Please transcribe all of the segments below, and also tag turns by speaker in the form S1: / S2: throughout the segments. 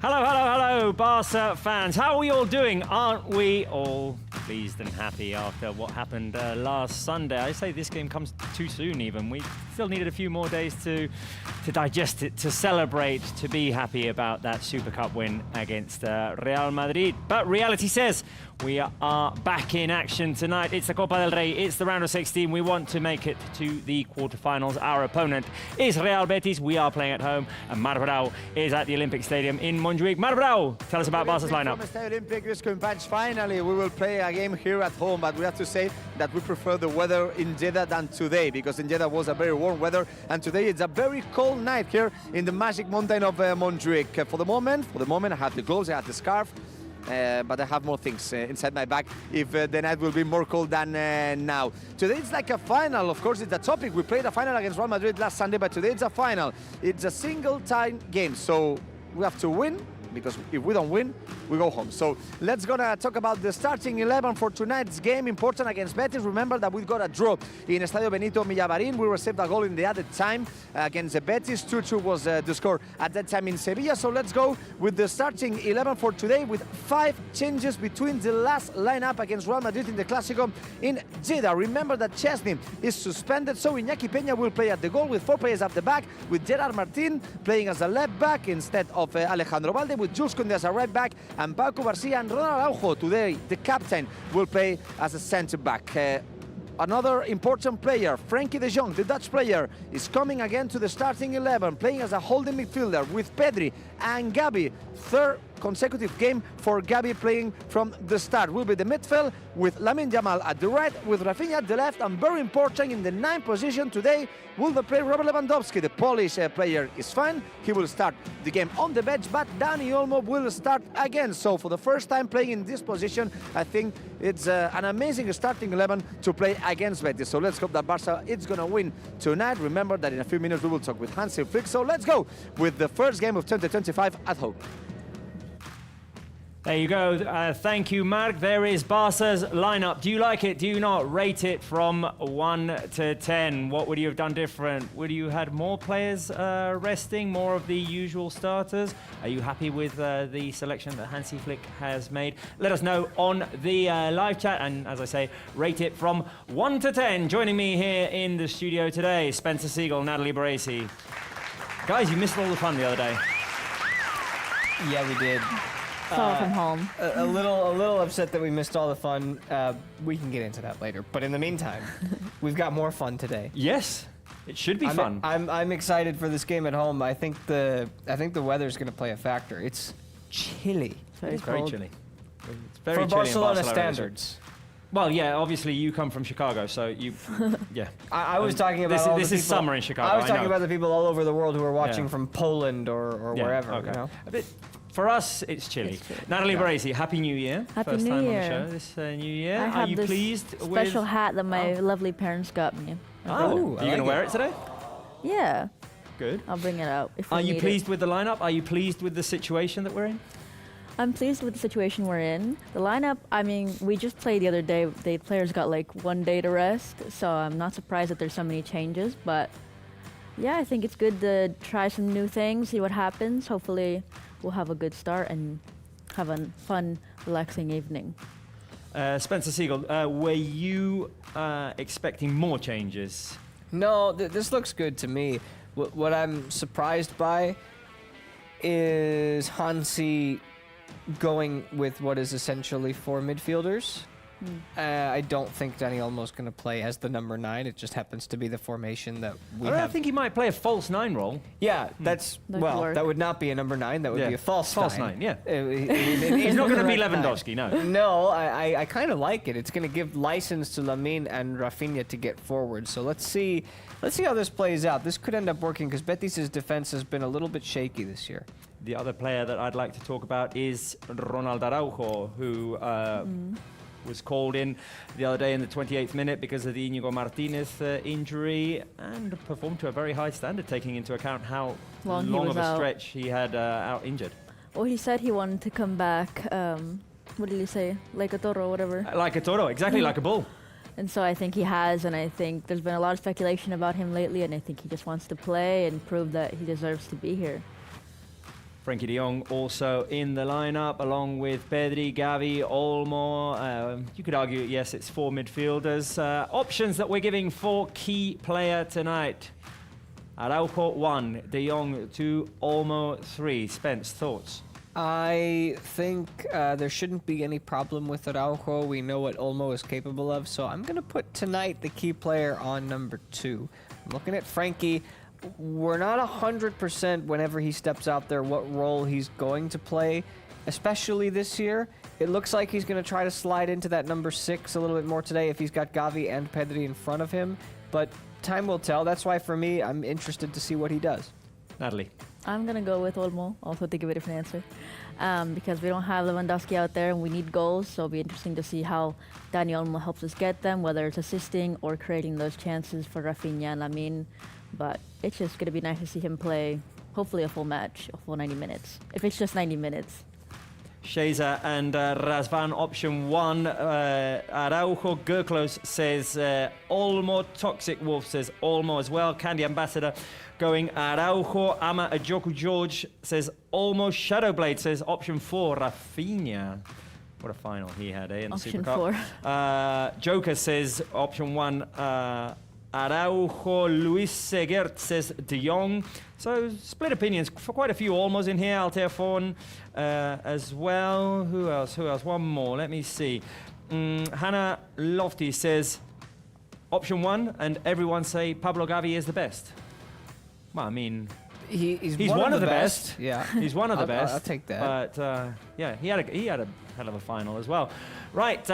S1: Hello, hello, hello, Barca fans. How are we all doing? Aren't we all pleased and happy after what happened last Sunday? I say this game comes too soon even. We still needed a few more days to digest it, to celebrate, to be happy about that Super Cup win against Real Madrid. But reality says we are back in action tonight. It's the Copa del Rey, it's the round of 16. We want to make it to the quarterfinals. Our opponent is Real Betis. We are playing at home, and Marbrau is at the Olympic Stadium in Montjuic. Marbrau, tell us about Barca's lineup.
S2: From Stade Olympique Risco Patch. Finally, we will play a game here at home, but we have to say that we prefer the weather in Jeddah than today, because in Jeddah was a very warm weather, and today it's a very cold night here in the magic mountain of Montjuic. For the moment, I have the gloves, I have the scarf, but I have more things inside my bag if the night will be more cold than now. Today it's like a final. Of course, it's a topic. We played a final against Real Madrid last Sunday, but today it's a final. It's a single-time game, so we have to win, because if we don't win, we go home. So let's gonna talk about the starting 11 for tonight's game, important against Betis. Remember that we got a draw in Estadio Benito Villamarín. We received a goal in the added time against the Betis. 2-2 was the score at that time in Sevilla. So let's go with the starting 11 for today, with 5 changes between the last lineup against Real Madrid in the Clásico in Jeddah. Remember that Chesney is suspended, so Iñaki Peña will play at the goal with 4 players at the back, with Gerard Martín playing as a left back instead of Alejandro Balde, with Jules Koundé as a right back, and Paco Garcia and Ronald Araujo, today the captain, will play as a centre back. Another important player, Frenkie de Jong, the Dutch player, is coming again to the starting 11, playing as a holding midfielder with Pedri and Gavi. Third consecutive game for Gavi playing from the start. Will be the midfield with Lamine Yamal at the right, with Raphinha at the left, and very important in the 9th position today will the player Robert Lewandowski. The Polish player is fine. He will start the game on the bench, but Dani Olmo will start again. So for the first time playing in this position, I think it's an amazing starting 11 to play against Betis. So let's hope that Barca is going to win tonight. Remember that in a few minutes we will talk with Hansi Flick. So let's go with the first game of 2025 at home.
S1: There you go. Thank you, Marc. There is Barca's lineup. Do you like it? Do you not? Rate it from 1 to 10. What would you have done different? Would you have had more players resting, more of the usual starters? Are you happy with the selection that Hansi Flick has made? Let us know on the live chat. And as I say, rate it from 1 to 10. Joining me here in the studio today, Spencer Siegel, Natalie Baresi. Guys, you missed all the fun the other day.
S3: Yeah, we did.
S4: Far from home.
S3: A little upset that we missed all the fun. We can get into that later. But in the meantime, we've got more fun today.
S1: Yes, it should be fun.
S3: I'm excited for this game at home. I think the weather's going to play a factor. It's chilly.
S1: It's very chilly. It's very
S3: for
S1: chilly
S3: Barcelona
S1: in Barcelona
S3: standards.
S1: Well, yeah, obviously you come from Chicago, so you, yeah.
S3: I was talking about
S1: this is summer in Chicago.
S3: I was talking about the people all over the world who are watching
S1: Yeah.
S3: from Poland or wherever.
S1: Okay.
S3: You know?
S1: A bit. For us, it's chilly.
S4: It's chilly.
S1: Natalie Baresi, Happy New Year.
S4: Happy
S1: First
S4: New
S1: time
S4: Year.
S1: on the show this New Year.
S4: I
S1: Are
S4: have
S1: you
S4: this
S1: pleased
S4: special
S1: with...
S4: hat that my lovely parents got me.
S1: Oh, are you going to wear it today?
S4: Yeah,
S1: Good.
S4: I'll bring it out if we
S1: Are you
S4: need
S1: pleased
S4: it.
S1: with the lineup? Are you pleased with the situation that we're in?
S4: I'm pleased with the situation we're in. The lineup, I mean, we just played the other day. The players got like 1 day to rest, so I'm not surprised that there's so many changes. But yeah, I think it's good to try some new things, see what happens. Hopefully we'll have a good start and have a fun, relaxing evening.
S1: Spencer Siegel, were you expecting more changes?
S3: No, this looks good to me. What I'm surprised by is Hansi going with what is essentially 4 midfielders. I don't think Dani Olmo's going to play as the number 9. It just happens to be the formation that we have.
S1: I think he might play a false 9 role.
S3: Yeah, that's, well, that would not be a number 9. That would be a false 9.
S1: Yeah.
S3: He's
S1: not going to be Lewandowski, no.
S3: No, I kind of like it. It's going to give license to Lamine and Raphinha to get forward. So let's see how this plays out. This could end up working because Betis' defense has been a little bit shaky this year.
S1: The other player that I'd like to talk about is Ronald Araujo, who was called in the other day in the 28th minute because of the Íñigo Martínez injury, and performed to a very high standard, taking into account how long of a stretch he had out injured.
S4: Well, he said he wanted to come back, what did he say? Like a toro, whatever.
S1: Like a toro, exactly, like a bull.
S4: And so I think he has, and I think there's been a lot of speculation about him lately, and I think he just wants to play and prove that he deserves to be here.
S1: Frenkie de Jong also in the lineup, along with Pedri, Gavi, Olmo. You could argue, yes, it's 4 midfielders. Options that we're giving for key player tonight. Araujo 1, de Jong 2, Olmo 3. Spence, thoughts?
S3: I think there shouldn't be any problem with Araujo. We know what Olmo is capable of, so I'm going to put tonight the key player on number 2. I'm looking at Frenkie. We're not 100% whenever he steps out there what role he's going to play, especially this year. It looks like he's going to try to slide into that number 6 a little bit more today if he's got Gavi and Pedri in front of him, but time will tell. That's why, for me, I'm interested to see what he does.
S1: Natalie?
S4: I'm going to go with Olmo, also to give a different answer, because we don't have Lewandowski out there and we need goals, so it'll be interesting to see how Dani Olmo helps us get them, whether it's assisting or creating those chances for Raphinha and Lamine. But it's just going to be nice to see him play, hopefully a full match, a full 90 minutes, if it's just 90 minutes.
S1: Shaza and Razvan, option 1. Araujo, Gerklos says Olmo. Toxic Wolf says Olmo as well. Candy Ambassador going Araujo. Ama Ajoku George says Olmo. Shadowblade says option 4, Raphinha. What a final he had, in the
S4: Option
S1: Super Cup. Joker says option 1, Araujo. Luis Segert says De Jong. So split opinions for quite a few Olmos in here. Altair Fawn as well. Who else? One more. Let me see. Hannah Lofty says option 1, and everyone say Pablo Gavi is the best. Well, I mean,
S3: He's
S1: one of the best.
S3: Yeah,
S1: He's one of the best.
S3: I'll take that.
S1: But yeah, he had a hell of a final as well. Right,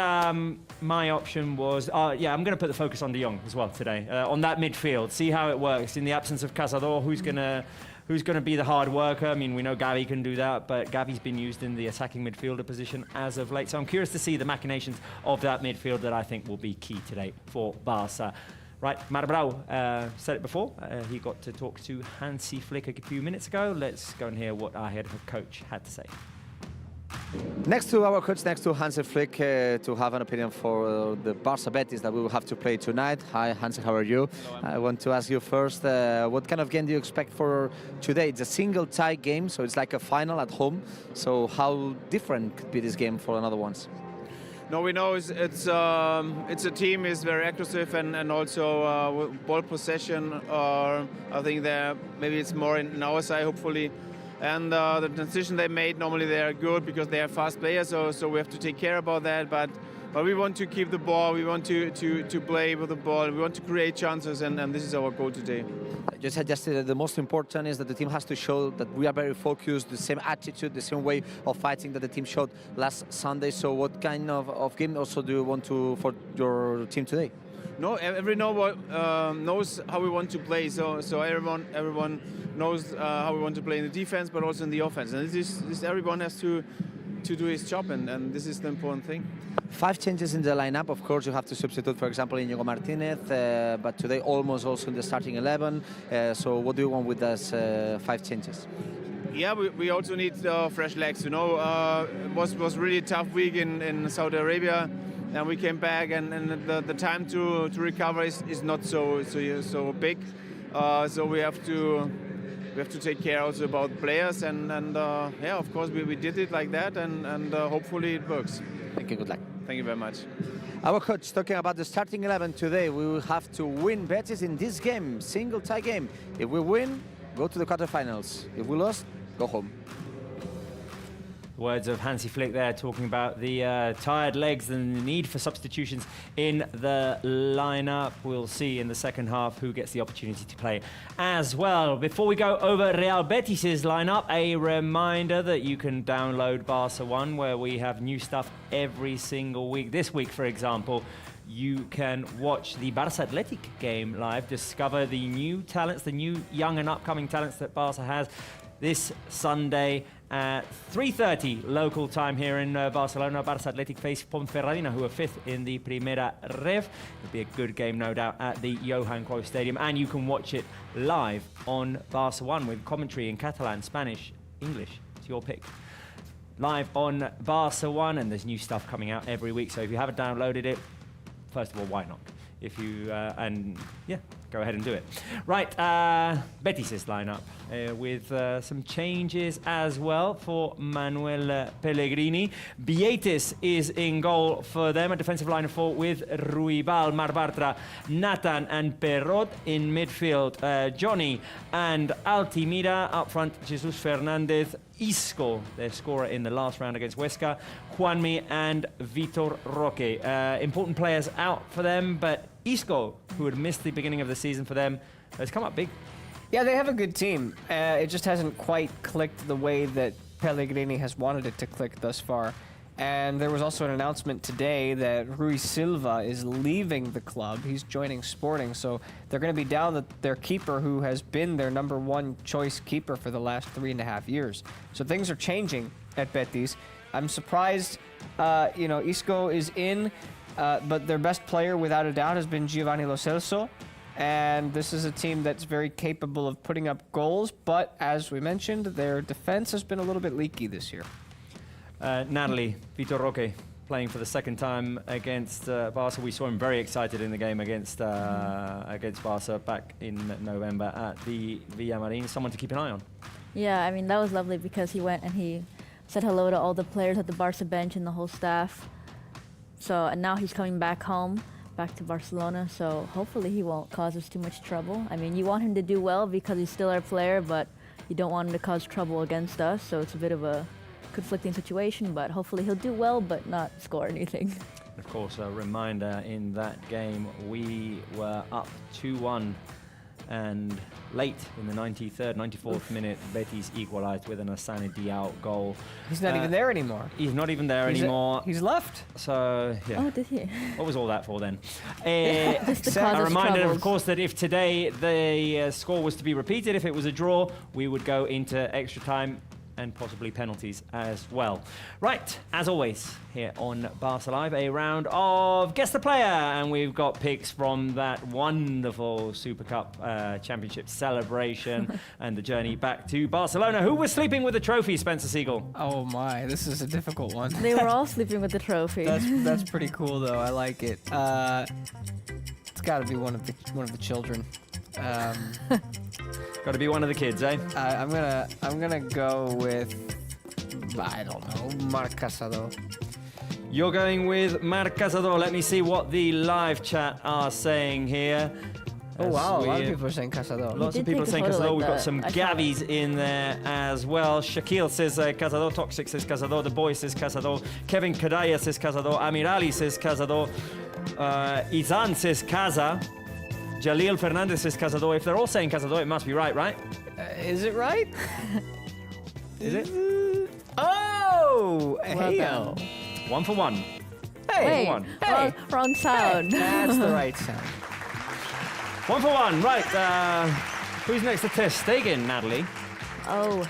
S1: my option was, yeah, I'm going to put the focus on De Jong as well today, on that midfield. See how it works in the absence of Cazador. Who's gonna be the hard worker? I mean, we know Gavi can do that, but Gavi's been used in the attacking midfielder position as of late. So I'm curious to see the machinations of that midfield that I think will be key today for Barça. Right, Marbrau said it before. He got to talk to Hansi Flick a few minutes ago. Let's go and hear what our head coach had to say.
S2: Next to our coach, next to Hansi Flick, to have an opinion for the Barça Betis that we will have to play tonight. Hi, Hansi, how are you?
S5: Hello,
S2: I want to ask you first, what kind of game do you expect for today? It's a single tie game, so it's like a final at home. So how different could be this game for another ones?
S5: No, we know it's a team is very aggressive and also ball possession. I think maybe it's more in our side, hopefully. And the transition they made, normally they are good because they are fast players, so we have to take care about that. But we want to keep the ball, we want to play with the ball, we want to create chances, and this is our goal today.
S2: You said yesterday the most important is that the team has to show that we are very focused, the same attitude, the same way of fighting that the team showed last Sunday. So what kind of game also do you want for your team today?
S5: No, everyone knows how we want to play. So everyone knows how we want to play in the defense, but also in the offense. And this everyone has to do his job, and this is the important thing.
S2: 5 changes in the lineup. Of course, you have to substitute, for example, Íñigo Martínez, but today almost also in the starting 11. So what do you want with those 5 changes?
S5: Yeah, we also need fresh legs. You know, it was really a tough week in Saudi Arabia, and we came back, and the time to recover is not so big. So we have to take care also about players, and yeah, of course we did it like that, and hopefully it works.
S2: Thank you. Good luck.
S5: Thank you very much.
S2: Our coach talking about the starting 11 today. We will have to win Betis in this game, single tie game. If we win, go to the quarterfinals. If we lost, go home.
S1: Words of Hansi Flick there, talking about the tired legs and the need for substitutions in the lineup. We'll see in the second half who gets the opportunity to play as well. Before we go over Real Betis's lineup, a reminder that you can download Barça One, where we have new stuff every single week. This week, for example, you can watch the Barça Athletic game live, discover the new talents, the new young and upcoming talents that Barça has this Sunday at 3:30 local time here in Barcelona. Barça Athletic face Ponferradina, who are 5th in the Primera Rev. It'll be a good game, no doubt, at the Johan Cruyff Stadium, and you can watch it live on Barça One with commentary in Catalan, Spanish, English. It's your pick. Live on Barça One, and there's new stuff coming out every week. So if you haven't downloaded it, first of all, why not? If you and yeah, go ahead and do it. Right, Betis' lineup with some changes as well for Manuel Pellegrini. Betis is in goal for them, a defensive line of 4 with Ruibal, Marbartra, Nathan and Perrot in midfield. Johnny and Altimira up front, Jesus Fernandez, Isco, their scorer in the last round against Huesca, Juanmi and Vitor Roque. Important players out for them, but Isco, who had missed the beginning of the season for them, has come up big.
S3: Yeah, they have a good team. It just hasn't quite clicked the way that Pellegrini has wanted it to click thus far. And there was also an announcement today that Rui Silva is leaving the club. He's joining Sporting, so they're going to be down their keeper, who has been their #1 choice keeper for the last 3.5 years. So things are changing at Betis. I'm surprised, Isco is in, but their best player, without a doubt, has been Giovanni Lo Celso. And this is a team that's very capable of putting up goals, but as we mentioned, their defense has been a little bit leaky this year.
S1: Natalie, Vitor Roque playing for the second time against Barça. We saw him very excited in the game against Barça back in November at the Villamarín. Someone to keep an eye on.
S4: Yeah, I mean, that was lovely because he went and he said hello to all the players at the Barça bench and the whole staff. So, and now he's coming back home, back to Barcelona, so hopefully he won't cause us too much trouble. I mean, you want him to do well because he's still our player, but you don't want him to cause trouble against us, so it's a bit of a conflicting situation, but hopefully he'll do well but not score anything.
S1: Of course, a reminder, in that game we were up 2-1 and late in the 93rd, 94th minute, Betis equalised with an Asane Diao goal.
S3: He's not even there anymore.
S1: He's not even there anymore.
S3: He's left.
S1: So, yeah.
S4: Oh, did he?
S1: What was all that for then?
S4: Just to cause
S1: A
S4: us
S1: reminder,
S4: troubles.
S1: of course, that if today the score was to be repeated, if it was a draw, we would go into extra time and possibly penalties as well. Right, as always, here on Barça Live, a round of Guess the Player, and we've got picks from that wonderful Super Cup Championship celebration and the journey back to Barcelona. Who was sleeping with the trophy, Spencer Siegel?
S3: Oh my, this is a difficult one.
S4: They were all sleeping with the trophy.
S3: That's pretty cool though. I like it. It's got to be one of the children.
S1: Got to be one of the kids, eh?
S3: I'm gonna go with, I don't know, Marc Casado.
S1: You're going with Marc Casado. Let me see what the live chat are saying here.
S3: Oh wow, a lot of
S1: we-
S3: people are saying Casado.
S1: Lots of
S4: did
S1: people
S4: take a
S1: saying
S4: photo
S1: Casado.
S4: like
S1: We've got
S4: that.
S1: some
S4: I saw
S1: Gavis in there as well. Shaquille says Casado. Toxic says Casado. The Boy says Casado. Kevin Kadaya says Casado. Amir Ali says Casado. Izan says Casa. Jalil Fernandez says Casado. If they're all saying Casado, it must be right, right?
S3: Is it right?
S1: Is it?
S3: Oh,
S4: Well
S3: hey,
S4: done.
S1: 1 for 1.
S3: hey,
S4: Wait,
S1: one.
S3: hey.
S4: wrong sound.
S3: That's the right sound.
S1: 1 for 1. Right. Who's next to Ter Stegen, Natalie?
S4: Oh,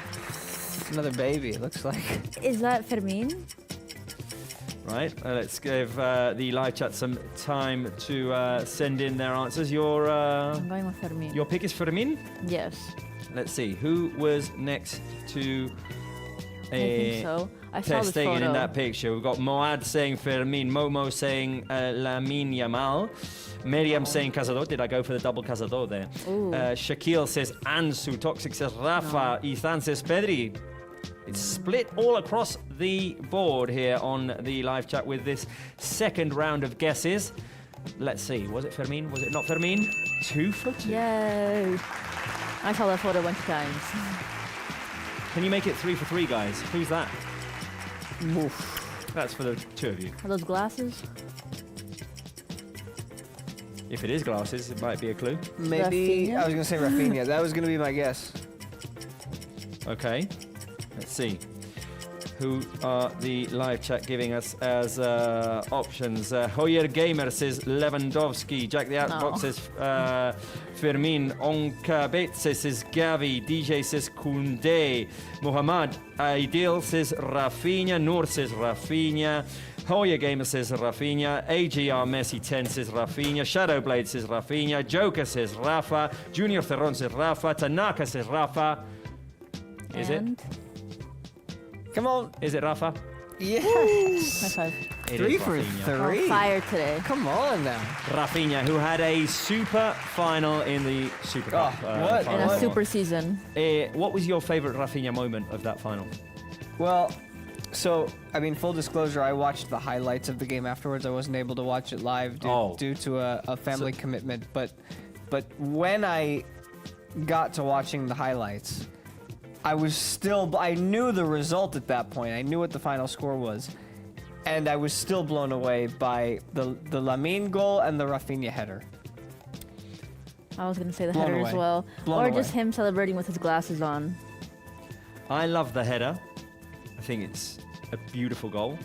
S3: Another baby, it looks like.
S4: is that Fermin?
S1: Right. Let's give the live chat some time to send in their answers. Your
S4: I'm going with Fermin.
S1: pick is Fermin.
S4: Yes,
S1: Let's see. Who was next to
S4: I think so. I
S1: Ter
S4: saw this
S1: Stegen
S4: photo.
S1: in that picture? We've got Moad saying Fermin, Momo saying Lamine Yamal, Miriam saying Casado. Did I go for the double Casado there?
S4: Ooh.
S1: Shaquille says Ansu. Toxic says Rafa. Ethan says Pedri. It's split all across the board here on the live chat with this second round of guesses. Let's see. Was it Fermin? Was it not Fermin? 2 for 2.
S4: Yay! I saw that photo a bunch of times.
S1: Can you make it 3 for 3, guys? Who's that?
S3: Oof.
S1: That's for the two of you.
S4: Are those glasses?
S1: If it is glasses, it might be a clue.
S3: Maybe,
S4: Raphinha?
S3: I was gonna say Raphinha. That was gonna be my guess.
S1: Okay. Let's see. Who are the live chat giving us as options? Hoyer Gamer says Lewandowski. Jack the Outbox
S4: No.
S1: says Fermin. Onka Bet says Gavi. DJ says Koundé. Mohammad Aidil says Raphinha. Noor says Raphinha. Hoyer Gamer says Raphinha. AGR Messi 10 says Raphinha. Shadowblade says Raphinha. Joker says Rafa. Junior Ferron says Rafa. Tanaka says Rafa. Is it?
S4: And
S3: Come on.
S1: Is it Rafa?
S3: Yes.
S4: High five.
S1: It
S3: 3
S1: is
S3: for
S1: Raphinha.
S3: 3.
S4: Fire today.
S3: Come on now.
S1: Raphinha, who had a super final in the Super Cup.
S3: what?
S1: final.
S4: In a super season.
S1: What was your favorite Raphinha moment of that final?
S3: Well, so, I mean, full disclosure, I watched the highlights of the game afterwards. I wasn't able to watch it live due to a family commitment. But when I got to watching the highlights, I knew the result at that point. I knew what the final score was. And I was still blown away by the Lamine goal and the Raphinha header.
S4: I was going to say the
S3: Blown
S4: header
S3: away.
S4: as well.
S3: Blown
S4: or
S3: away.
S4: just him celebrating with his glasses on.
S1: I love the header. I think it's a beautiful goal.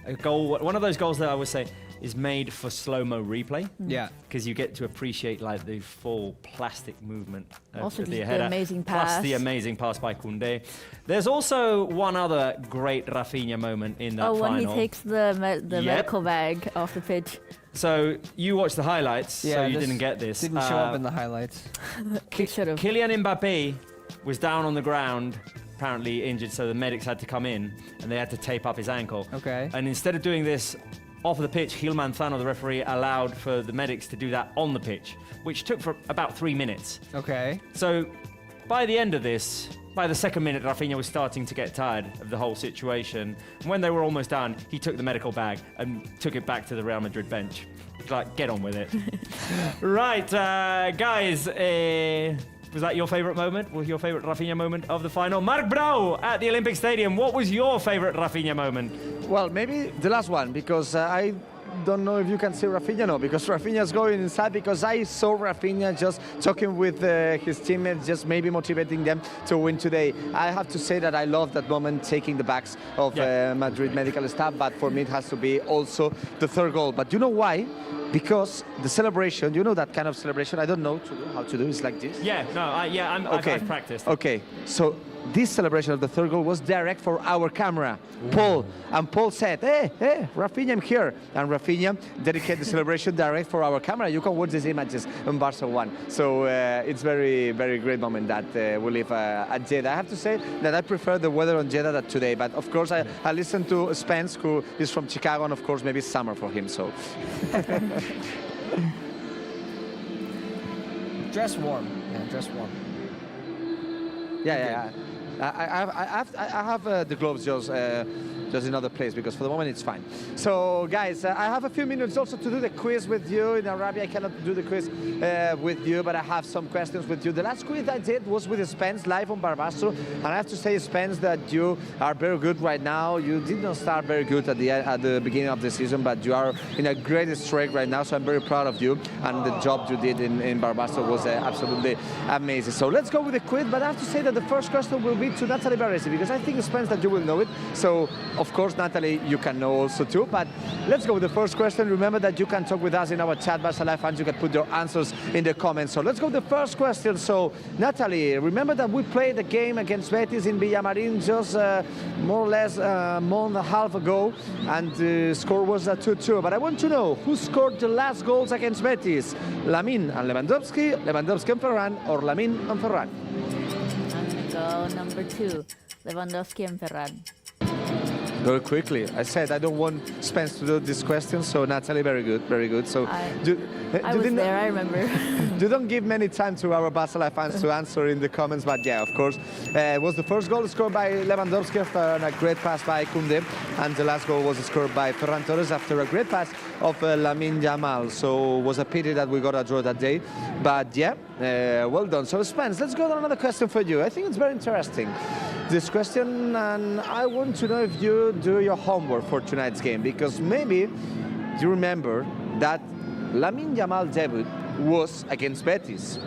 S1: A goal, one of those goals that I would say is made for slow-mo replay.
S3: Yeah.
S1: Because you get to appreciate like the full plastic movement of
S4: Also
S1: the
S4: just the
S1: header.
S4: amazing
S1: Plus
S4: pass.
S1: the amazing pass by Koundé. There's also one other great Raphinha moment in that final.
S4: When he takes the
S1: Yep.
S4: medical bag off the pitch.
S1: So you watched the highlights, so you
S3: this
S1: didn't get this.
S3: Didn't show up in the highlights.
S4: He should have.
S1: Kylian Mbappé was down on the ground, apparently injured, so the medics had to come in and they had to tape up his ankle.
S3: Okay.
S1: And instead of doing this off of the pitch, Gil Manzano, the referee, allowed for the medics to do that on the pitch, which took for about 3 minutes.
S3: Okay.
S1: So by the end of this, by the second minute, Raphinha was starting to get tired of the whole situation. And when they were almost done, he took the medical bag and took it back to the Real Madrid bench. Like, get on with it. Right, guys, was that your favourite moment? Was your favourite Raphinha moment of the final? Mark Brau at the Olympic Stadium, what was your favourite Raphinha moment?
S2: Well, maybe the last one, because I don't know if you can see Raphinha now, because Raphinha's going inside, because I saw Raphinha just talking with his teammates, just maybe motivating them to win today. I have to say that I love that moment, taking the backs of Madrid medical staff, but for me it has to be also the third goal. But you know why? Because the celebration, you know that kind of celebration, I don't know how to do, it's like this.
S1: Yeah, no, I've practiced.
S2: Okay, so this celebration of the third goal was direct for our camera, Paul. And Paul said, hey, Raphinha, I'm here. And Raphinha dedicated the celebration direct for our camera. You can watch these images on Barça 1. So it's very, very great moment that we live at Jeddah. I have to say that I prefer the weather on Jeddah than today. But of course, I listened to Spence, who is from Chicago, and of course, maybe it's summer for him. So.
S3: Dress warm. Yeah, dress warm.
S2: Yeah. I have the gloves just in another place, because for the moment it's fine. So guys, I have a few minutes also to do the quiz with you. In Arabia I cannot do the quiz with you, but I have some questions with you. The last quiz I did was with Spence live on Barbasso, and I have to say, Spence, that you are very good right now. You did not start very good at the beginning of the season, but you are in a great streak right now, so I'm very proud of you, and the job you did in Barbasso was absolutely amazing. So let's go with the quiz, but I have to say that the first question will be to Natalie Barresi, because I think, Spence, that you will know it. So of course, Natalie, you can know also too, but let's go with the first question. Remember that you can talk with us in our chat, Barça Live fans. You can put your answers in the comments. So let's go with the first question. So, Natalie, remember that we played a game against Betis in Villamarín just more or less a month and a half ago, and the score was 2-2. But I want to know, who scored the last goals against Betis? Lamine and Lewandowski, Lewandowski and Ferran, or Lamine and Ferran?
S4: I'm going to go number 2. Lewandowski and Ferran.
S2: Very quickly. I said I don't want Spence to do this question, so Natalie, very good, very good. So
S4: I was there, I remember.
S2: You don't give many time to our Barça Live fans to answer in the comments, but yeah, of course. It was the first goal scored by Lewandowski after a great pass by Koundé, and the last goal was scored by Ferran Torres after a great pass of Lamine Yamal. So it was a pity that we got a draw that day, but yeah, well done. So Spence, let's go to another question for you. I think it's very interesting, this question, and I want to know if you do your homework for tonight's game, because maybe you remember that Lamine Yamal debut was against Betis.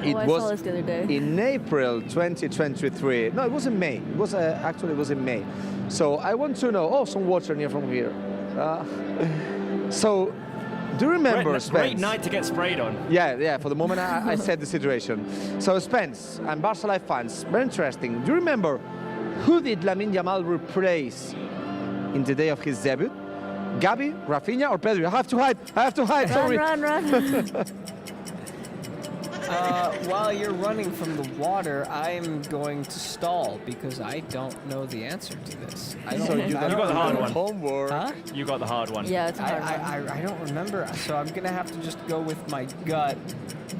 S2: It
S4: I
S2: was
S4: saw this the other day.
S2: in April 2023. No, it was in May. It was actually, it was in May. So I want to know. Oh, some water near from here. So, do you remember, Spence?
S1: Great night to get sprayed on.
S2: Yeah. For the moment, I said the situation. So, Spence and Barça Live fans, very interesting. Do you remember who did Lamine Yamal replace in the day of his debut? Gavi, Raphinha, or Pedro? I have to hide. Sorry.
S4: Run.
S3: While you're running from the water, I'm going to stall because I don't know the answer to this. I don't,
S2: So you
S3: I don't
S1: got the hard
S3: remember.
S1: one.
S2: Homework.
S3: Huh?
S1: You got the hard one.
S4: Yeah, it's a hard one.
S3: I don't remember, so I'm gonna have to just go with my gut,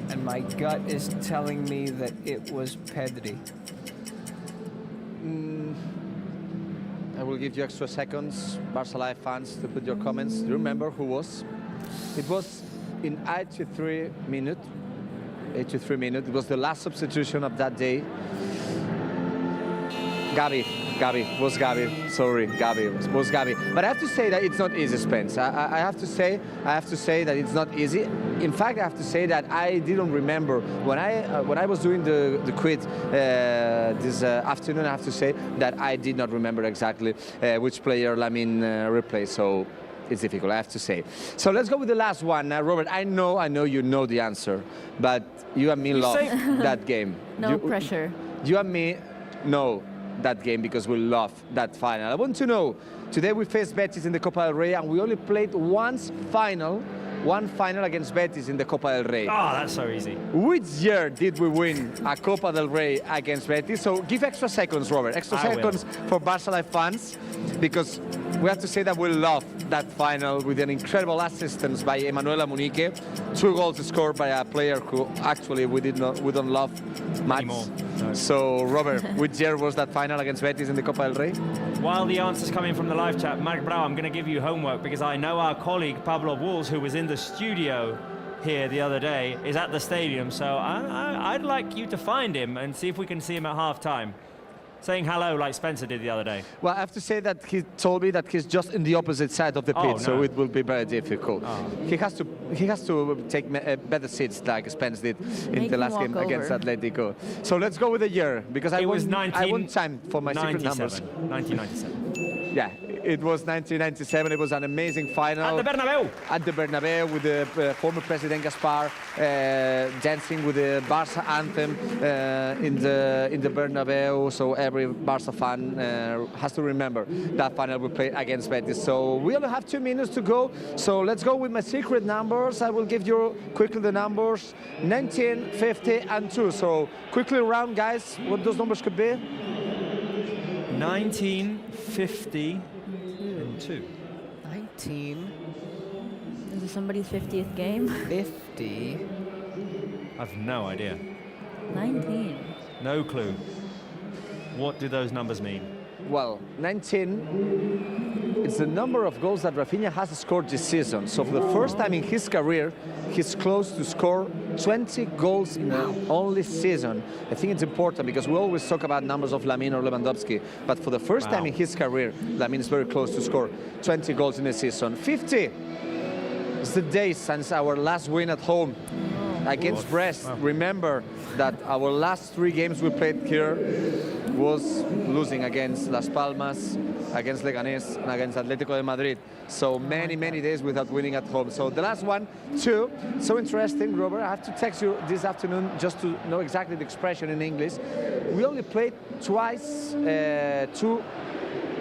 S3: and my gut is telling me that it was Pedri.
S2: I will give you extra seconds, Barca Live fans, to put your comments. Do you remember who was? It was in 83 minute. 83 minute. It was the last substitution of that day. Gavi. Was Gavi. Sorry, Gavi. Was Gavi. But I have to say that it's not easy, Spence. I have to say that it's not easy. In fact, I have to say that I didn't remember when I was doing the quiz this afternoon. I have to say that I did not remember exactly which player Lamine replaced. So it's difficult, I have to say. So let's go with the last one. Robert, I know you know the answer, but you and me love that game.
S4: No pressure.
S2: You and me know that game because we love that final. I want to know, today we faced Betis in the Copa del Rey and we only played one final against Betis in the Copa del Rey.
S1: Oh, that's so easy.
S2: Which year did we win a Copa del Rey against Betis? So give extra seconds, Robert. Extra seconds for Barca Live fans, because we have to say that we love that final with an incredible assistance by Emanuela Munique. 2 goals scored by a player who actually we don't love much.
S1: Anymore. No.
S2: So, Robert, which year was that final against Betis in the Copa del Rey?
S1: While the answers come in from the live chat, Mark Brau, I'm going to give you homework because I know our colleague Pablo Walls, who was in the studio here the other day, is at the stadium. So I'd like you to find him and see if we can see him at half-time, saying hello like Spencer did the other day.
S2: Well, I have to say that he told me that he's just in the opposite side of the pitch, so it will be very difficult. He has to take better seats like Spence did in the last game against Atletico. So let's go with the year, because I want time for my secret numbers.
S1: 1997.
S2: Yeah, it was 1997. It was an amazing final.
S1: At the Bernabeu.
S2: At the Bernabeu, with the former President Gaspar dancing with the Barca anthem in the Bernabeu. So every Barca fan has to remember that final we played against Betis. So we only have 2 minutes to go. So let's go with my secret numbers. I will give you quickly the numbers: 19, 50, and 2. So quickly around, guys, what those numbers could be.
S1: 19, 50, and 2.
S3: 19.
S4: Is this somebody's 50th game?
S3: 50.
S1: I've no idea.
S4: 19.
S1: No clue. What do those numbers mean?
S2: Well, 19, it's the number of goals that Raphinha has scored this season. So for the first time in his career, he's close to score 20 goals in an only season. I think it's important because we always talk about numbers of Lamine or Lewandowski, but for the first time in his career, Lamine is very close to score 20 goals in a season. 50 is the day since our last win at home against Brest. Remember that our last 3 games we played here was losing against Las Palmas, against Leganés, and against Atlético de Madrid. So many days without winning at home. So the last one, 2. So interesting, Robert. I have to text you this afternoon just to know exactly the expression in English. We only played twice 2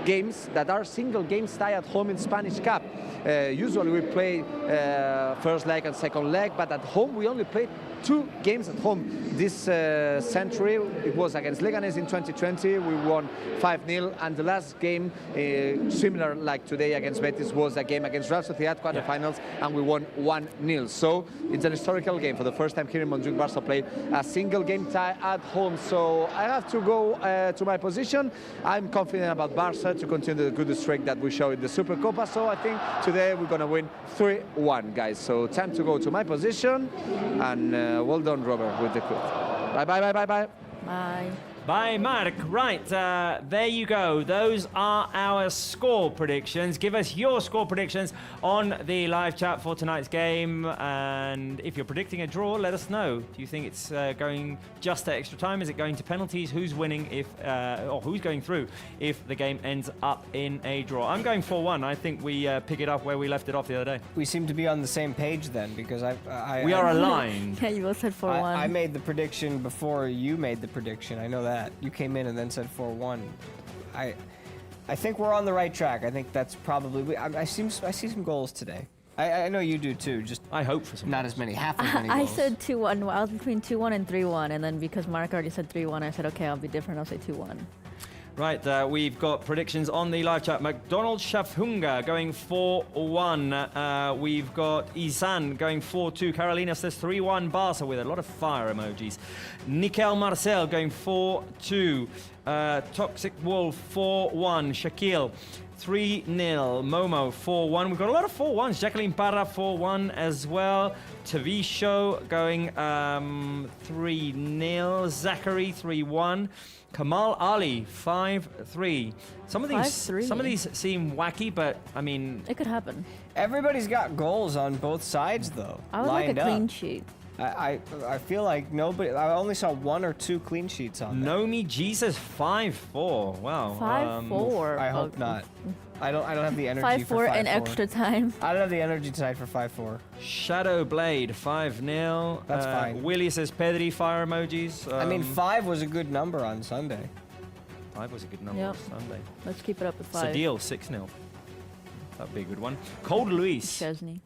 S2: games that are single games tie at home in Spanish Cup. Usually we play first leg and second leg, but at home we only played 2 games at home this century. It was against Leganés in 2020. We won 5-0, and the last game, similar like today against Betis, was a game against Real Sociedad quarterfinals, and we won 1-0. So it's an historical game. For the first time here in Montjuic, Barca played a single game tie at home. So I have to go to my position. I'm confident about Barca to continue the good streak that we showed in the Supercopa. So I think today we're going to win 3-1, guys. So time to go to my position, and well done, Robert, with the quiz. Bye.
S4: Bye.
S1: By Mark. Right, there you go. Those are our score predictions. Give us your score predictions on the live chat for tonight's game. And if you're predicting a draw, let us know. Do you think it's going just to extra time? Is it going to penalties? Who's winning if, or who's going through if the game ends up in a draw? I'm going 4-1. I think we pick it up where we left it off the other day.
S3: We seem to be on the same page then, because
S1: we are aligned.
S4: Yeah, you both said 4-1.
S3: I made the prediction before you made the prediction. I know that. You came in and then said 4-1. I think we're on the right track. I think that's probably... I see some goals today. I know you do too, just
S1: I hope for some.
S3: not as many, half as many
S4: I
S3: goals.
S4: said 2-1. I was between 2-1 and 3-1, and then because Mark already said 3-1, I said, okay, I'll be different. I'll say 2-1.
S1: Right, we've got predictions on the live chat. McDonald Shafhunga going 4-1. We've got Isan going 4-2. Carolina says 3-1 Barca with a lot of fire emojis. Nikel Marcel going 4-2. Toxic Wolf 4-1. Shaquille 3-0. Momo 4-1. We've got a lot of 4-1s. Jacqueline Parra 4-1 as well. Tavisho going 3-0. Zachary 3-1. Kamal Ali 5-3. Some of these
S4: 5-3.
S1: seem wacky, but I mean,
S4: It could happen.
S3: Everybody's got goals on both sides, though.
S4: I would like a
S3: lined
S4: clean
S3: up.
S4: sheet.
S3: I feel like nobody. I only saw 1 or 2 clean sheets on there.
S1: Nomi Jesus 5-4. Wow.
S4: 5-4.
S3: I hope not. I don't have the energy for
S4: 5-4
S3: 5-4.
S4: and extra time.
S3: I don't have the energy tonight for 5-4.
S1: Shadow Blade 5-0.
S3: That's fine.
S1: Willie says Pedri fire emojis.
S3: I mean, 5 was a good number on Sunday.
S1: 5 was a good number
S4: Yep.
S1: on Sunday.
S4: Let's keep it up with 5.
S1: Sadil 6-0. That'd be a good one. Cold Luis.
S4: Chesney.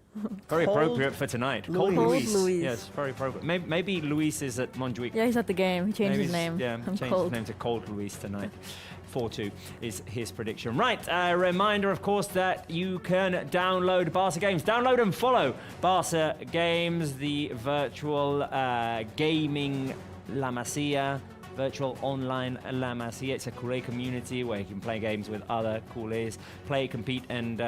S1: Very
S3: Cold
S1: appropriate for tonight.
S3: Luis.
S1: Cold
S4: Cold
S1: Luis.
S4: Luis.
S1: Yes, very appropriate. Maybe Luis is at Montjuic.
S4: Yeah, he's at the game. He changed
S1: Maybe
S4: his
S1: he's-
S4: name.
S1: Yeah,
S4: I'm
S1: changed his
S4: cold.
S1: name to Cold Luis tonight. 4-2 is his prediction. Right, a reminder, of course, that you can download Barca Games. Download and follow Barca Games, the virtual gaming La Masia, virtual online La Masia. It's a culé community where you can play games with other culés, play, compete, and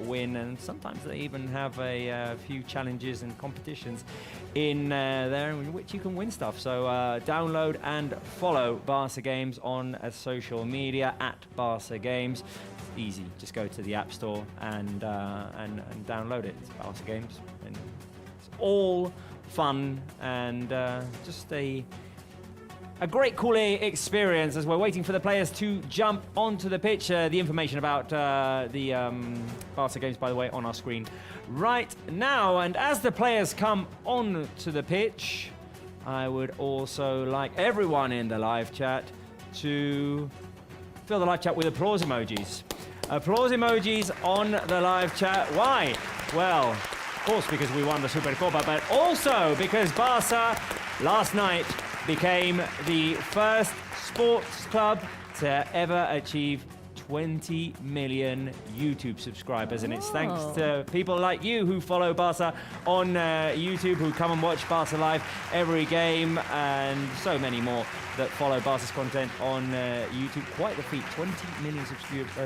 S1: win. And sometimes they even have a few challenges and competitions in there in which you can win stuff. So download and follow Barca Games on social media at Barca Games. It's easy. Just go to the App Store and download it. It's Barca Games, and it's all fun and just a great culé experience as we're waiting for the players to jump onto the pitch. The information about the Barca Games, by the way, on our screen right now. And as the players come onto the pitch, I would also like everyone in the live chat to fill the live chat with applause emojis. Applause emojis on the live chat. Why? Well, of course, because we won the Supercopa, but also because Barca last night became the first sports club to ever achieve 20 million YouTube subscribers, and it's thanks to people like you who follow Barca on YouTube, who come and watch Barca live every game, and so many more that follow Barca's content on YouTube. Quite the feat, 20 million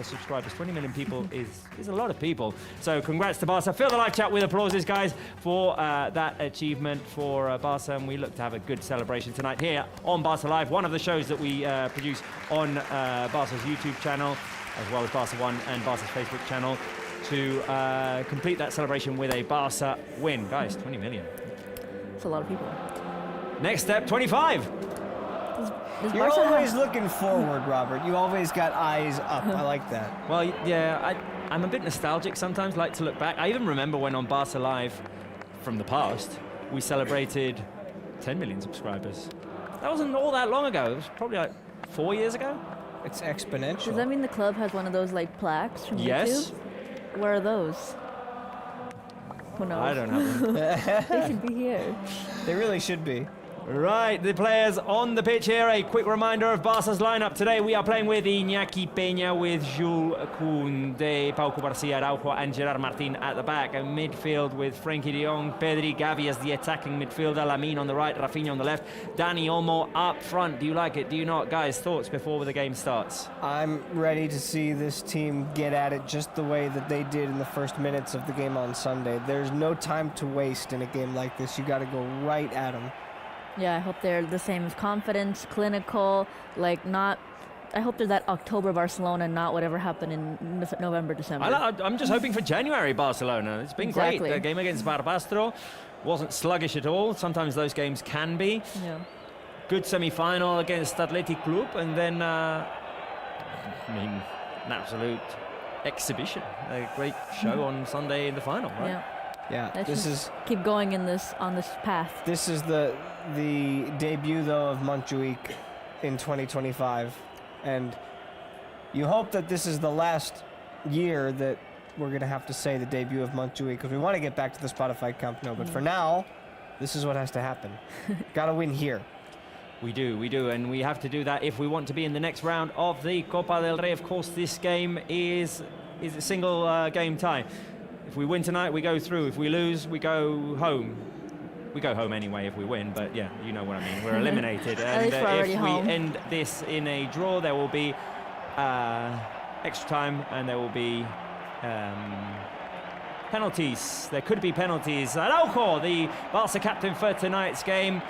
S1: subscribers. 20 million people is a lot of people. So congrats to Barca. Fill the live chat with applauses, guys, for that achievement for Barca, and we look to have a good celebration tonight here on Barca Live, one of the shows that we produce on Barca's YouTube channel, as well as Barca One and Barca's Facebook channel, to complete that celebration with a Barca win. Guys, 20 million.
S4: It's a lot of people.
S1: Next step, 25.
S4: Does
S3: You're
S4: Barca
S3: always
S4: have-
S3: looking forward, Robert. You always got eyes up. I like that.
S1: Well, yeah, I'm a bit nostalgic sometimes, like to look back. I even remember when on Barca Live from the past, we celebrated 10 million subscribers. That wasn't all that long ago. It was probably like 4 years ago.
S3: It's exponential.
S4: Does that mean the club has one of those like plaques from
S1: Yes.
S4: YouTube? Where are those? Who knows?
S1: I don't have them.
S4: They should be here.
S3: They really should be.
S1: Right, the players on the pitch here. A quick reminder of Barca's lineup today. We are playing with Iñaki Peña, with Jules Koundé, Pau Garcia, Araujo, and Gerard Martin at the back. A midfield with Frenkie de Jong, Pedri, Gavi as the attacking midfielder, Lamine on the right, Raphinha on the left, Dani Olmo up front. Do you like it? Do you not? Guys, thoughts before the game starts?
S3: I'm ready to see this team get at it just the way that they did in the first minutes of the game on Sunday. There's no time to waste in a game like this. You got to go right at them.
S4: Yeah, I hope they're the same as confidence, clinical, like not. I hope they're that October Barcelona, not whatever happened in November, December.
S1: I'm just hoping for January Barcelona. It's been
S4: Exactly.
S1: great. The game against Barbastro wasn't sluggish at all. Sometimes those games can be.
S4: Yeah.
S1: Good semi-final against Athletic Club, and then an absolute exhibition. A great show on Sunday in the final, right?
S4: Yeah.
S3: Yeah,
S4: Let's
S3: this
S4: just
S3: is
S4: keep going in this on this path.
S3: this is the debut though of Montjuic in 2025, and you hope that this is the last year that we're going to have to say the debut of Montjuic because we want to get back to the Spotify Camp Nou. But for now, this is what has to happen. Got to win here.
S1: We do, and we have to do that if we want to be in the next round of the Copa del Rey. Of course, this game is a single game tie. If we win tonight, we go through. If we lose, we go home. We go home anyway if we win, but yeah, you know what I mean. We're eliminated. And if we end this in a draw, there will be extra time and there will be penalties. There could be penalties. Araujo, the Barca captain for tonight's game,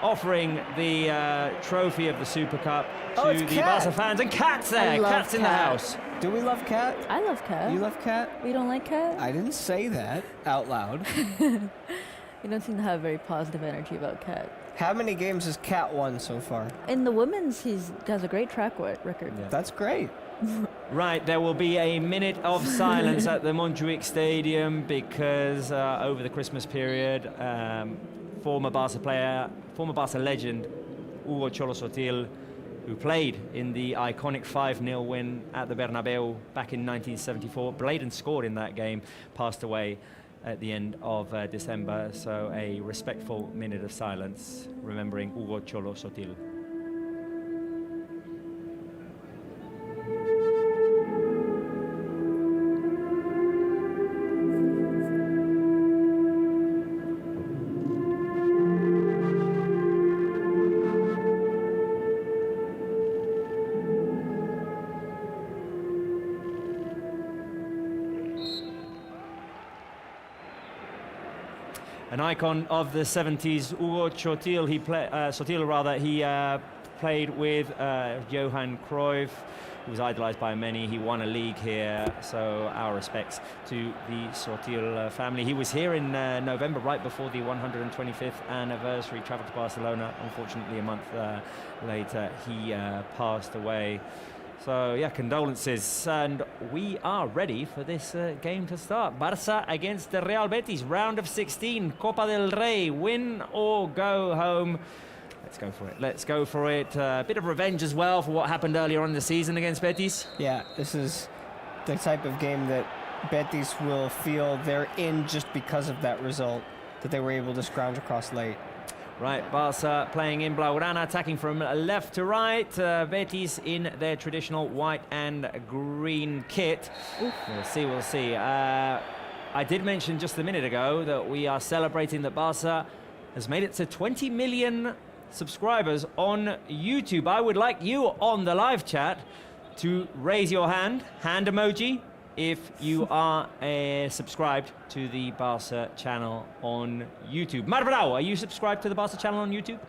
S1: offering the trophy of the Super Cup to the Barca fans. And Kat's there. Kat's in the house.
S3: Do we love Kat?
S4: I love Kat.
S3: You love Kat?
S4: We don't like Kat?
S3: I didn't say that out loud.
S4: You don't seem to have very positive energy about Kat.
S3: How many games has Kat won so far?
S4: In the women's, he has a great track record.
S3: Yeah. That's great.
S1: Right, there will be a minute of silence at the Montjuic Stadium because over the Christmas period, former Barca legend, Hugo Cholo Sotil, who played in the iconic 5-0 win at the Bernabeu back in 1974, played and scored in that game, passed away at the end of December. So a respectful minute of silence remembering Hugo Cholo Sotil. An icon of the 70s, Hugo Sotil. He played with Johan Cruyff, who was idolized by many. He won a league here, so our respects to the Sotil family. He was here in November, right before the 125th anniversary. Traveled to Barcelona. Unfortunately, a month later, he passed away. So yeah, condolences, and we are ready for this game to start. Barça against the Real Betis, round of 16, Copa del Rey, win or go home. Let's go for it. Let's go for it. A bit of revenge as well for what happened earlier on in the season against Betis.
S3: Yeah, this is the type of game that Betis will feel they're in just because of that result, that they were able to scrounge across late.
S1: Right, Barca playing in Blaugrana, attacking from left to right. Betis in their traditional white and green kit. We'll see. I did mention just a minute ago that we are celebrating that Barca has made it to 20 million subscribers on YouTube. I would like you on the live chat to raise your hand emoji, if you are subscribed to the Barca channel on YouTube. Marbrau, are you subscribed to the Barca channel on YouTube?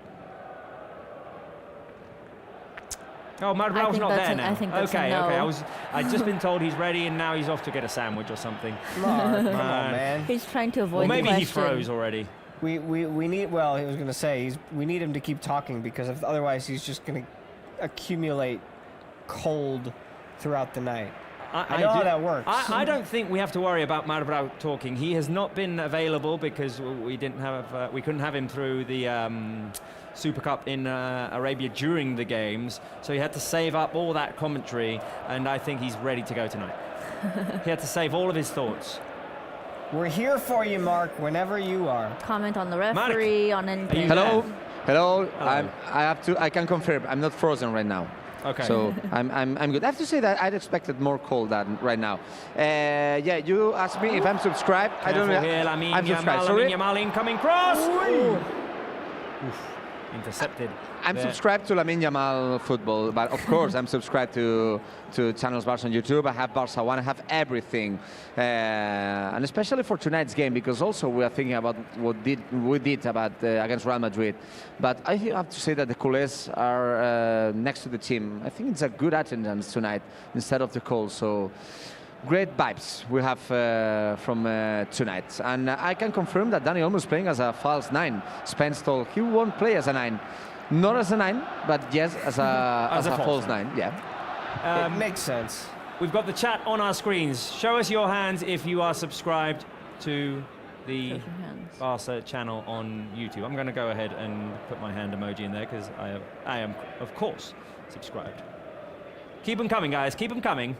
S1: Oh, Marbrau's not there now.
S4: I think that's
S1: okay.
S4: a no.
S1: Okay. I'd just been told he's ready, and now he's off to get a sandwich or something.
S3: Come on, man.
S4: He's trying to avoid.
S1: Well, maybe
S4: the
S1: he
S4: question.
S1: froze already.
S3: We need. Well, I was going to say we need him to keep talking because otherwise he's just going to accumulate cold throughout the night. I know how that works.
S1: I don't think we have to worry about Marbrau talking. He has not been available because we couldn't have him through the Super Cup in Arabia during the games, so he had to save up all that commentary, and I think he's ready to go tonight. He had to save all of his thoughts.
S3: We're here for you, Mark, whenever you are.
S4: Comment on the referee, on anything.
S2: Hello. I can confirm I'm not frozen right now.
S1: Okay.
S2: So I'm good. I have to say that I'd expected more cold than right now. Yeah, you asked me if I'm subscribed.
S1: Careful,
S2: I don't know.
S1: Here,
S2: I'm subscribed. Sorry.
S1: Lamine Yamal incoming cross. Oof. Intercepted.
S2: I'm subscribed to Lamine Yamal football, but of course I'm subscribed to channels Barça on YouTube. I have Barça One. I have everything, and especially for tonight's game because also we are thinking about what we did against Real Madrid. But I have to say that the culés are next to the team. I think it's a good attendance tonight instead of the cold. So. Great vibes we have from tonight. And I can confirm that Dani Olmo is playing as a false 9. Spence told he won't play as a 9. Not as a 9, but yes, as a false 9. Yeah.
S3: It makes sense.
S1: We've got the chat on our screens. Show us your hands if you are subscribed to the Barca channel on YouTube. I'm going to go ahead and put my hand emoji in there because I am, of course, subscribed. Keep them coming, guys. Keep them coming.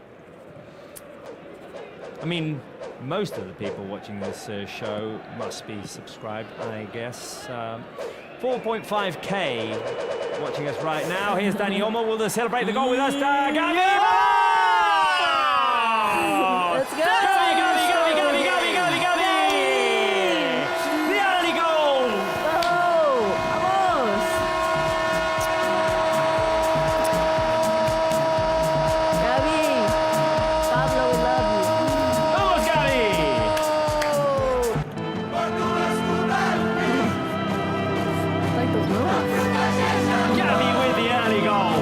S1: I mean, most of the people watching this show must be subscribed, I guess. 4.5k watching us right now. Here's Dani Olmo. Will they celebrate the goal with us? Gavi!
S4: Let's go!
S1: Gavi! The early goal!
S4: Oh, vamos! Gavi, Pablo, we love you.
S1: Vamos, Gavi!
S4: Like those moves.
S1: Gavi with the early goal.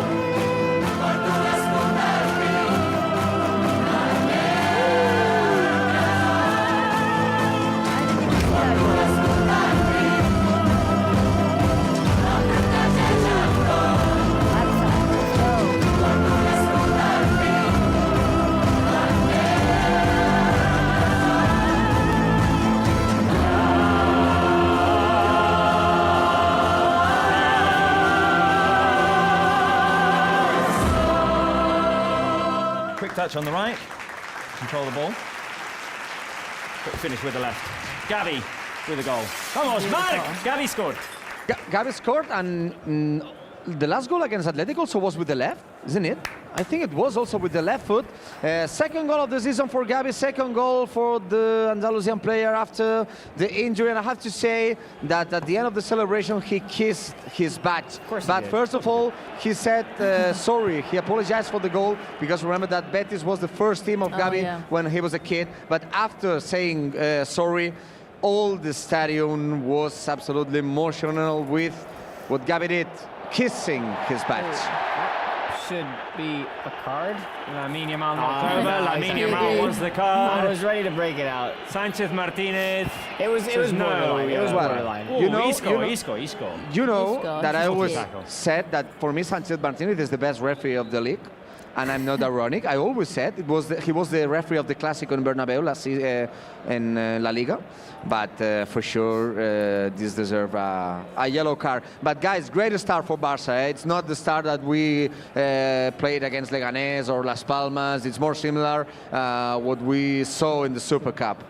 S1: Quick touch on the right, control the ball. Quick finish with the left. Gavi with a goal. Vamos, Marc! Gavi scored.
S2: Gavi scored, and the last goal against Athletic also was with the left, isn't it? I think it was also with the left foot. Second goal of the season for Gavi, second goal for the Andalusian player after the injury. And I have to say that at the end of the celebration, he kissed his badge. But first of all, he said sorry. He apologized for the goal, because remember that Betis was the first team of Gavi when he was a kid. But after saying sorry, all the stadium was absolutely emotional with what Gavi did, kissing his badge.
S3: Should be a card.
S1: Lamine Yamal knocked over. Lamine Yamal wants the
S3: I
S1: card.
S3: was ready to break it out.
S1: Sanchez Martinez.
S3: It was borderline. It was borderline.
S1: Ooh,
S2: You know-
S1: he
S2: you
S1: scored,
S2: know-
S1: he scored, he scored.
S2: You know
S4: He's
S2: that I always
S1: tackle.
S2: said that for me, Sanchez Martinez is the best referee of the league. And I'm not ironic. I always said he was the referee of the Clásico in Bernabeu in La Liga. But for sure, this deserves a yellow card. But guys, great start for Barça. It's not the start that we played against Leganés or Las Palmas. It's more similar what we saw in the Super Cup.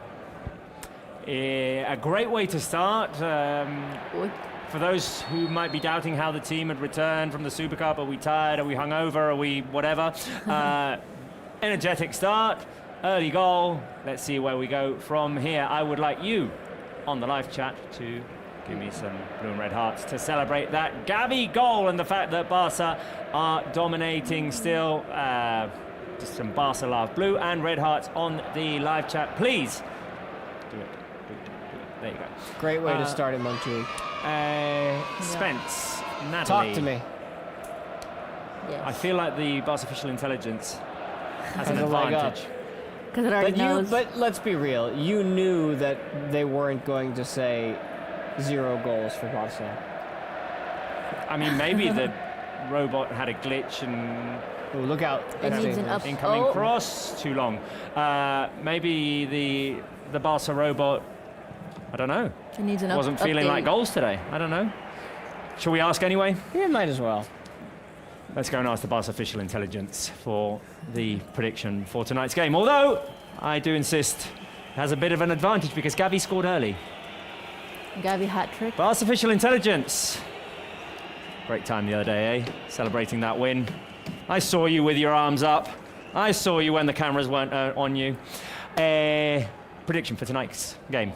S1: A great way to start. For those who might be doubting how the team had returned from the Super Cup, are we tired, are we hungover, are we whatever? Energetic start, early goal. Let's see where we go from here. I would like you on the live chat to give me some blue and red hearts to celebrate that Gavi goal and the fact that Barca are dominating still. Just some Barca love. Blue and red hearts on the live chat, please. Do it. There you go.
S3: Great way to start in Montjuic.
S1: Spence, Natalie.
S3: Talk to me.
S4: Yes.
S1: I feel like the Barca official intelligence has an
S3: Has a leg up.
S1: advantage.
S4: Because it already knows.
S3: But let's be real. You knew that they weren't going to say 0 goals for Barca.
S1: I mean, maybe the robot had a glitch and
S3: Ooh, look out.
S4: It
S3: That's
S4: needs an
S3: dangerous.
S4: up-
S1: incoming
S4: Oh.
S1: cross, too long. Maybe the Barca robot, I don't know,
S4: It needs an
S1: wasn't feeling like
S4: update.
S1: goals today. I don't know. Shall we ask anyway?
S3: Yeah, might as well.
S1: Let's go and ask the Barca official intelligence for the prediction for tonight's game. Although, I do insist, it has a bit of an advantage because Gavi scored early.
S4: Gavi hat trick.
S1: Barca official intelligence. Great time the other day, eh? Celebrating that win. I saw you with your arms up. I saw you when the cameras weren't on you. Prediction for tonight's game.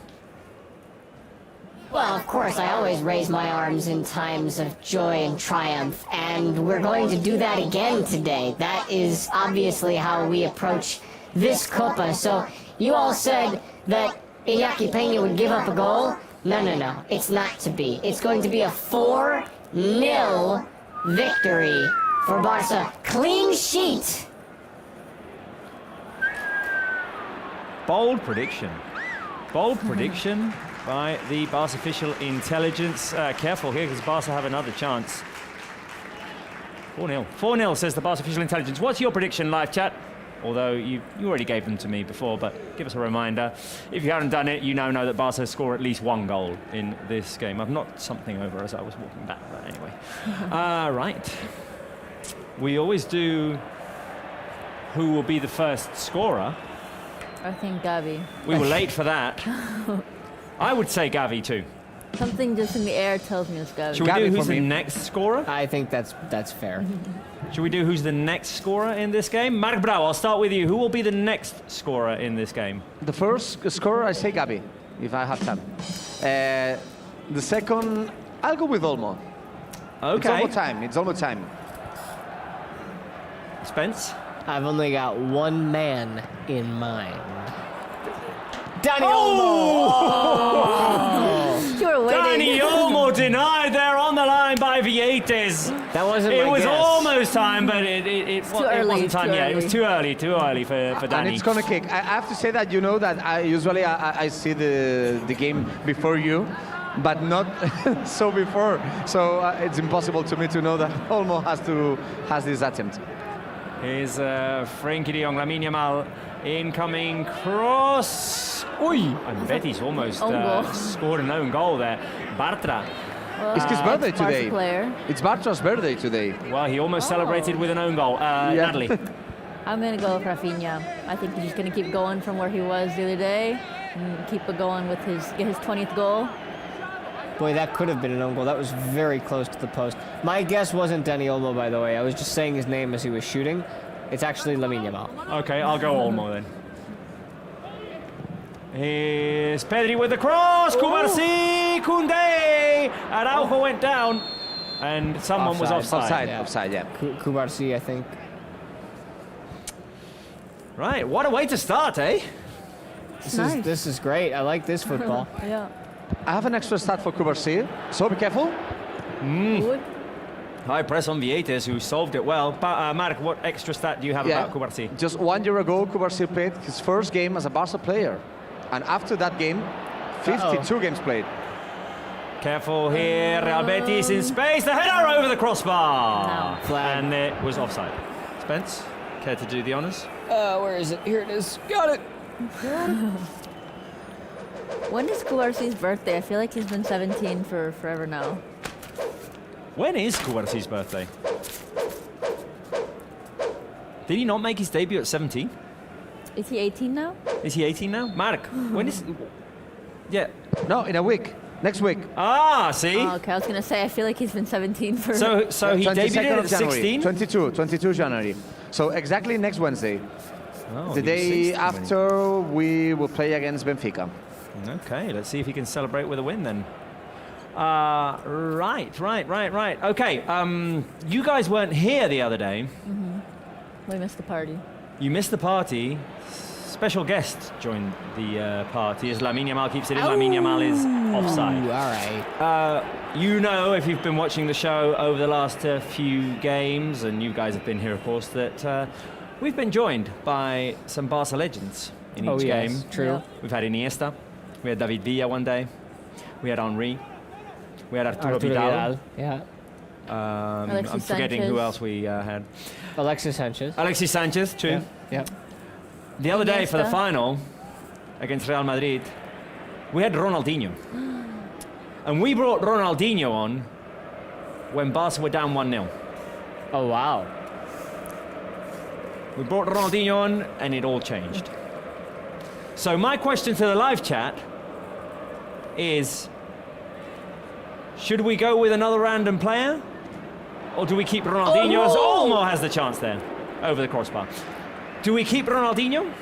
S6: Well, of course, I always raise my arms in times of joy and triumph, and we're going to do that again today. That is obviously how we approach this Copa. So, you all said that Iñaki Peña would give up a goal? No. It's not to be. It's going to be a 4-0 victory for Barca. Clean sheet.
S1: Bold prediction. Bold prediction by the Barca official intelligence. Careful here because Barca have another chance. 4-0. 4-0 says the Barca official intelligence. What's your prediction, live chat? Although you already gave them to me before, but give us a reminder. If you haven't done it, you now know that Barca score at least 1 goal in this game. I've knocked something over as I was walking back, but anyway. Right. We always do who will be the first scorer.
S4: I think Gavi.
S1: We were late for that. I would say Gavi too.
S4: Something just in the air tells me it's Gavi.
S1: Should we
S2: Gavi
S1: do
S2: for
S1: who's the
S2: me.
S1: next scorer?
S3: I think that's fair.
S1: Should we do who's the next scorer in this game? Mark Brau, I'll start with you. Who will be the next scorer in this game?
S2: The first scorer, I say Gavi, if I have time. The second, I'll go with Olmo. It's
S1: Okay.
S2: almost time. It's almost time.
S1: Spence?
S3: I've only got one man in mind. Danny
S4: You were waiting.
S1: Dani Olmo denied there on the line by Vietes.
S3: That wasn't
S1: It
S3: my
S1: was
S3: guess.
S1: almost time, but it
S4: too early,
S1: wasn't time
S4: too
S1: yet. It was too early for
S2: And
S1: Dani.
S2: it's gonna kick. I have to say that you know that I usually I see the game before you, but not so before. So it's impossible to me to know that Olmo has this attempt.
S1: Here's Frenkie de Jong, Lamine Yamal, incoming cross. Oi! And Betis almost
S4: Own goal.
S1: scored an own goal there. Bartra.
S2: It's his birthday
S4: Barca
S2: today.
S4: player.
S2: It's Bartra's birthday today.
S1: Well, he almost celebrated with an own goal. Natalie.
S4: I'm gonna go with Raphinha. I think he's just gonna keep going from where he was the other day and keep it going with get his 20th goal.
S3: Boy, that could have been an own goal. That was very close to the post. My guess wasn't Dani Olmo, by the way. I was just saying his name as he was shooting. It's actually Lamine Yamal.
S1: Okay, I'll go Olmo then. Here's Pedri with the cross. Kubarsi, Koundé. Araujo went down, and someone was offside.
S2: Offside, yeah.
S3: Kubarsi, I think.
S1: Right, what a way to start, eh?
S4: Nice.
S3: This is great. I like this football.
S4: Yeah.
S2: I have an extra stat for Kubarsi, so be careful.
S4: Good.
S1: High press on Vietes, who solved it well. But, Mark, what extra stat do you have about Kubarsi?
S2: Just 1 year ago, Kubarsi played his first game as a Barca player. And after that game, 52 games played.
S1: Careful here, Real Betis in space. The header over the crossbar.
S4: No.
S3: Flag.
S1: And it was offside. Spence, care to do the honours?
S3: Where is it? Here it is. Got it.
S4: When is Kubarsi's birthday? I feel like he's been 17 for forever now.
S1: When is Kubarsi's birthday? Did he not make his debut at 17?
S4: Is he 18 now?
S1: Is he 18 now? Mark, when is... Yeah.
S2: No, in a week. Next week.
S1: Ah, see?
S4: Oh, okay, I was gonna say I feel like he's been 17 for.
S1: So he
S2: 22nd
S1: debuted
S2: of
S1: at
S2: January.
S1: 16?
S2: 22 January. So exactly next Wednesday.
S1: Oh,
S2: The
S1: he was
S2: day
S1: 16 when he-
S2: after we will play against Benfica.
S1: Okay, let's see if he can celebrate with a win then. Right. Okay, you guys weren't here the other day.
S4: We missed the party.
S1: You missed the party. Special guest joined the party as Lamine Yamal keeps it in. Lamine Yamal is offside.
S3: Ooh, all right.
S1: You know, if you've been watching the show over the last few games, and you guys have been here, of course, that we've been joined by some Barca legends in each game.
S3: Yes, true.
S4: Yeah.
S1: We've had Iniesta, we had David Villa one day, we had Henry, we had Arturo Vidal.
S3: Yeah.
S1: I'm
S4: Alexis
S1: forgetting
S4: Sanchez.
S1: who else we had.
S3: Alexis Sanchez.
S1: Alexis Sanchez, true.
S3: Yeah. Yeah.
S1: The other day for the
S4: Iniesta.
S1: final against Real Madrid, we had Ronaldinho. And we brought Ronaldinho on when Barca were down 1-0.
S3: Oh wow.
S1: We brought Ronaldinho on and it all changed. So my question to the live chat is, should we go with another random player? Or do we keep Ronaldinho as Olmo has the chance there over the crossbar? Do we keep Ronaldinho?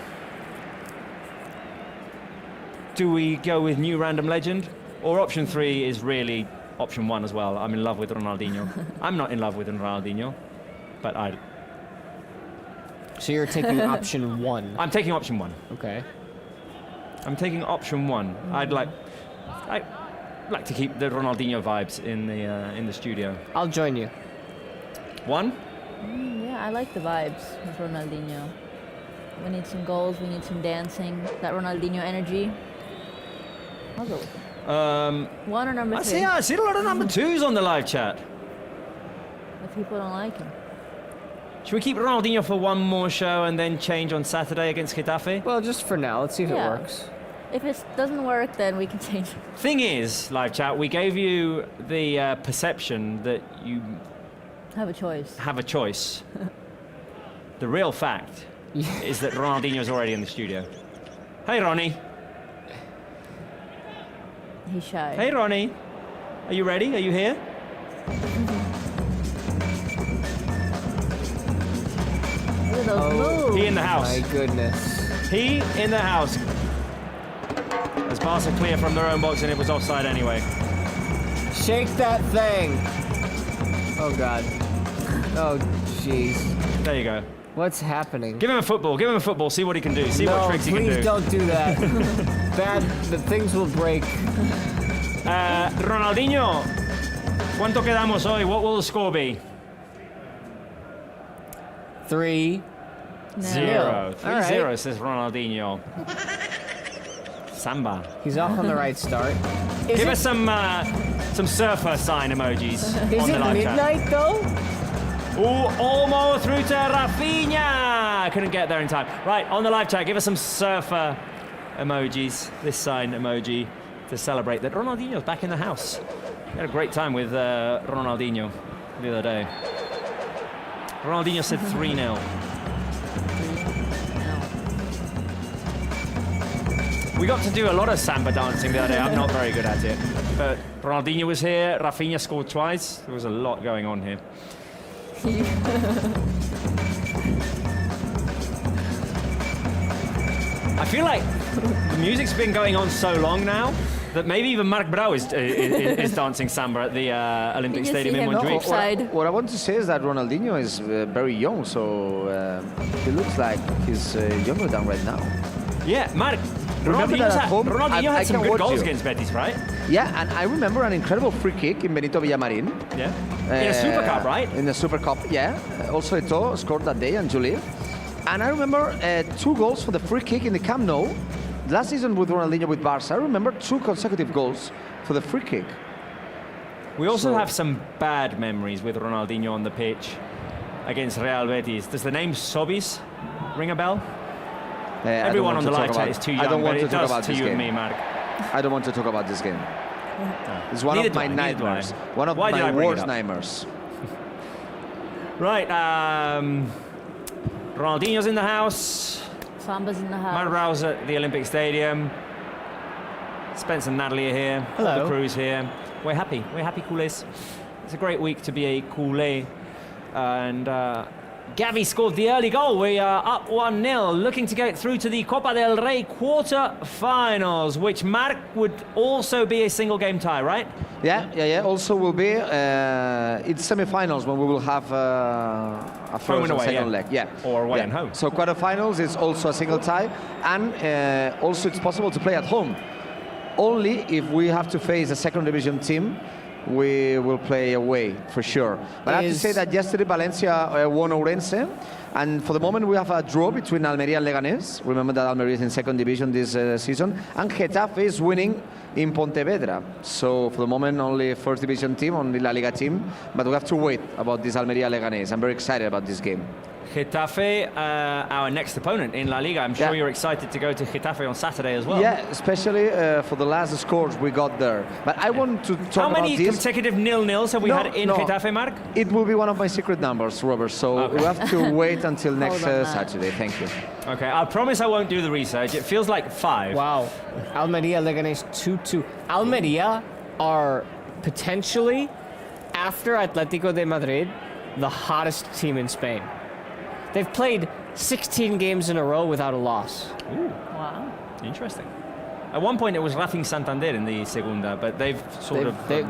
S1: Do we go with new random legend? Or option 3 is really option 1 as well. I'm in love with Ronaldinho. I'm not in love with Ronaldinho, but
S3: So you're taking option 1.
S1: I'm taking option 1.
S3: Okay.
S1: I'm taking option 1. I'd like to keep the Ronaldinho vibes in the studio.
S3: I'll join you.
S1: 1?
S4: Yeah, I like the vibes with Ronaldinho. We need some goals. We need some dancing. That Ronaldinho energy. I'll go with it. 1 or number 2.
S1: I see a lot of number 2s on the live chat.
S4: If people don't like him.
S1: Should we keep Ronaldinho for one more show and then change on Saturday against Getafe?
S3: Well, just for now. Let's see if it
S4: Yeah.
S3: works.
S4: If it doesn't work, then we can change it.
S1: Thing is, live chat, we gave you the perception that you
S4: Have a choice.
S1: have a choice. The real fact is that Ronaldinho is already in the studio. Hey, Ronnie.
S4: He's shy.
S1: Hey, Ronnie. Are you ready? Are you here?
S4: Look at those moves.
S1: He in the house.
S3: My goodness.
S1: He in the house. As Barca clear from their own box, and it was offside anyway.
S3: Shake that thing. Oh, God. Oh, jeez.
S1: There you go.
S3: What's happening?
S1: Give him a football. Give him a football. See what he can do. See
S3: no,
S1: what tricks he can do.
S3: please don't do that. The things will break.
S1: Ronaldinho, ¿cuánto quedamos hoy? What will the score be?
S3: 3-0.
S1: 0. 3-0,
S3: right.
S1: says Ronaldinho. Samba.
S3: He's off on the right start.
S1: Give us some surfer sign emojis
S3: Is
S1: on the
S3: it
S1: live chat.
S3: midnight, though?
S1: Ooh, almost through to Raphinha. Couldn't get there in time. Right, on the live chat, give us some surfer emojis. This sign emoji to celebrate that Ronaldinho's back in the house. We had a great time with Ronaldinho the other day. Ronaldinho said 3-0. We got to do a lot of samba dancing the other day. I'm not very good at it. But Ronaldinho was here. Raphinha scored twice. There was a lot going on here. I feel like the music's been going on so long now that maybe even Marc Brau is dancing samba at the Olympic
S4: You
S1: Stadium
S4: see
S1: in
S4: him
S1: Montjuic.
S4: offside.
S2: What I want to say is that Ronaldinho is very young, so he looks like he's younger than right now.
S1: Yeah, Marc.
S2: Remember that at home,
S1: Ronaldinho
S2: I
S1: had some
S2: can
S1: good
S2: watch
S1: goals
S2: you.
S1: against Betis, right?
S2: Yeah, and I remember an incredible free kick in Benito Villamarín.
S1: Yeah. In a Super Cup, right?
S2: In the Super Cup, yeah. Also Eto'o scored that day, and Julie. And I remember 2 goals for the free kick in the Camp Nou. Last season with Ronaldinho with Barça, I remember 2 consecutive goals for the free kick.
S1: We also
S2: So-
S1: have some bad memories with Ronaldinho on the pitch against Real Betis. Does the name Sobis ring a bell? Everyone on the live chat is too young,
S2: I don't want
S1: but
S2: to
S1: it
S2: talk
S1: does
S2: about
S1: to
S2: this
S1: you
S2: game.
S1: and me, Marc.
S2: I don't want to talk about this game. It's one
S1: Neither
S2: of
S1: do
S2: my
S1: I, neither do I.
S2: nightmares. One of
S1: Why did I
S2: my
S1: bring it
S2: worst
S1: up?
S2: nightmares.
S1: Right, Ronaldinho's in the house.
S4: Samba's in the
S1: Marc
S4: house.
S1: Brau's at the Olympic Stadium. Spence and Natalie are here.
S3: Hello.
S1: All the crew's here. We're happy. We're happy Coolers. It's a great week to be a Coolé. And Gavi scored the early goal. We are up 1-0, looking to get through to the Copa del Rey quarter-finals, which, Marc, would also be a single-game tie, right?
S2: Yeah. Also will be it's semi-finals when we will have a
S1: Home
S2: first
S1: and
S2: and
S1: away,
S2: second
S1: yeah.
S2: leg. Yeah.
S1: Or away
S2: Yeah.
S1: and home.
S2: So quarter-finals is also a single tie, and also it's possible to play at home. Only if we have to face a second division team, we will play away for sure. But I have to say that yesterday Valencia won Ourense, and for the moment we have a draw between Almería and Leganés. Remember that Almería is in second division this season, and Getafe is winning in Pontevedra. So for the moment only first division team, only La Liga team, but we have to wait about this Almería Leganés. I'm very excited about this game.
S1: Getafe, our next opponent in La Liga. I'm sure you're excited to go to Getafe on Saturday as well.
S2: Yeah, especially for the last scores we got there. But I want to talk
S1: How
S2: about
S1: many
S2: this.
S1: consecutive 0-0s have we had in Getafe, Marc?
S2: It will be one of my secret numbers, Robert. So
S1: Okay.
S2: we have to wait until next
S4: Hold on, man.
S2: Saturday. Thank you.
S1: Okay, I promise I won't do the research. It feels like 5.
S3: Wow. Almería Leganés 2-2. Almería are potentially, after Atletico de Madrid, the hottest team in Spain. They've played 16 games in a row without a loss.
S1: Ooh,
S4: Wow.
S1: interesting. At one point it was Racing Santander in the Segunda, but they've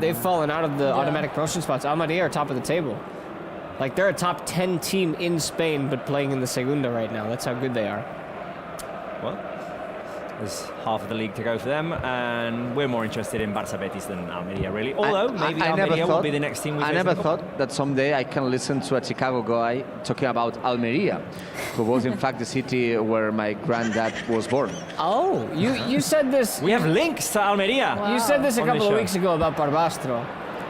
S3: They've fallen out of the automatic promotion spots. Almería are top of the table. Like, they're a top 10 team in Spain, but playing in the Segunda right now. That's how good they are.
S1: Well, there's half of the league to go for them, and we're more interested in Barça Betis than Almería, really. Although maybe Almería will be the next team we
S2: I
S1: face
S2: never
S1: in the Copa.
S2: thought that someday I can listen to a Chicago guy talking about Almería, who was in fact the city where my granddad was born.
S3: Oh, you said this.
S1: We have links to Almería.
S3: You said this a
S1: On the
S3: couple of
S1: show.
S3: weeks ago about Barbastro.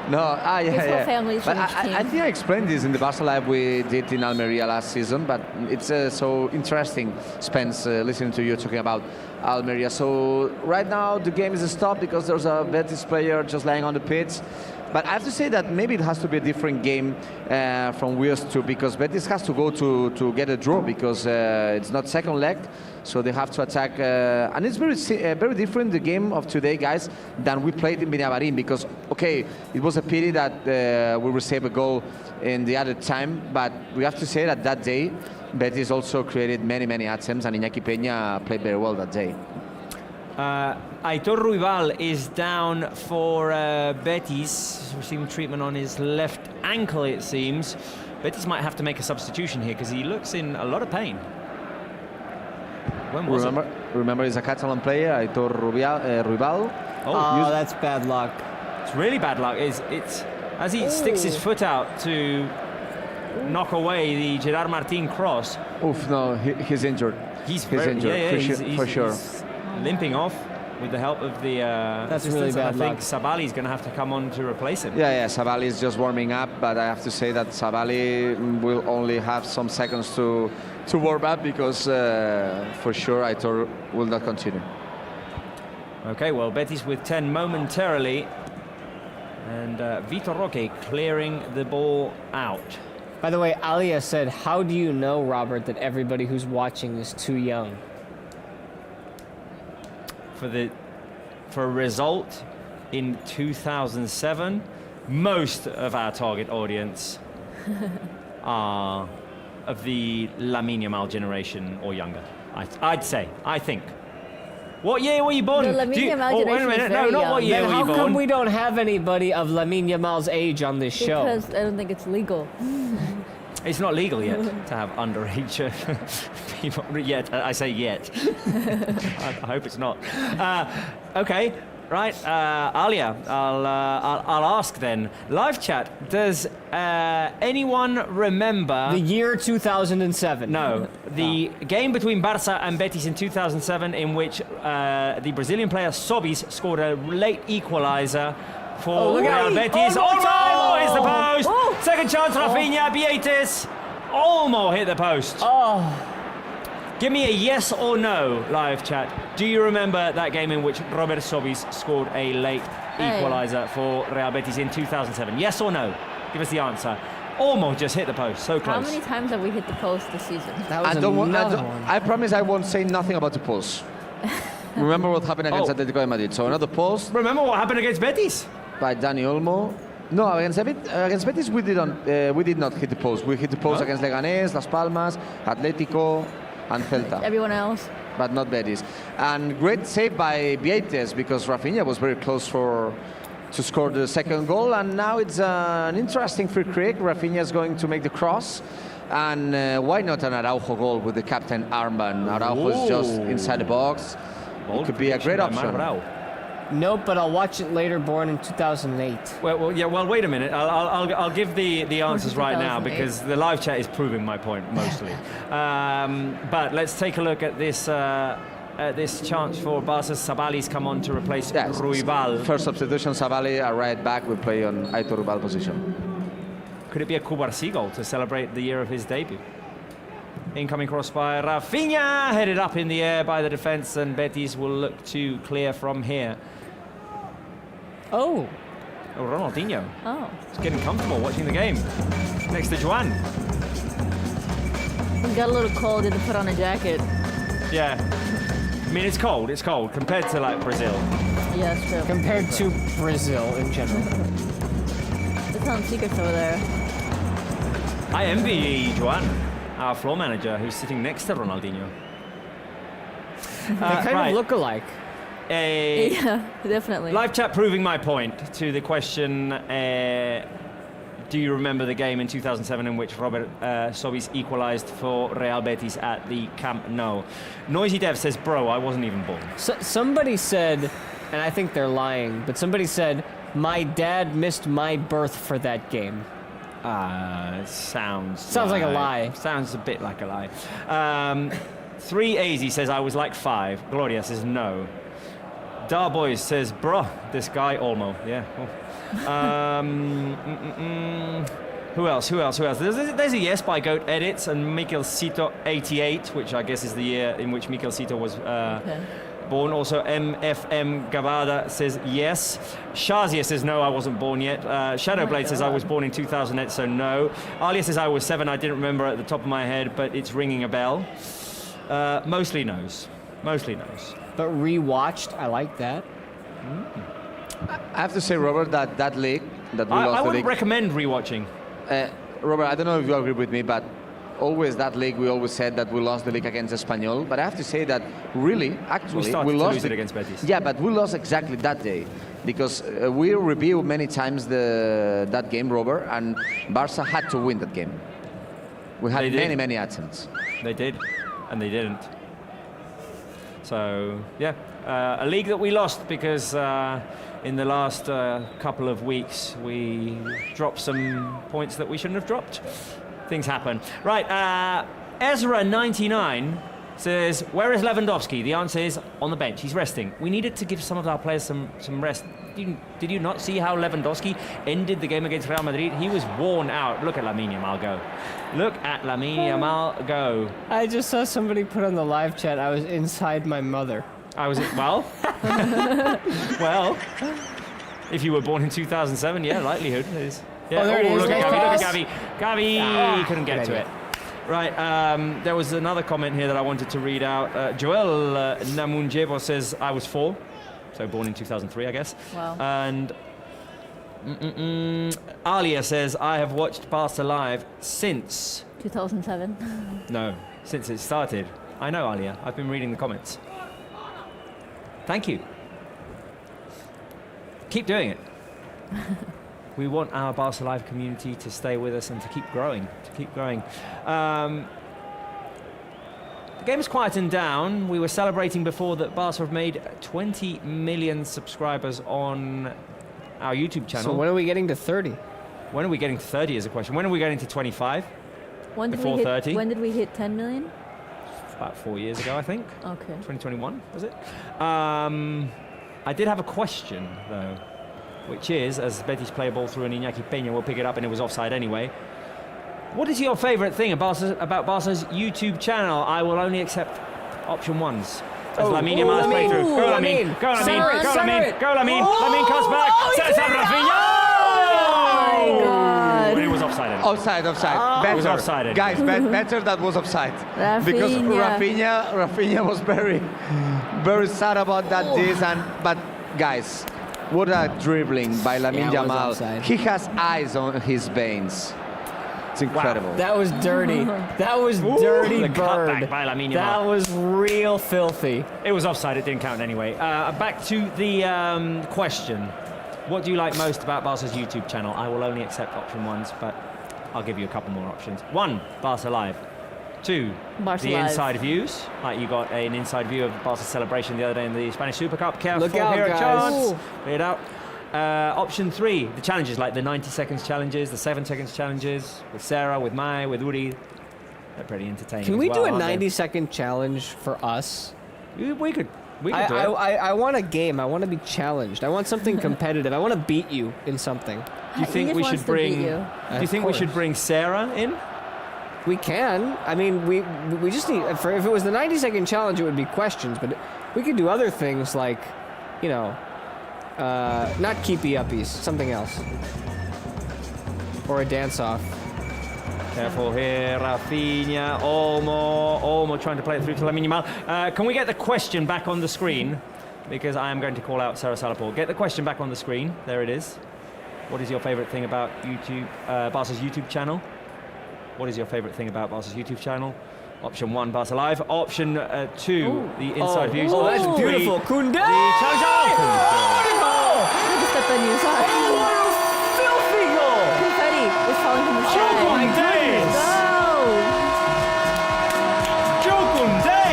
S2: No, yeah,
S4: His whole
S2: yeah.
S4: family's
S2: But
S4: from each
S2: I
S4: team.
S2: think I explained this in the Barça Live we did in Almeria last season, but it's so interesting, Spence, listening to you talking about Almeria. So right now the game is stopped because there's a Betis player just lying on the pitch. But I have to say that maybe it has to be a different game from we used to, because Betis has to go to get a draw, because it's not second leg, so they have to attack. And it's very different, the game of today, guys, than we played in Benabarín, because, okay, it was a pity that we received a goal in the other time, but we have to say that that day, Betis also created many attempts, and Iñaki Peña played very well that day.
S1: Aitor Ruibal is down for Betis, receiving treatment on his left ankle, it seems. Betis might have to make a substitution here because he looks in a lot of pain. When was it?
S2: Remember, he's a Catalan player, Aitor Ruibal.
S3: Oh, that's bad luck.
S1: It's really bad luck. It's as he sticks his foot out to knock away the Gerard Martin cross.
S2: Oof, no, he's injured.
S1: He's
S2: injured,
S1: yeah,
S2: for sure.
S1: He's limping off with the help of the
S3: That's really bad
S1: I think
S3: luck.
S1: Sabali's going to have to come on to replace him.
S2: Yeah, Sabali is just warming up, but I have to say that Sabali will only have some seconds to warm up, because for sure Aitor will not continue.
S1: Okay, well, Betis with 10 momentarily, and Vitor Roque clearing the ball out.
S3: By the way, Alia said, how do you know, Robert, that everybody who's watching is too young?
S1: For a result in 2007, most of our target audience are of the Lamine Yamal generation or younger. I think. What year were you born?
S4: The Lamine Yamal
S1: wait a
S4: generation is
S1: minute. No,
S4: very
S1: not what
S4: young.
S1: year
S3: Then
S1: were
S3: how
S1: you
S3: come
S1: born?
S3: we don't have anybody of Lamine Yamal's age on this show?
S4: Because I don't think it's legal.
S1: It's not legal yet to have underage people. Yet, I say yet. I hope it's not. Okay, right, Alia. I'll ask then. Live chat. Does anyone remember
S3: The year 2007.
S1: No, the game between Barça and Betis in 2007, in which the Brazilian player Sobis scored a late equaliser for
S3: look at
S1: Real
S3: that.
S1: Betis.
S3: Olmo
S1: Olmo is the post.
S4: Oh.
S1: Second chance, Raphinha, Betis. Olmo hit the post.
S3: Oh,
S1: Give me a yes or no, live chat. Do you remember that game in which Robert Sobis scored a late equaliser for Real Betis in 2007? Yes or no? Give us the answer. Olmo just hit the post, so
S4: How
S1: close.
S4: many times have we hit the post this season?
S3: that was another one.
S2: I promise I won't say nothing about the pulse. Remember what happened against
S1: Oh.
S2: Atletico de Madrid. So another pulse
S1: Remember what happened against Betis?
S2: by Dani Olmo. No, against Betis we did not hit the post. We hit the post
S1: No?
S2: against Leganés, Las Palmas, Atlético, and Celta,
S4: Everyone else?
S2: but not Betis. And great save by Betis, because Raphinha was very close to score the second goal. And now it's an interesting free kick. Raphinha is going to make the cross. And why not an Araujo goal with the captain armband? Araujo is just inside the box. It could be a great option.
S3: Nope, but I'll watch it later, born in 2008.
S1: Well, wait a minute. I'll give the answers right now,
S4: 2008.
S1: because the live chat is proving my point mostly. But let's take a look at this chance for Barca. Sabali's come on to replace
S2: Yes.
S1: Ruibal.
S2: First substitution, Sabali, a right back, will play on Aitor Ruibal position.
S1: Could it be a Cubarsí goal to celebrate the year of his debut? Incoming cross by Raphinha, headed up in the air by the defence, and Betis will look to clear from here.
S3: Oh,
S1: Oh, Ronaldinho.
S4: Oh.
S1: He's getting comfortable watching the game. Next to Juan.
S4: He got a little cold, had to put on a jacket.
S1: Yeah. I mean, it's cold compared to like Brazil.
S4: Yeah, that's true.
S3: compared to Brazil in general.
S4: They're telling secrets over there.
S1: I envy Juan, our floor manager, who's sitting next to Ronaldinho.
S3: They kind of look alike.
S4: Yeah, definitely.
S1: Live chat proving my point to the question, do you remember the game in 2007 in which Robert Sobis equalised for Real Betis at the Camp Nou? Noisy Dev says, bro, I wasn't even born.
S3: So, somebody said, and I think they're lying, but somebody said, my dad missed my birth for that game.
S1: Sounds
S3: like a lie.
S1: Sounds a bit like a lie. 3AZ says, I was like 5. Gloria says, no. Dar Boys says, bruh, this guy Olmo. Yeah. Well, Who else? There's a yes by Goat Edits and Mikel Cito 88, which I guess is the year in which Mikel Cito was born. Also, MFM Gavada says yes. Shazia says no, I wasn't born yet. Shadowblade says I was born in 2008, so no. Alia says I was 7, I didn't remember at the top of my head, but it's ringing a bell. Mostly knows.
S3: But rewatched, I like that.
S2: I have to say, Robert, that league that we lost
S1: I
S2: the
S1: wouldn't
S2: league.
S1: recommend rewatching.
S2: Robert, I don't know if you agree with me, but always that league, we always said that we lost the league against Espanyol. But I have to say that really, actually,
S1: We started to
S2: lost
S1: lose it against Betis.
S2: Yeah, but we lost exactly that day. Because we reviewed many times that game, Robert, and Barça had to win that game. We had many attempts.
S1: They did, and they didn't. So, yeah, a league that we lost because in the last couple of weeks we dropped some points that we shouldn't have dropped. Things happen. Right, Ezra99 says, where is Lewandowski? The answer is on the bench. He's resting. We needed to give some of our players some rest. Did you not see how Lewandowski ended the game against Real Madrid? He was worn out. Look at Lamine Yamal go. Look at Lamine Yamal go.
S3: I just saw somebody put on the live chat, I was inside my mother.
S1: Well, if you were born in 2007, yeah, likelihood is. Yeah.
S3: Oh, there it is.
S1: Look at Gavi,
S3: Nice
S1: look at Gavi. Gavi couldn't get to it. Right, there was another comment here that I wanted to read out. Joel Namunjevo says, I was 4, so born in 2003, I guess.
S4: Wow.
S1: And Alia says, I have watched Barca live since...
S4: 2007.
S1: No, since it started. I know, Alia. I've been reading the comments. Thank you. Keep doing it. We want our Barca Live community to stay with us and to keep growing, The game has quietened down. We were celebrating before that Barca have made 20 million subscribers on our YouTube channel.
S3: So when are we getting to 30?
S1: When are we getting to 30 is a question. When are we getting to 25?
S4: When did
S1: Before
S4: we hit,
S1: 30?
S4: When did we hit 10 million?
S1: About 4 years ago, I think.
S4: Okay.
S1: 2021, was it? I did have a question, though, which is, as Betis play a ball through and Iñaki Peña will pick it up and it was offside anyway. What is your favourite thing about Barca's YouTube channel? I will only accept option 1s. As Lamine Yamal has played through. Go Lamine, go Lamine, go Lamine, go Lamine. Lamine cuts back, sets up Raphinha.
S4: Oh my God.
S1: It was offside anyway.
S2: Offside. Better.
S1: It was offside anyway.
S2: Guys, better that was offside. Because Raphinha was very sad about that but guys, what a dribbling by Lamine Yamal. He has eyes on his veins. It's incredible.
S3: Wow. That was dirty. That was dirty
S1: the
S3: bird.
S1: cutback by Lamine Yamal.
S3: That was real filthy.
S1: It was offside, it didn't count anyway. Back to the question. What do you like most about Barca's YouTube channel? I will only accept option 1s, but I'll give you a couple more options. 1, Barca Live. 2,
S4: Barca
S1: the
S4: Live.
S1: inside views. Like you got an inside view of Barca's celebration the other day in the Spanish Super Cup. Careful,
S3: Look out,
S1: here,
S3: guys.
S1: chance. Play it out. Option 3, the challenges like the 90 seconds challenges, the 7 seconds challenges with Sarah, with Mai, with Uri. They're pretty entertaining.
S3: Can we
S1: as
S3: do
S1: well,
S3: a
S1: aren't they?
S3: 90-second challenge for us?
S1: We could do it.
S3: I want a game. I want to be challenged. I want something competitive. I want to beat you in something.
S1: Do you think we should bring? Do you think we should bring Sarah in?
S3: We can. I mean, we just need. If it was the 90-second challenge, it would be questions. But we could do other things like, you know, not keepy uppies, something else, or a dance off.
S1: Careful here, Raphinha, Olmo trying to play it through to Lamine Yamal. Can we get the question back on the screen? Because I am going to call out Sarah Salapur. Get the question back on the screen. There it is. What is your favourite thing about YouTube, Barca's YouTube channel? What is your favourite thing about Barca's YouTube channel? Option 1, Barca Live. Option 2, the inside views.
S3: Oh, that's
S1: Option
S3: beautiful.
S1: 3,
S3: Koundé!
S1: the challenge.
S4: Look at the new side.
S3: Filthy goal!
S4: Confetti is falling from the sky.
S1: Oh my days! Joe Koundé!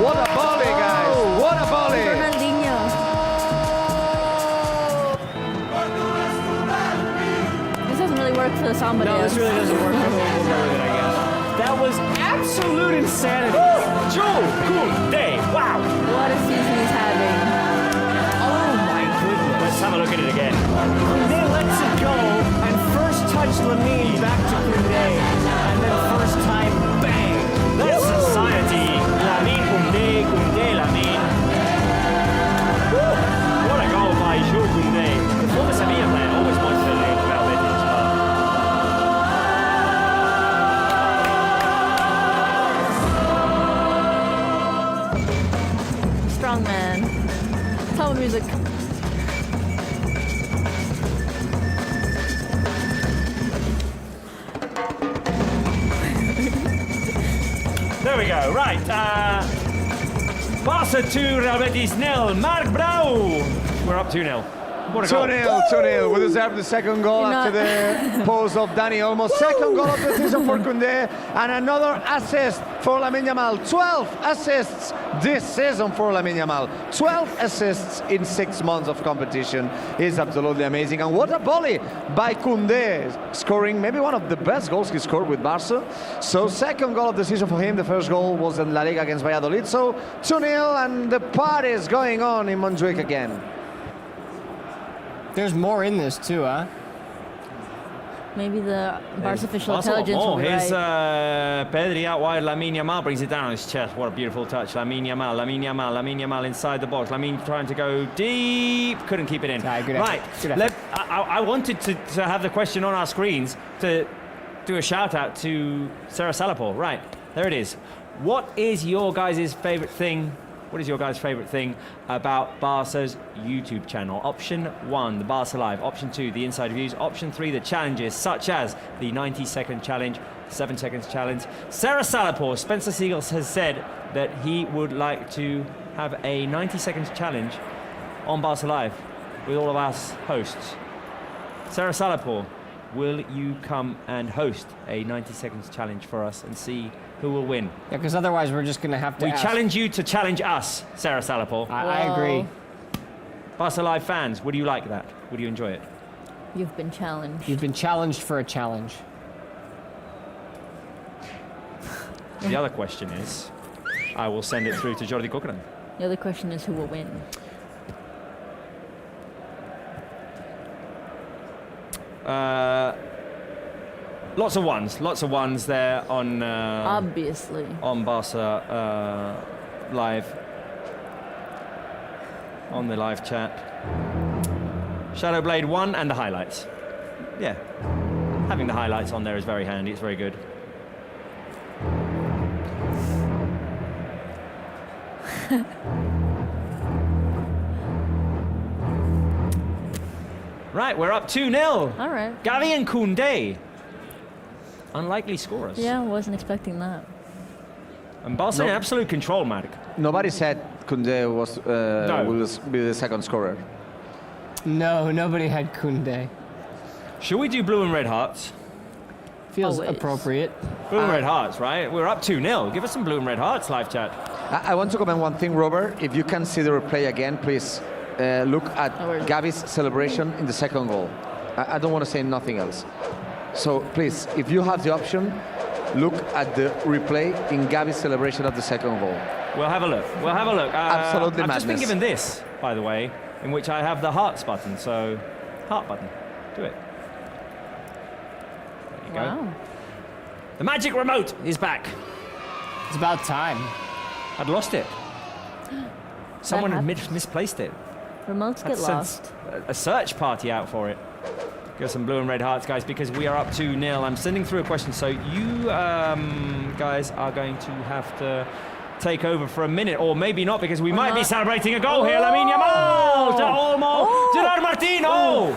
S2: What a volley, guys! What a volley!
S4: Fernandinho. This doesn't really work for the samba
S3: No,
S4: dance.
S3: this really doesn't work. We'll go with it, I guess. That was absolute insanity.
S1: Joe Koundé! Wow!
S4: What a season he's having.
S3: Oh my goodness.
S1: Let's have a look Look at it again.
S3: Koundé lets it go, and first touch Lamine back to Koundé, and then first time, bang!
S1: That's society. Lamine, Koundé, Lamine. Woo! What a goal by Jules Koundé. The former Sevilla player always wanted to leave about Betis as well.
S4: Strong man. Tell music.
S1: There we go. Right. Barça 2, Real Betis 0. Marc Brau. We're up 2-0. What a goal.
S2: 2-0. We deserve the second goal after the post of Dani Olmo. Second goal of the season for Koundé, and another assist for Lamine Yamal. 12 assists this season for Lamine Yamal. 12 assists in 6 months of competition is absolutely amazing. And what a volley by Koundé, scoring maybe one of the best goals he scored with Barça. So second goal of the season for him. The first goal was in La Liga against Valladolid. So 2-0, and the party is going on in Montjuic again.
S3: There's more in this too, huh?
S4: Maybe the Barca official
S1: Barca want
S4: intelligence will
S1: more.
S4: be
S1: Here's
S4: right.
S1: Pedri out wide. Lamine Yamal brings it down on his chest. What a beautiful touch. Lamine Yamal inside the box. Lamine trying to go deep. Couldn't keep it in.
S3: Good
S1: right.
S3: effort. Good effort.
S1: I wanted to have the question on our screens to do a shout out to Sarah Salapor. Right. There it is. What is your guys' favorite thing? What is your guys' favorite thing about Barca's YouTube channel? Option 1, the Barca Live. Option 2, the Inside Views. Option 3, the challenges, such as the 90-second challenge, 7 seconds challenge. Sarah Salapor, Spencer Seagulls has said that he would like to have a 90-second challenge on Barca Live with all of us hosts. Sarah Salapor, will you come and host a 90 seconds challenge for us and see who will win?
S3: Yeah, because otherwise we're just going to have to
S1: We
S3: ask.
S1: challenge you to challenge us, Sarah Salapor.
S3: I agree.
S1: Barca Live fans, would you like that? Would you enjoy it?
S4: You've been challenged.
S3: You've been challenged for a challenge.
S1: The other question is, I will send it through to Jordi Corcoran.
S4: The other question is who will win.
S1: Lots of ones there on
S4: Obviously.
S1: on Barca Live, on the live chat. Shadowblade 1 and the highlights. Yeah, having the highlights on there is very handy. It's very good. Right, we're up 2-0.
S4: All right.
S1: Gavi and Koundé. Unlikely scorers.
S4: Yeah, wasn't expecting that.
S1: And Barca in absolute control, Marc.
S2: Nobody said Koundé was will be the second scorer.
S3: No, nobody had Koundé.
S1: Should we do blue and red hearts?
S3: Feels
S4: Always.
S3: appropriate.
S1: Blue and red hearts, right? We're up 2-0. Give us some blue and red hearts, live chat.
S2: I want to comment one thing, Robert. If you can see the replay again, please look at Gavi's celebration in the second goal. I don't want to say nothing else. So please, if you have the option, look at the replay in Gavi's celebration of the second goal.
S1: We'll have a look. We'll have a look.
S2: Absolutely
S1: I've just been
S2: madness.
S1: given this, by the way, in which I have the hearts button. So, heart button. Do it. There you go.
S4: Wow.
S1: The magic remote is back.
S3: It's about time.
S1: I'd lost it. Someone had misplaced it.
S4: Remotes get
S1: I'd sent
S4: lost.
S1: a search party out for it. Give some blue and red hearts, guys, because we are up 2-0. I'm sending through a question, so you guys are going to have to take over for a minute, or maybe not, because we might be celebrating a goal here. Lamine Yamal to Olmo. Gerard Martin. Oh!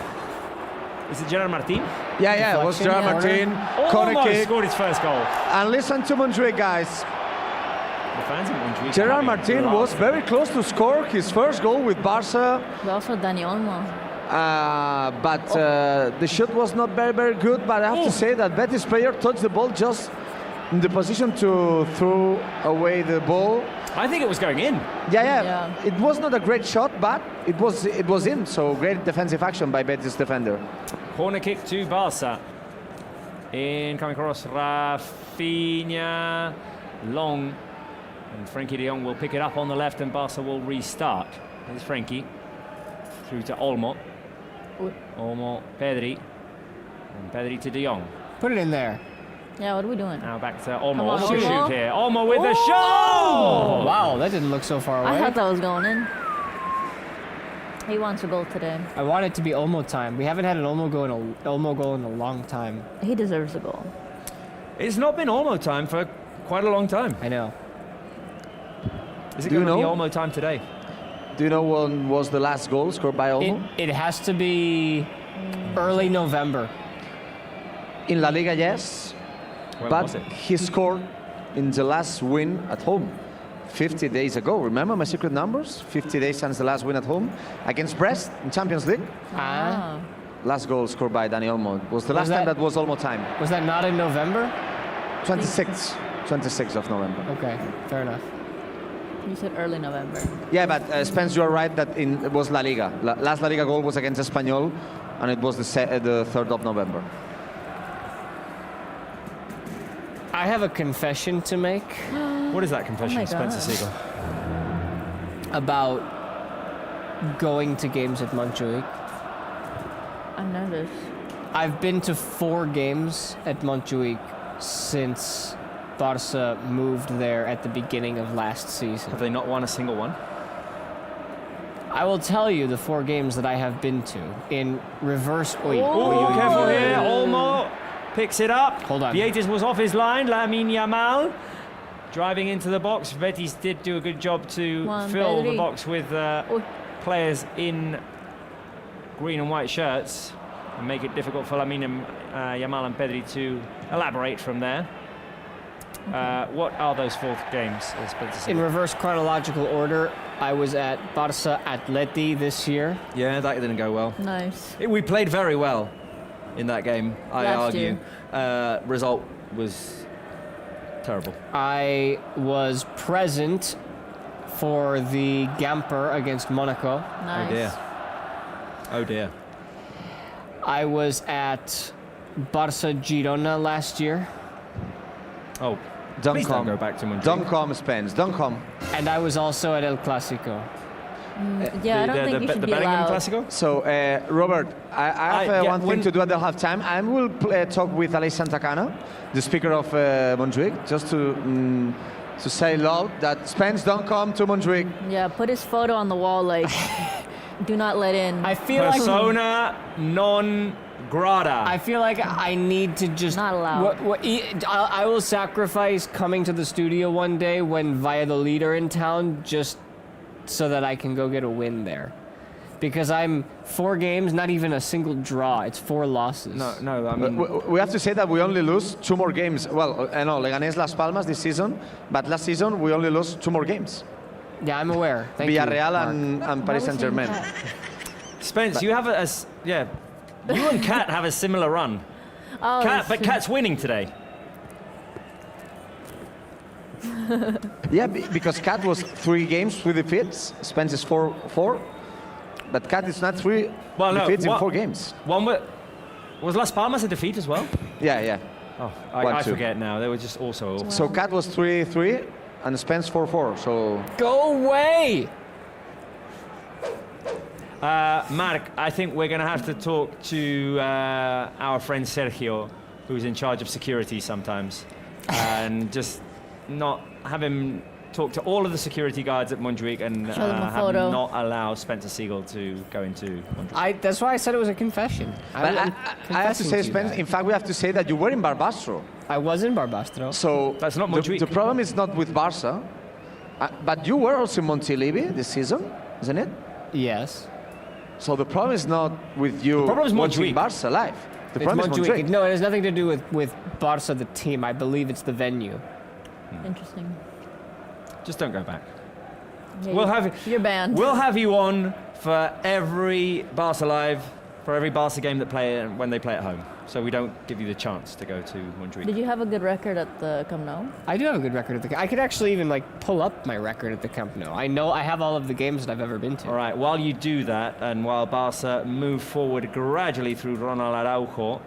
S1: Is it Gerard Martin?
S2: Yeah, it was Gerard Martin. Corner
S1: Almost
S2: kick.
S1: scored his first goal.
S2: And listen to Montjuic, guys.
S1: The fans in Montjuic are
S2: Gerard
S1: having
S2: Martin
S1: a
S2: was
S1: laugh.
S2: very close to score his first goal with Barca.
S4: But also Dani Olmo.
S2: But the shot was not very, very good. But I have to say that Betis player touched the ball just in the position to throw away the ball.
S1: I think it was going in.
S2: Yeah. It was not a great shot, but it was in. So great defensive action by Betis defender.
S1: Corner kick to Barca. In coming across Raphinha. Long. And Frankie de Jong will pick it up on the left, and Barca will restart. There's Frankie. Through to Olmo. Olmo, Pedri. And Pedri to De Jong.
S3: Put it in there.
S4: Yeah, what are we doing?
S1: Now back to Olmo.
S4: Come on,
S1: Olmo shoot
S4: Olmo.
S1: here. Olmo with the shot!
S3: Wow, that didn't look so far away.
S4: I thought that was going in. He wants a goal today.
S3: I want it to be Olmo time. We haven't had an Olmo goal in a long time.
S4: He deserves a goal.
S1: It's not been Olmo time for quite a long time.
S3: I know.
S1: Is it
S2: Do you
S1: going to be
S2: know?
S1: Olmo time today?
S2: Do you know when was the last goal scored by Olmo?
S3: It has to be early November.
S2: In La Liga, yes.
S1: When
S2: But
S1: was it?
S2: he scored in the last win at home 50 days ago. Remember my secret numbers? 50 days since the last win at home against Brest in Champions League.
S3: Ah.
S2: Last goal scored by Dani Olmo. Was the
S3: Was
S2: last time
S3: that-
S2: that was Olmo time.
S3: Was that not in November?
S2: 26th of November.
S3: Okay, fair enough.
S4: You said early November.
S2: Yeah, but Spence, you are right that it was La Liga. Last La Liga goal was against Espanyol, and it was the 3rd of November.
S3: I have a confession to make
S1: What is that confession,
S4: Oh my
S1: Spencer
S4: God.
S1: Siegel?
S3: about going to games at Montjuic.
S4: I'm nervous.
S3: I've been to 4 games at Montjuic since Barça moved there at the beginning of last season.
S1: Have they not won a single one?
S3: I will tell you the 4 games that I have been to in reverse.
S1: Oh, careful here. Olmo picks it up.
S3: Hold on.
S1: Betis was off his line. Lamine Yamal driving into the box. Betis did do a good job to
S4: One,
S1: fill the
S4: Pedri.
S1: box with players in green and white shirts and make it difficult for Lamine Yamal and Pedri to elaborate from there. What are those 4 games? Spencer
S3: In
S1: Siegel?
S3: reverse chronological order, I was at Barça Atleti this year.
S1: Yeah, that didn't go well.
S4: Nice.
S1: We played very well in that game, I
S4: Last
S1: argue. Result was terrible.
S3: I was present for the Gamper against Monaco.
S4: Nice.
S1: Oh dear. Oh dear.
S3: I was at Barça Girona last year,
S1: Oh,
S2: Don't
S1: please don't
S2: come.
S1: go back to Montjuic.
S2: Don't come, Spence. Don't come.
S3: and I was also at El Clasico.
S4: Yeah, I don't think you should
S1: the
S4: be
S1: Bellingham
S4: allowed.
S1: Clasico?
S2: So, Robert, I have
S1: yeah,
S2: one thing to do at the halftime. I will talk with Aleix Santacana, the speaker of Montjuic, just to say loud that Spence don't come to Montjuic.
S4: Yeah, put his photo on the wall, like, do not let in.
S3: I feel like
S1: Persona non grata.
S3: I feel like I need to just
S4: Not allowed.
S3: I will sacrifice coming to the studio one day when Valladolid are in town just so that I can go get a win there. Because I'm 4 games, not even a single draw. It's 4 losses.
S1: no, I mean,
S2: We have to say that we only lose 2 more games. Well, I know Leganés Las Palmas this season, but last season we only lost 2 more games.
S3: Yeah, I'm aware. Thank you,
S2: Villarreal
S3: Mark.
S2: and Paris Saint-Germain.
S1: Spence, you have yeah. You and Kat have a similar run.
S4: Oh,
S1: Kat,
S4: that's
S1: but
S4: true.
S1: Kat's winning today.
S2: Yeah, because Cat was 3 games, 3 defeats. Spence is 4. But Cat is not 3 defeats in 4 games.
S1: One was Las Palmas a defeat as well?
S2: Yeah.
S1: Oh,
S2: 1-2.
S1: I forget now. They were just also awful.
S2: So Cat was 3-3 and Spence 4-4. So
S3: Go away!
S1: Mark, I think we're going to have to talk to our friend Sergio, who's in charge of security sometimes, and just not have him talk to all of the security guards at Montjuic and
S4: Show them a
S1: have
S4: photo.
S1: not allow Spencer Siegel to go into Montjuic.
S3: That's why I said it was a confession.
S2: but
S3: I'm
S2: I have to
S3: confessing
S2: say,
S3: you
S2: Spence,
S3: that.
S2: in fact, we have to say that you were in Barbastro.
S3: I was in Barbastro.
S2: So
S1: That's not
S2: the,
S1: Montjuic.
S2: the problem is not with Barca, but you were also in Montilivi this season, isn't it?
S3: Yes.
S2: So the problem is not with you
S1: problem is
S2: watching
S1: Montjuic.
S2: Barca live. The
S3: It's
S2: problem is Montjuic.
S3: No, it has nothing to do with Barca, the team. I believe it's the venue.
S4: Interesting.
S1: Just don't go back.
S4: Yeah,
S1: We'll have
S4: you're banned.
S1: We'll have you on for every Barca live, for every Barca game that play when they play at home. So we don't give you the chance to go to Montjuic.
S4: Did you have a good record at the Camp Nou?
S3: I do have a good record at the. I could actually even pull up my record at the Camp Nou. I know I have all of the games that I've ever been to.
S1: All right, while you do that, and while Barca move forward gradually through Ronald Araujo,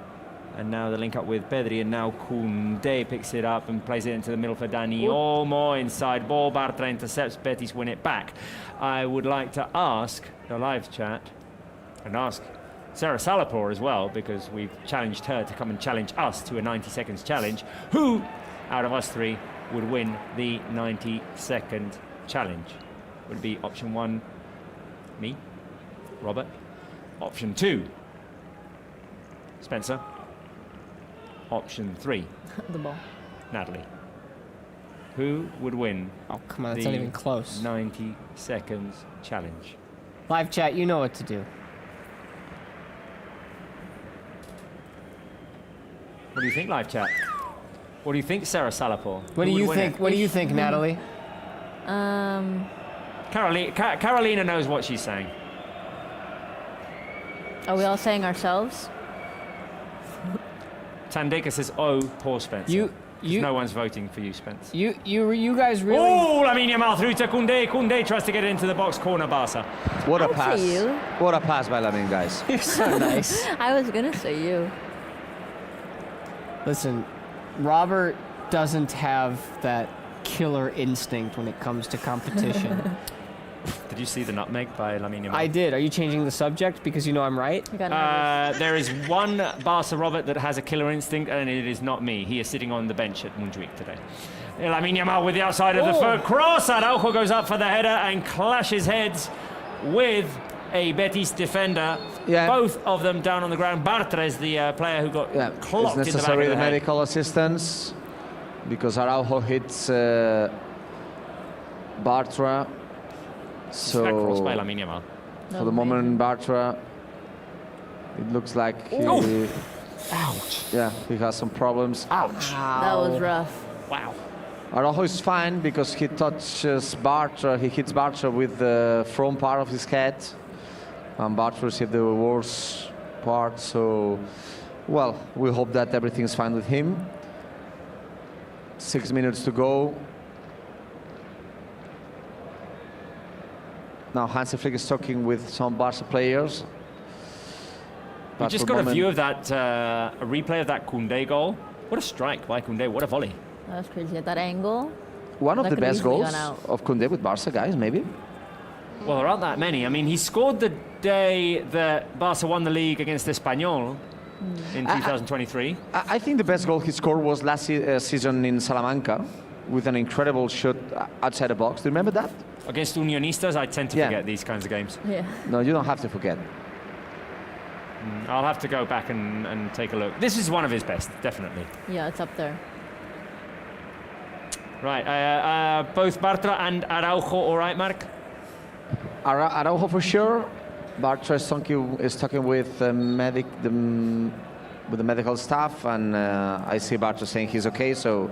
S1: and now the link up with Pedri, and now Koundé picks it up and plays it into the middle for Dani Olmo. Inside ball, Bartra intercepts, Betis win it back. I would like to ask the live chat and ask Sarah Salapur as well, because we've challenged her to come and challenge us to a 90 seconds challenge. Who, out of us three, would win the 90-second challenge? Would it be option 1, me, Robert? Option 2, Spencer? Option 3,
S4: The ball.
S1: Natalie? Who would win
S3: Oh, come on, that's not even close.
S1: 90 seconds challenge?
S3: Live chat, you know what to do.
S1: What do you think, live chat? What do you think, Sarah Salapur?
S3: What do
S1: Who
S3: you
S1: would win
S3: think?
S1: it?
S3: What do you think, Natalie?
S1: Carolina knows what she's saying.
S4: Are we all saying ourselves?
S1: Tandeka says, "Oh, poor Spencer."
S3: You
S1: No one's voting for you, Spence.
S3: you guys really.
S1: Oh, Lamine Yamal through to Koundé. Koundé tries to get it into the box corner, Barça.
S2: What a
S4: I would say
S2: pass.
S4: you.
S2: What a pass by Lamine, guys.
S3: You're so nice.
S4: I was gonna say you.
S3: Listen, Robert doesn't have that killer instinct when it comes to competition.
S1: Did you see the nutmeg by Lamine Yamal?
S3: I did. Are you changing the subject because you know I'm right?
S4: I got nervous.
S1: There is one Barça Robert that has a killer instinct, and it is not me. He is sitting on the bench at Montjuic today. Lamine Yamal with the outside of the third cross. Araujo goes up for the header and clashes heads with a Betis defender.
S2: Yeah.
S1: Both of them down on the ground. Bartra is the player who got
S2: Yeah,
S1: clocked
S2: it's
S1: in the back of
S2: necessary
S1: the head.
S2: medical assistance because Araujo hits Bartra.
S1: That cross by
S2: So
S1: Lamine Yamal.
S2: for the moment, Bartra, it looks like he,
S1: Ouch.
S2: yeah, he has some problems.
S1: Ouch.
S4: That was rough.
S1: Wow.
S2: Araujo is fine because he touches Bartra, he hits Bartra with the front part of his head, and Bartra received the worst part. So, well, we hope that everything is fine with him. 6 minutes to go. Now Hansi Flick is talking with some Barca players.
S1: We
S2: But
S1: just
S2: for
S1: got a
S2: the
S1: view
S2: moment-
S1: of that, a replay of that Koundé goal. What a strike by Koundé, what a volley.
S4: That was crazy. At that angle.
S2: One of
S4: That
S2: the
S4: could
S2: best
S4: easily
S2: goals
S4: gone out.
S2: of Koundé with Barca, guys, maybe.
S1: Well, there aren't that many. I mean, he scored the day that Barca won the league against Espanyol in 2023.
S2: I think the best goal he scored was last season in Salamanca with an incredible shot outside the box. Do you remember that?
S1: Against Unionistas, I tend to
S2: Yeah.
S1: forget these kinds of games.
S4: Yeah.
S2: No, you don't have to forget.
S1: I'll have to go back and take a look. This is one of his best, definitely.
S4: Yeah, it's up there.
S1: Right, both Bartra and Araujo, all right, Mark?
S2: Araujo for sure. Bartra is talking with the medical staff, and I see Bartra saying he's okay, so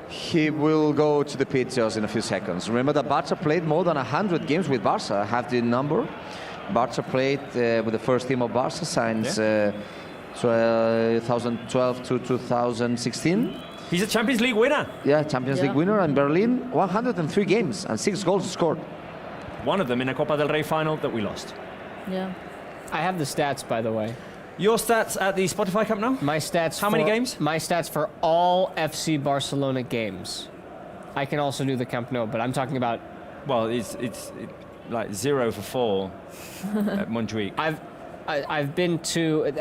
S2: he will go to the pitch just in a few seconds. Remember that Bartra played more than 100 games with Barca. I have the number. Bartra played with the first team of Barca since 2012 to 2016.
S1: He's a Champions League winner.
S2: Yeah, Champions League winner in Berlin. 103 games and 6 goals scored.
S1: One of them in a Copa del Rey final that we lost.
S4: Yeah.
S3: I have the stats, by the way.
S1: Your stats at the Spotify Cup now?
S3: My stats.
S1: How many games?
S3: My stats for all FC Barcelona games. I can also do the Camp Nou, but I'm talking about.
S1: Well, it's like 0 for 4 at Montjuic.
S3: I've been to.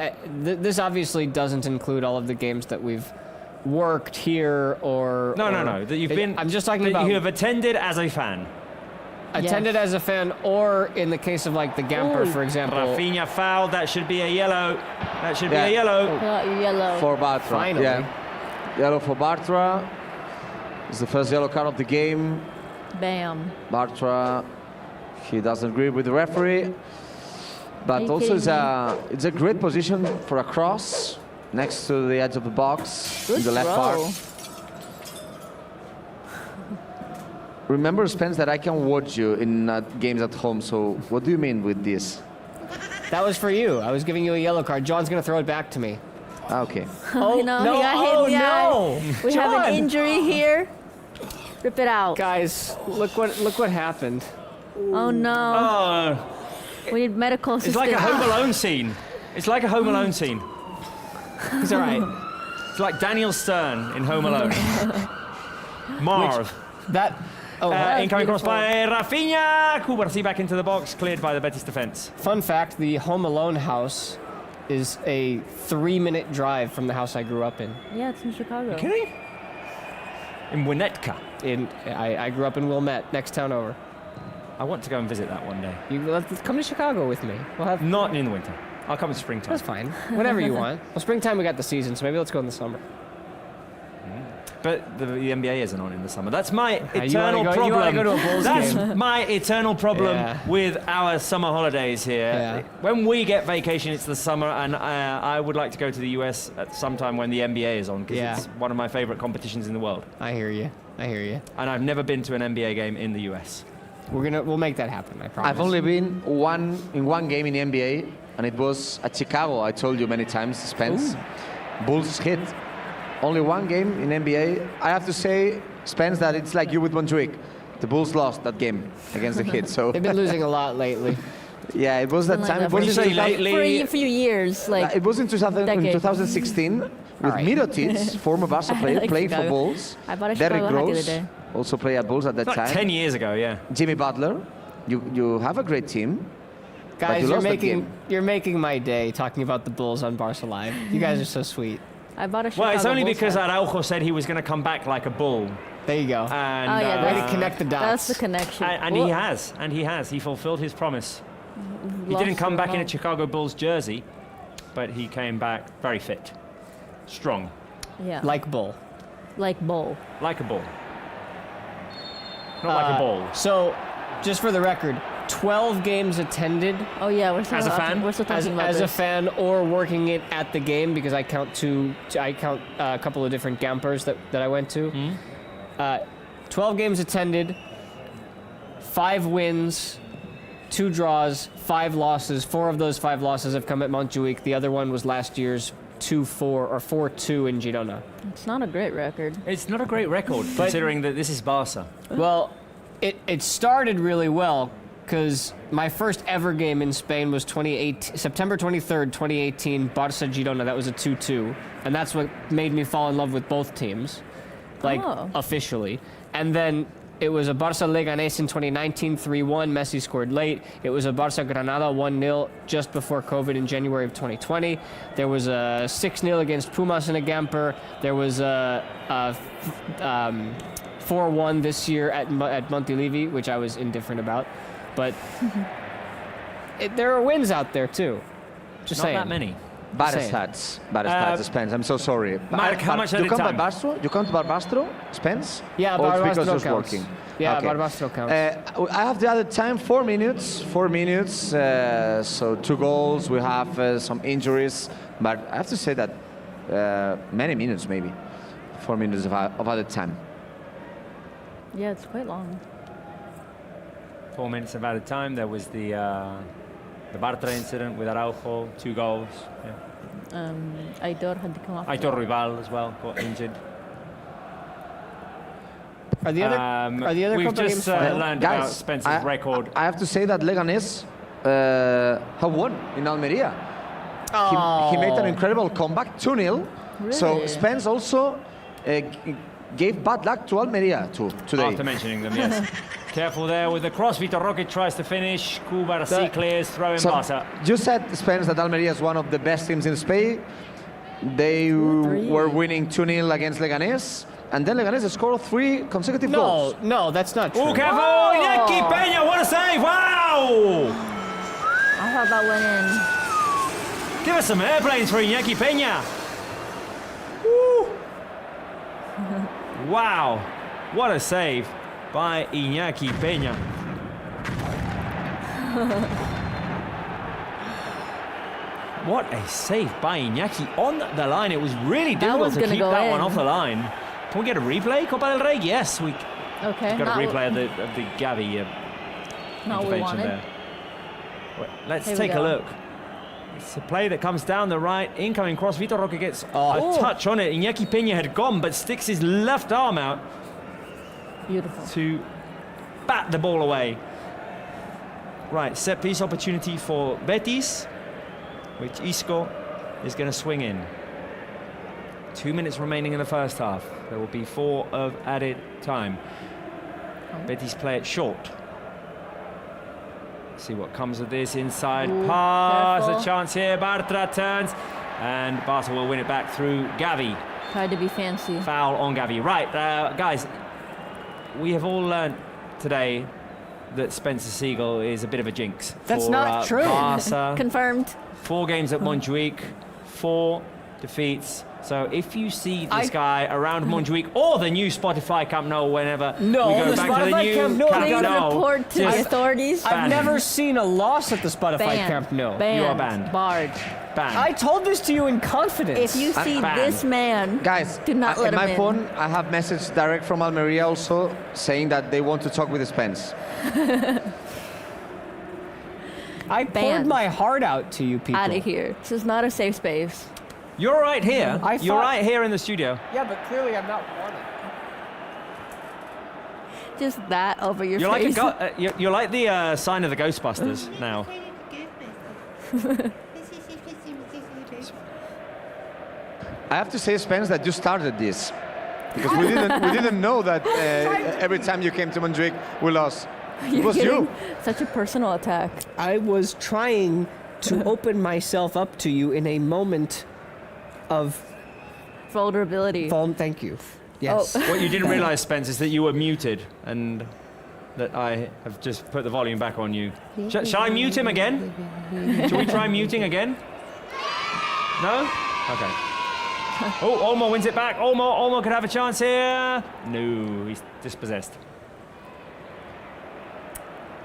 S3: This obviously doesn't include all of the games that we've worked here or.
S1: No. That you've been.
S3: I'm just talking
S1: that
S3: about.
S1: you have attended as a fan.
S3: Attended as a fan, or in the case of like the Gamper, for example.
S1: Raphinha fouled. That should be a yellow. That should be a yellow.
S4: Yellow.
S2: For Bartra.
S3: Finally.
S2: Yeah. Yellow for Bartra. It's the first yellow card of the game.
S4: Bam.
S2: Bartra, he doesn't agree with the referee. But also it's a great position for a cross next to the edge of the box in the left part. Remember, Spence, that I can watch you in games at home. So what do you mean with this?
S3: That was for you. I was giving you a yellow card. John's gonna throw it back to me.
S2: Okay.
S4: Oh, no, he got hit in the eye. We have
S3: John!
S4: an injury here. Rip it out.
S3: Guys, look what happened.
S4: Oh no.
S1: Oh,
S4: We need medical
S1: it's
S4: assistance.
S1: like a Home Alone scene. It's like a Home Alone scene.
S3: It's all right.
S1: It's like Daniel Stern in Home Alone. Marv.
S3: That
S1: Incoming cross by Raphinha. Kubarsi back into the box, cleared by the Betis defense.
S3: Fun fact, the Home Alone house is a 3-minute drive from the house I grew up in.
S4: Yeah, it's in Chicago.
S1: Kidding? In Winnetka.
S3: I grew up in Wilmette, next town over.
S1: I want to go and visit that one day.
S3: Let's come to Chicago with me. We'll have.
S1: Not in the winter. I'll come in springtime.
S3: That's fine. Whenever you want. Well, springtime we got the season, so maybe let's go in the summer.
S1: But the NBA isn't on in the summer. That's my
S3: you
S1: eternal
S3: wanna
S1: problem.
S3: go to a Bulls
S1: That's
S3: game.
S1: my eternal problem
S3: Yeah.
S1: with our summer holidays here.
S3: Yeah.
S1: When we get vacation, it's the summer, and I would like to go to the US at some time when the NBA is on, because
S3: Yeah.
S1: it's one of my favorite competitions in the world.
S3: I hear you.
S1: And I've never been to an NBA game in the US.
S3: We'll make that happen, I promise.
S2: I've only been in one game in the NBA, and it was at Chicago. I told you many times, Spence. Bulls hit. Only one game in NBA. I have to say, Spence, that it's like you with Montjuic. The Bulls lost that game against the Heat. So
S3: They've been losing a lot lately.
S2: yeah, it was that
S4: Something
S2: time.
S4: like
S2: It
S4: that.
S2: was
S1: What
S2: in
S1: do you say,
S2: 2000
S1: lately?
S4: For a few years, like
S2: it was in 2016 with
S3: right.
S2: Mirotic, former Barça player,
S4: like
S2: playing for
S4: Chicago.
S2: Bulls.
S4: I bought a
S2: Derrick
S4: Chicago hat the other
S2: Rose
S4: day.
S2: also played at Bulls at that
S1: Like
S2: time.
S1: 10 years ago, yeah.
S2: Jimmy Butler. You have a great team.
S3: Guys,
S2: you
S3: you're
S2: lost that
S3: making
S2: game.
S3: you're making my day talking about the Bulls on Barca Live. You guys are so sweet.
S4: I bought a Chicago
S1: Well, it's only
S4: Bulls
S1: because
S4: hat.
S1: Araujo said he was going to come back like a bull.
S3: There you go.
S1: And,
S4: Oh, yeah,
S3: Way
S4: that's-
S3: to connect the dots.
S4: That's the connection.
S1: and he has. And he has. He fulfilled his promise. He didn't come back in a Chicago Bulls jersey, but he came back very fit, strong,
S4: Yeah,
S3: Like Bull.
S4: like bowl.
S1: like a bull. Not like a ball.
S3: So, just for the record, 12 games attended
S4: Oh yeah, we're still
S1: As a fan?
S4: We're still
S3: as,
S4: talking about
S3: as a
S4: this.
S3: fan or working it at the game, because I count a couple of different campers that I went to. 12 games attended, 5 wins, 2 draws, 5 losses. 4 of those 5 losses have come at Montjuic. The other one was last year's 2-4 or 4-2 in Girona.
S4: It's not a great record.
S1: It's not a great record, considering that this is Barca.
S3: Well, it started really well, because my first ever game in Spain was September 23rd, 2018, Barça Girona. That was a 2-2, and that's what made me fall in love with both teams, officially. And then it was a Barça Leganés in 2019, 3-1. Messi scored late. It was a Barça Granada 1-0 just before COVID in January of 2020. There was a 6-0 against Pumas in a Gamper. There was a 4-1 this year at Montilivi, which I was indifferent about. But there are wins out there too. Just
S1: Not
S3: saying.
S1: that many.
S2: Bad
S3: Saying.
S2: stats. Bad stats, Spence. I'm so sorry.
S1: Mark, how much at
S2: you
S1: a
S2: come
S1: time?
S2: by Bastro? You come to Barbastro, Spence?
S3: Yeah,
S2: Or it's because
S3: Barbastro
S2: it's
S3: counts.
S2: working?
S3: Yeah,
S2: Okay.
S3: Barbastro counts.
S2: I have the other time, 4 minutes. 4 minutes. So 2 goals. We have some injuries, but I have to say that many minutes, maybe 4 minutes of other time.
S4: Yeah, it's quite long.
S1: 4 minutes of added time. There was the Bartra incident with Araujo, 2 goals. Yeah.
S4: Aitor had to come off.
S1: Aitor Rival as well got injured.
S3: Are the other
S1: we've
S3: Copa
S1: just
S3: games final?
S1: learned about Spencer's record.
S2: I have to say that Leganés have won in Almeria. He made an incredible comeback, 2-0. So
S4: Really?
S2: Spence also gave bad luck to Almeria today.
S1: After mentioning them, yes. Careful there with the cross. Vitor Roque tries to finish. Kubarsi clears, throw in
S2: So
S1: Barca.
S2: you said, Spence, that Almeria is one of the best teams in Spain. They were winning 2-0 against Leganés, and then Leganés scored 3 consecutive goals.
S3: No, that's not true.
S1: Oh, careful! Iñaki Peña, what a save! Wow!
S4: I thought that went in.
S1: Give us some airplanes for Iñaki Peña. Woo! Wow, what a save by Iñaki Peña. What a save by Iñaki on the line. It was really difficult
S4: was
S1: to
S4: gonna
S1: keep
S4: go
S1: that one
S4: in.
S1: off the line. Can we get a replay, Copa del Rey? Yes, we
S4: Okay.
S1: got
S4: not
S1: a replay of the Gavi
S4: not what we
S1: intervention
S4: wanted.
S1: there. Wait, let's
S4: Here we
S1: take a
S4: go.
S1: look. It's a play that comes down the right, incoming cross. Vitor Roque gets
S3: Oh.
S1: a touch on it. Iñaki Peña had gone, but sticks his left arm out
S4: Beautiful.
S1: to bat the ball away. Right, set piece opportunity for Betis, which Isco is going to swing in. 2 minutes remaining in the first half. There will be 4 of added time. Betis play it short. See what comes of this inside
S4: Ooh,
S1: pass.
S4: careful.
S1: A chance here. Bartra turns, and Barca will win it back through Gavi.
S4: Tried to be fancy.
S1: Foul on Gavi. Right, guys, we have all learned today that Spencer Siegel is a bit of a jinx.
S3: That's
S1: for,
S3: not true.
S1: Barca.
S4: Confirmed.
S1: 4 games at Montjuic, 4 defeats. So if you see this guy around Montjuic or the new Spotify Camp Nou, whenever
S3: No,
S1: we go
S3: the
S1: back to the
S3: Spotify
S1: new
S3: Camp Nou,
S1: Camp
S4: Please
S1: Nou,
S4: report to the authorities.
S3: I've
S1: Banned.
S3: never seen a loss at the Spotify
S4: Banned.
S3: Camp Nou.
S4: Banned.
S1: You are banned.
S4: Barred.
S1: ban.
S3: I told this to you in confidence.
S4: If you see
S1: banned.
S4: this man,
S2: Guys,
S4: do not let
S2: in
S4: him
S2: my
S4: in.
S2: phone, I have message direct from Almeria also saying that they want to talk with Spence.
S3: I poured
S4: Banned.
S3: my heart out to you people.
S4: Out of here. This is not a safe space.
S1: You're right here.
S3: I
S1: You're
S3: thought-
S1: right here in the studio.
S3: Yeah, but clearly I'm not wanted.
S4: Just that over your
S1: You're like
S4: face.
S1: you're like the sign of the Ghostbusters now.
S2: I have to say, Spence, that you started this. Because we didn't know that every time you came to Montjuic, we lost. It
S4: You're
S2: was
S4: getting
S2: you.
S4: such a personal attack.
S3: I was trying to open myself up to you in a moment of
S4: Vulnerability.
S3: thank you. Yes.
S1: What you didn't realize, Spence, is that you were muted and that I have just put the volume back on you. Shall I mute him again? Shall we try muting again? No? Okay. Oh, Olmo wins it back. Olmo could have a chance here. No, he's dispossessed.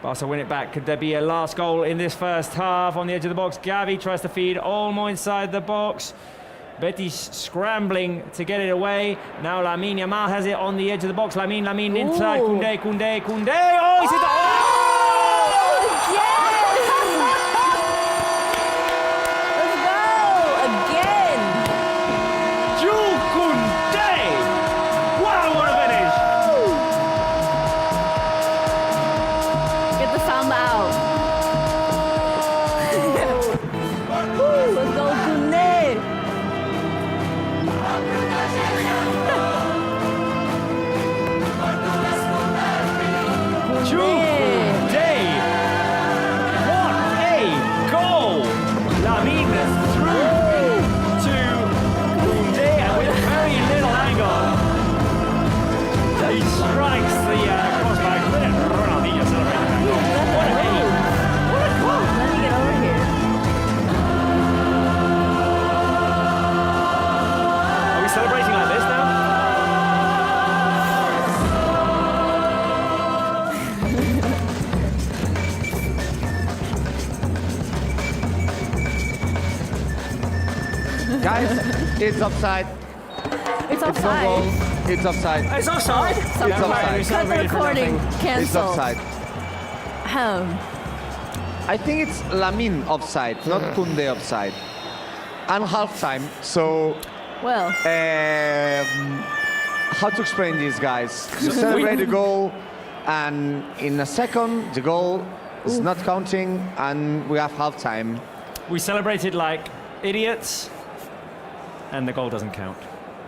S1: Barca win it back. Could there be a last goal in this first half? On the edge of the box, Gavi tries to feed Olmo inside the box. Betis scrambling to get it away. Now Lamine Yamal has it on the edge of the box. Lamine inside.
S4: Ooh.
S1: Koundé. Oh, he's hit the... Oh!
S4: Let's go! Again!
S1: Jules Koundé! Wow, what a finish!
S4: Get the samba out. Let's go, Koundé!
S1: Jules Koundé! What a goal! Lamine through to Koundé and with very little angle. He strikes the crossbar. Ronaldinho celebrating that goal. What a aim! What a goal!
S4: Let me get over here.
S1: Are we celebrating like this now?
S2: Guys, it's offside.
S4: It's
S2: It's no
S4: offside.
S2: goal. It's offside.
S1: It's offside.
S2: It's offside.
S4: Cut the recording.
S2: It's
S4: Cancel.
S2: offside. I think it's Lamine offside, not Koundé offside. And halftime, so
S4: Well,
S2: how to explain this, guys? You celebrate the goal, and in a second, the goal is not counting, and we have halftime.
S1: We celebrated like idiots, and the goal doesn't count.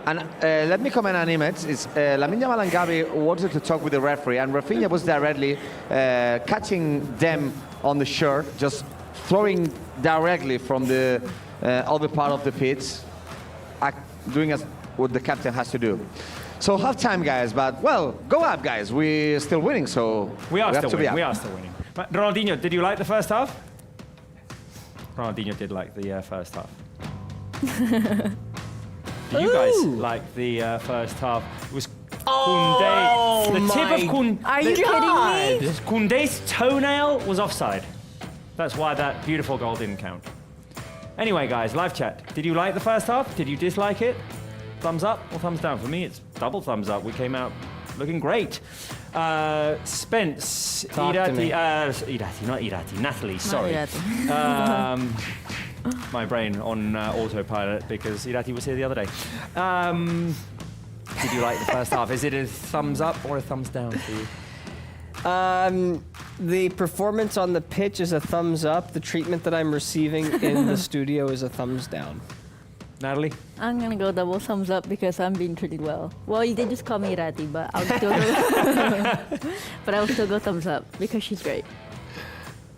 S2: And let me comment on it. It's Lamine Yamal and Gavi wanted to talk with the referee, and Raphinha was directly catching them on the shirt, just throwing directly from the other part of the pitch, doing as what the captain has to do. So halftime, guys, but well, go up, guys. We're still winning, so
S1: We are
S2: have
S1: still
S2: to be
S1: winning.
S2: up.
S1: We are still winning. But Ronaldinho, did you like the first half? Ronaldinho did like the first half. Did you guys like the first half? It was Koundé. The tip of Koundé.
S4: are you kidding me?
S1: Koundé's toenail was offside. That's why that beautiful goal didn't count. Anyway, guys, live chat. Did you like the first half? Did you dislike it? Thumbs up or thumbs down? For me, it's double thumbs up. We came out looking great. Spence,
S3: Talk to me.
S1: Natalie, sorry. My brain on autopilot because Irati was here the other day. Did you like the first half? Is it a thumbs up or a thumbs down for you?
S3: The performance on the pitch is a thumbs up. The treatment that I'm receiving in the studio is a thumbs down.
S1: Natalie?
S4: I'm gonna go double thumbs up because I'm being treated well. Well, you did just call me Rati, but I'll still go. But I'll still go thumbs up because she's great.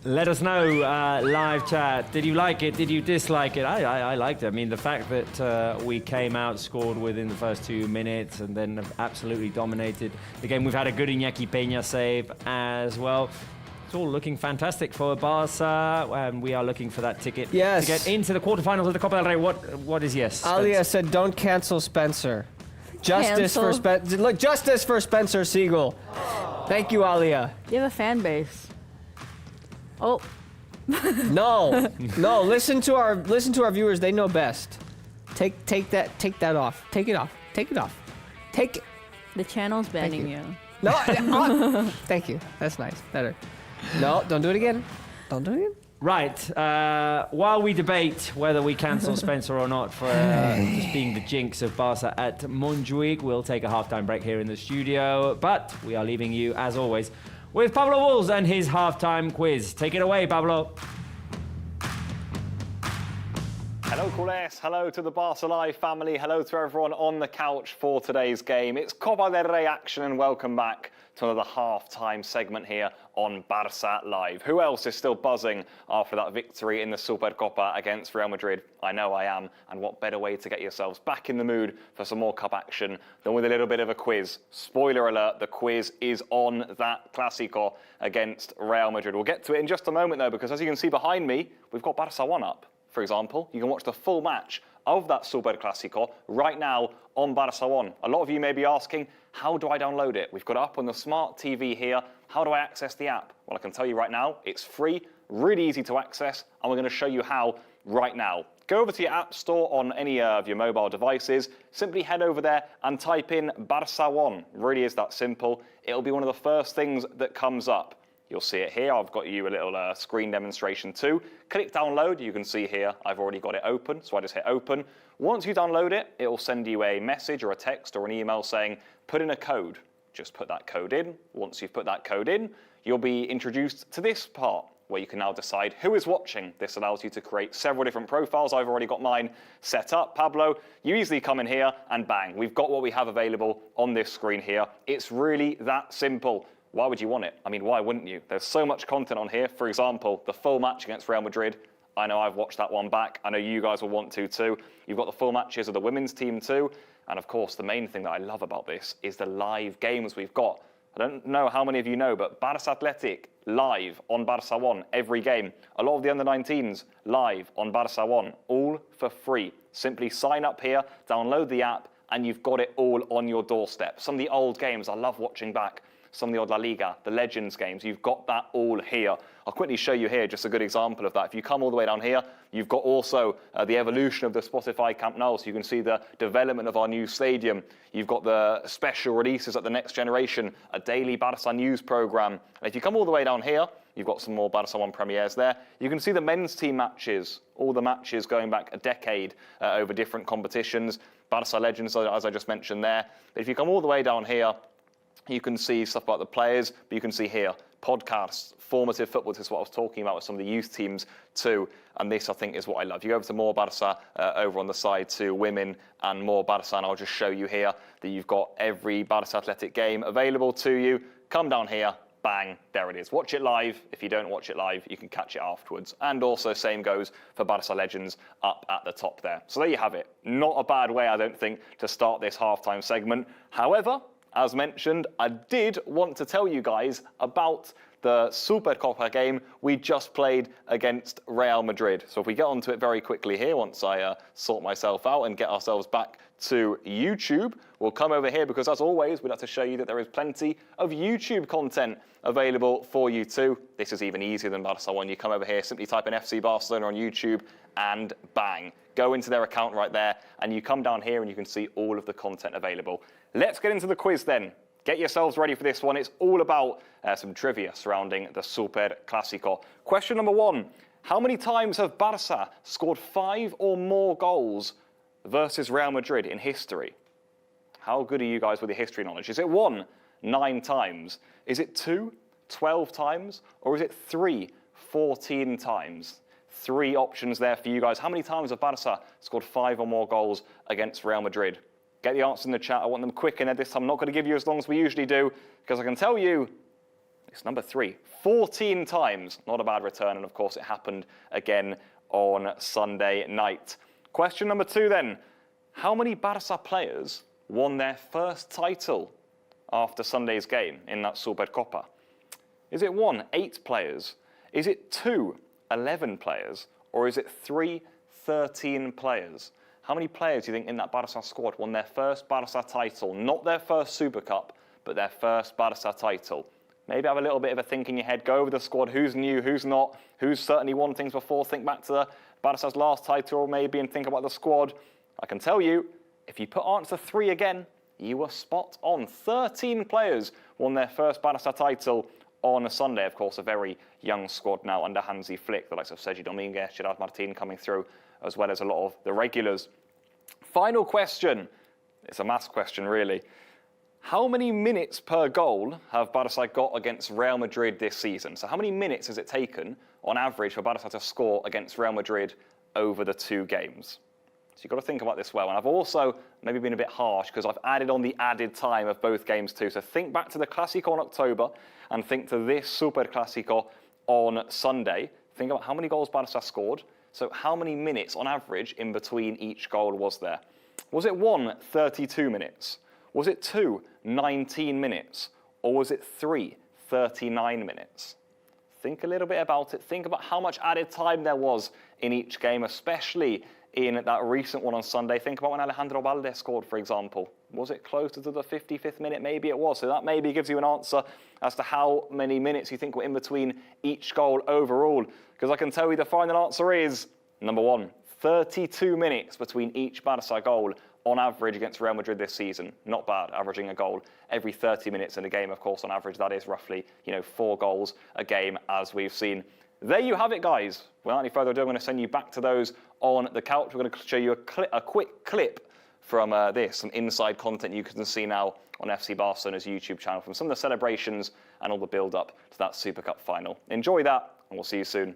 S1: Let us know, live chat. Did you like it? Did you dislike it? I liked it. I mean, the fact that we came out, scored within the first 2 minutes, and then have absolutely dominated the game. We've had a good Iñaki Peña save as well. It's all looking fantastic for Barça, and we are looking for that ticket to get into the quarterfinals of the Copa del Rey. What is yes?
S3: Alia said, "Don't cancel Spencer. Justice for Spencer. Look, justice for Spencer Siegel. Thank you, Alia."
S4: You have a fan base. Oh.
S3: No. Listen to our viewers. They know best. Take that off. Take it off. Take it off. Take it.
S4: The channel's banning you.
S3: No. Thank you. That's nice. Better. No, don't do it again. Don't do it again.
S1: Right. While we debate whether we cancel Spencer or not for just being the jinx of Barça at Montjuic, we'll take a halftime break here in the studio. But we are leaving you, as always, with Pablo Walls and his halftime quiz. Take it away, Pablo.
S7: Hello, Culés. Hello to the Barça Live family. Hello to everyone on the couch for today's game. It's Copa del Rey action, and welcome back to another half-time segment here on Barça Live. Who else is still buzzing after that victory in the Supercopa against Real Madrid? I know I am, and what better way to get yourselves back in the mood for some more cup action than with a little bit of a quiz. Spoiler alert, the quiz is on that Clásico against Real Madrid. We'll get to it in just a moment though, because as you can see behind me, we've got Barça 1 up. For example, you can watch the full match of that Super Clásico right now on Barça 1. A lot of you may be asking, how do I download it? We've got it up on the smart TV here. How do I access the app? Well, I can tell you right now, it's free, really easy to access, and we're going to show you how right now. Go over to your app store on any of your mobile devices. Simply head over there and type in Barça 1. Really is that simple. It'll be one of the first things that comes up. You'll see it here. I've got you a little screen demonstration too. Click download. You can see here I've already got it open, so I just hit open. Once you download it, it will send you a message or a text or an email saying put in a code. Just put that code in. Once you've put that code in, you'll be introduced to this part where you can now decide who is watching. This allows you to create several different profiles. I've already got mine set up. Pablo, you easily come in here and bang, we've got what we have available on this screen here. It's really that simple. Why would you want it? I mean, why wouldn't you? There's so much content on here. For example, the full match against Real Madrid. I know I've watched that one back. I know you guys will want to too. You've got the full matches of the women's team too. And of course, the main thing that I love about this is the live games we've got. I don't know how many of you know, but Barça Athletic live on Barça 1 every game. A lot of the under-19s live on Barça 1, all for free. Simply sign up here, download the app, and you've got it all on your doorstep. Some of the old games I love watching back. Some of the old La Liga, the Legends games, you've got that all here. I'll quickly show you here just a good example of that. If you come all the way down here, you've got also the evolution of the Spotify Camp Nou, so you can see the development of our new stadium. You've got the special releases at the Next Generation, a daily Barça news program. And if you come all the way down here, you've got some more Barça 1 premieres there. You can see the men's team matches, all the matches going back a decade over different competitions. Barça Legends, as I just mentioned there. But if you come all the way down here, you can see stuff about the players, but you can see here, podcasts, formative football. This is what I was talking about with some of the youth teams too. And this, I think, is what I love. You go over to more Barça over on the side to women and more Barça. And I'll just show you here that you've got every Barça Athletic game available to you. Come down here, bang, there it is. Watch it live. If you don't watch it live, you can catch it afterwards. And also, same goes for Barça Legends up at the top there. So there you have it. Not a bad way, I don't think, to start this halftime segment. However, as mentioned, I did want to tell you guys about the Supercopa game we just played against Real Madrid. So if we get onto it very quickly here, once I sort myself out and get ourselves back to YouTube, we'll come over here because, as always, we'd like to show you that there is plenty of YouTube content available for you too. This is even easier than Barça 1. You come over here, simply type in FC Barcelona on YouTube, and bang, go into their account right there, and you come down here and you can see all of the content available. Let's get into the quiz then. Get yourselves ready for this one. It's all about some trivia surrounding the Super Clásico. Question number 1. How many times have Barça scored 5 or more goals versus Real Madrid in history? How good are you guys with your history knowledge? Is it 1, 9 times? Is it 2, 12 times? Or is it 3, 14 times? 3 options there for you guys. How many times have Barça scored 5 or more goals against Real Madrid? Get the answer in the chat. I want them quick in there this time. I'm not going to give you as long as we usually do, because I can tell you it's number 3. 14 times. Not a bad return, and of course it happened again on Sunday night. Question number 2 then. How many Barça players won their first title after Sunday's game in that Supercopa? Is it 1, 8 players? Is it 2, 11 players? Or is it 3, 13 players? How many players do you think in that Barça squad won their first Barça title? Not their first Super Cup, but their first Barça title. Maybe have a little bit of a think in your head. Go over the squad. Who's new? Who's not? Who's certainly won things before? Think back to Barça's last title maybe and think about the squad. I can tell you, if you put answer 3 again, you were spot on. 13 players won their first Barça title on a Sunday. Of course, a very young squad now under Hansi Flick. The likes of Sergi Dominguez, Gerard Martin coming through, as well as a lot of the regulars. Final question. It's a maths question, really. How many minutes per goal have Barça got against Real Madrid this season? So how many minutes has it taken, on average, for Barça to score against Real Madrid over the 2 games? So you've got to think about this well. And I've also maybe been a bit harsh because I've added on the added time of both games too. So think back to the Clásico in October and think to this Super Clásico on Sunday. Think about how many goals Barça scored. So how many minutes on average in between each goal was there? Was it 1, 32 minutes? Was it 2, 19 minutes? Or was it 3, 39 minutes? Think a little bit about it. Think about how much added time there was in each game, especially in that recent one on Sunday. Think about when Alejandro Balde scored, for example. Was it closer to the 55th minute? Maybe it was. So that maybe gives you an answer as to how many minutes you think were in between each goal overall. Because I can tell you the final answer is, number 1, 32 minutes between each Barça goal on average against Real Madrid this season. Not bad, averaging a goal every 30 minutes in a game. Of course, on average, that is roughly 4 goals a game, as we've seen. There you have it, guys. Without any further ado, I'm going to send you back to those on the couch. We're going to show you a quick clip from some inside content you can see now on FC Barcelona's YouTube channel from some of the celebrations and all the build-up to that Super Cup final. Enjoy that, and we'll see you soon.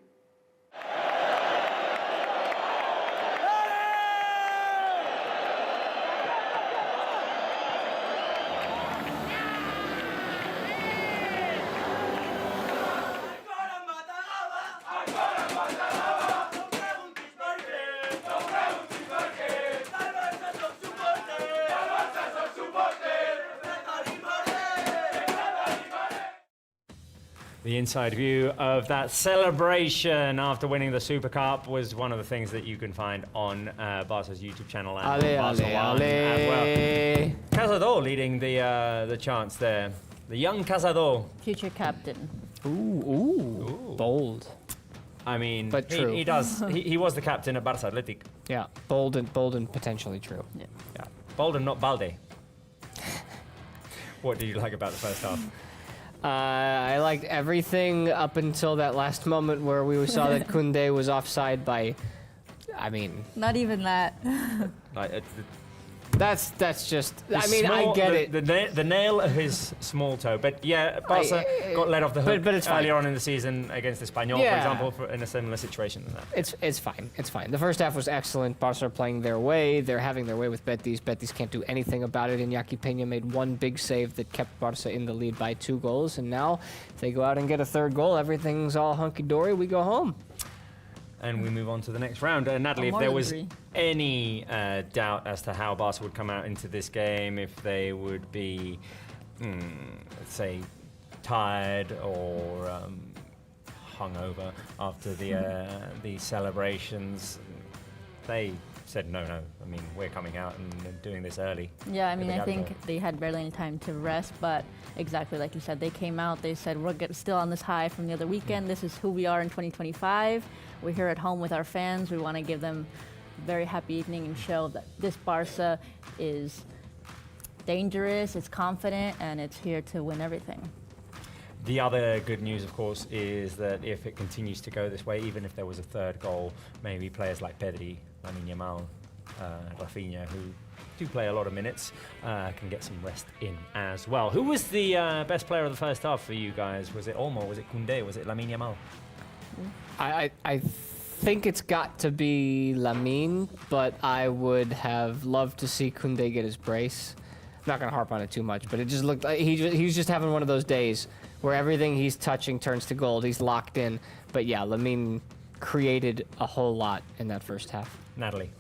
S1: The inside view of that celebration after winning the Super Cup was one of the things that you can find on Barca's YouTube channel and on Barcelona as well. Cazador leading the chants there. The young Cazador.
S4: Future captain.
S3: Ooh. Bold.
S1: I mean,
S3: But true.
S1: He does. He was the captain at Barça Athletic.
S3: Yeah, bold and potentially true.
S4: Yeah.
S1: Bold and not Balde. What did you like about the first half?
S3: I liked everything up until that last moment where we saw that Koundé was offside by, I mean...
S4: Not even that.
S1: Like,
S3: That's just... I mean, I get it.
S1: The nail of his small toe. But yeah, Barca got let off the hook
S3: but it's
S1: earlier
S3: fine.
S1: on in the season against Espanyol,
S3: Yeah.
S1: for example, in a similar situation than that.
S3: It's fine. It's fine. The first half was excellent. Barca are playing their way. They're having their way with Betis. Betis can't do anything about it. Iñaki Peña made one big save that kept Barca in the lead by 2 goals. And now, if they go out and get a 3rd goal, everything's all hunky-dory. We go home.
S1: And we move on to the next round. Natalie, if there was any doubt as to how Barca would come out into this game, if they would be, let's say, tired or hungover after the celebrations, they said no. I mean, we're coming out and doing this early.
S4: Yeah, I mean, I think they had barely any time to rest, but exactly like you said, they came out, they said, we're still on this high from the other weekend. This is who we are in 2025. We're here at home with our fans. We want to give them a very happy evening and show that this Barca is dangerous, it's confident, and it's here to win everything.
S1: The other good news, of course, is that if it continues to go this way, even if there was a 3rd goal, maybe players like Pedri, Lamine Yamal, Raphinha, who do play a lot of minutes, can get some rest in as well. Who was the best player of the first half for you guys? Was it Olmo? Was it Koundé? Was it Lamine Yamal?
S3: I think it's got to be Lamine, but I would have loved to see Koundé get his brace. I'm not going to harp on it too much, but it just looked like he was just having one of those days where everything he's touching turns to gold. He's locked in. But yeah, Lamine created a whole lot in that first half.
S1: Natalie.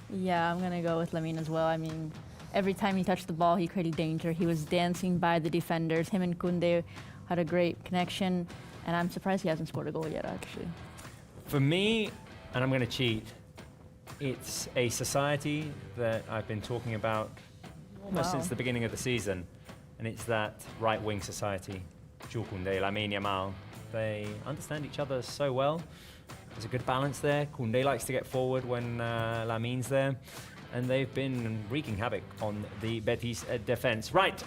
S4: Yeah, I'm going to go with Lamine as well. I mean, every time he touched the ball, he created danger. He was dancing by the defenders. Him and Koundé had a great connection, and I'm surprised he hasn't scored a goal yet, actually.
S1: For me, and I'm going to cheat, it's a society that I've been talking about almost since the beginning of the season, and it's that right-wing society. Jules Koundé, Lamine Yamal, they understand each other so well. There's a good balance there. Koundé likes to get forward when Lamine's there, and they've been wreaking havoc on the Betis defense. Right,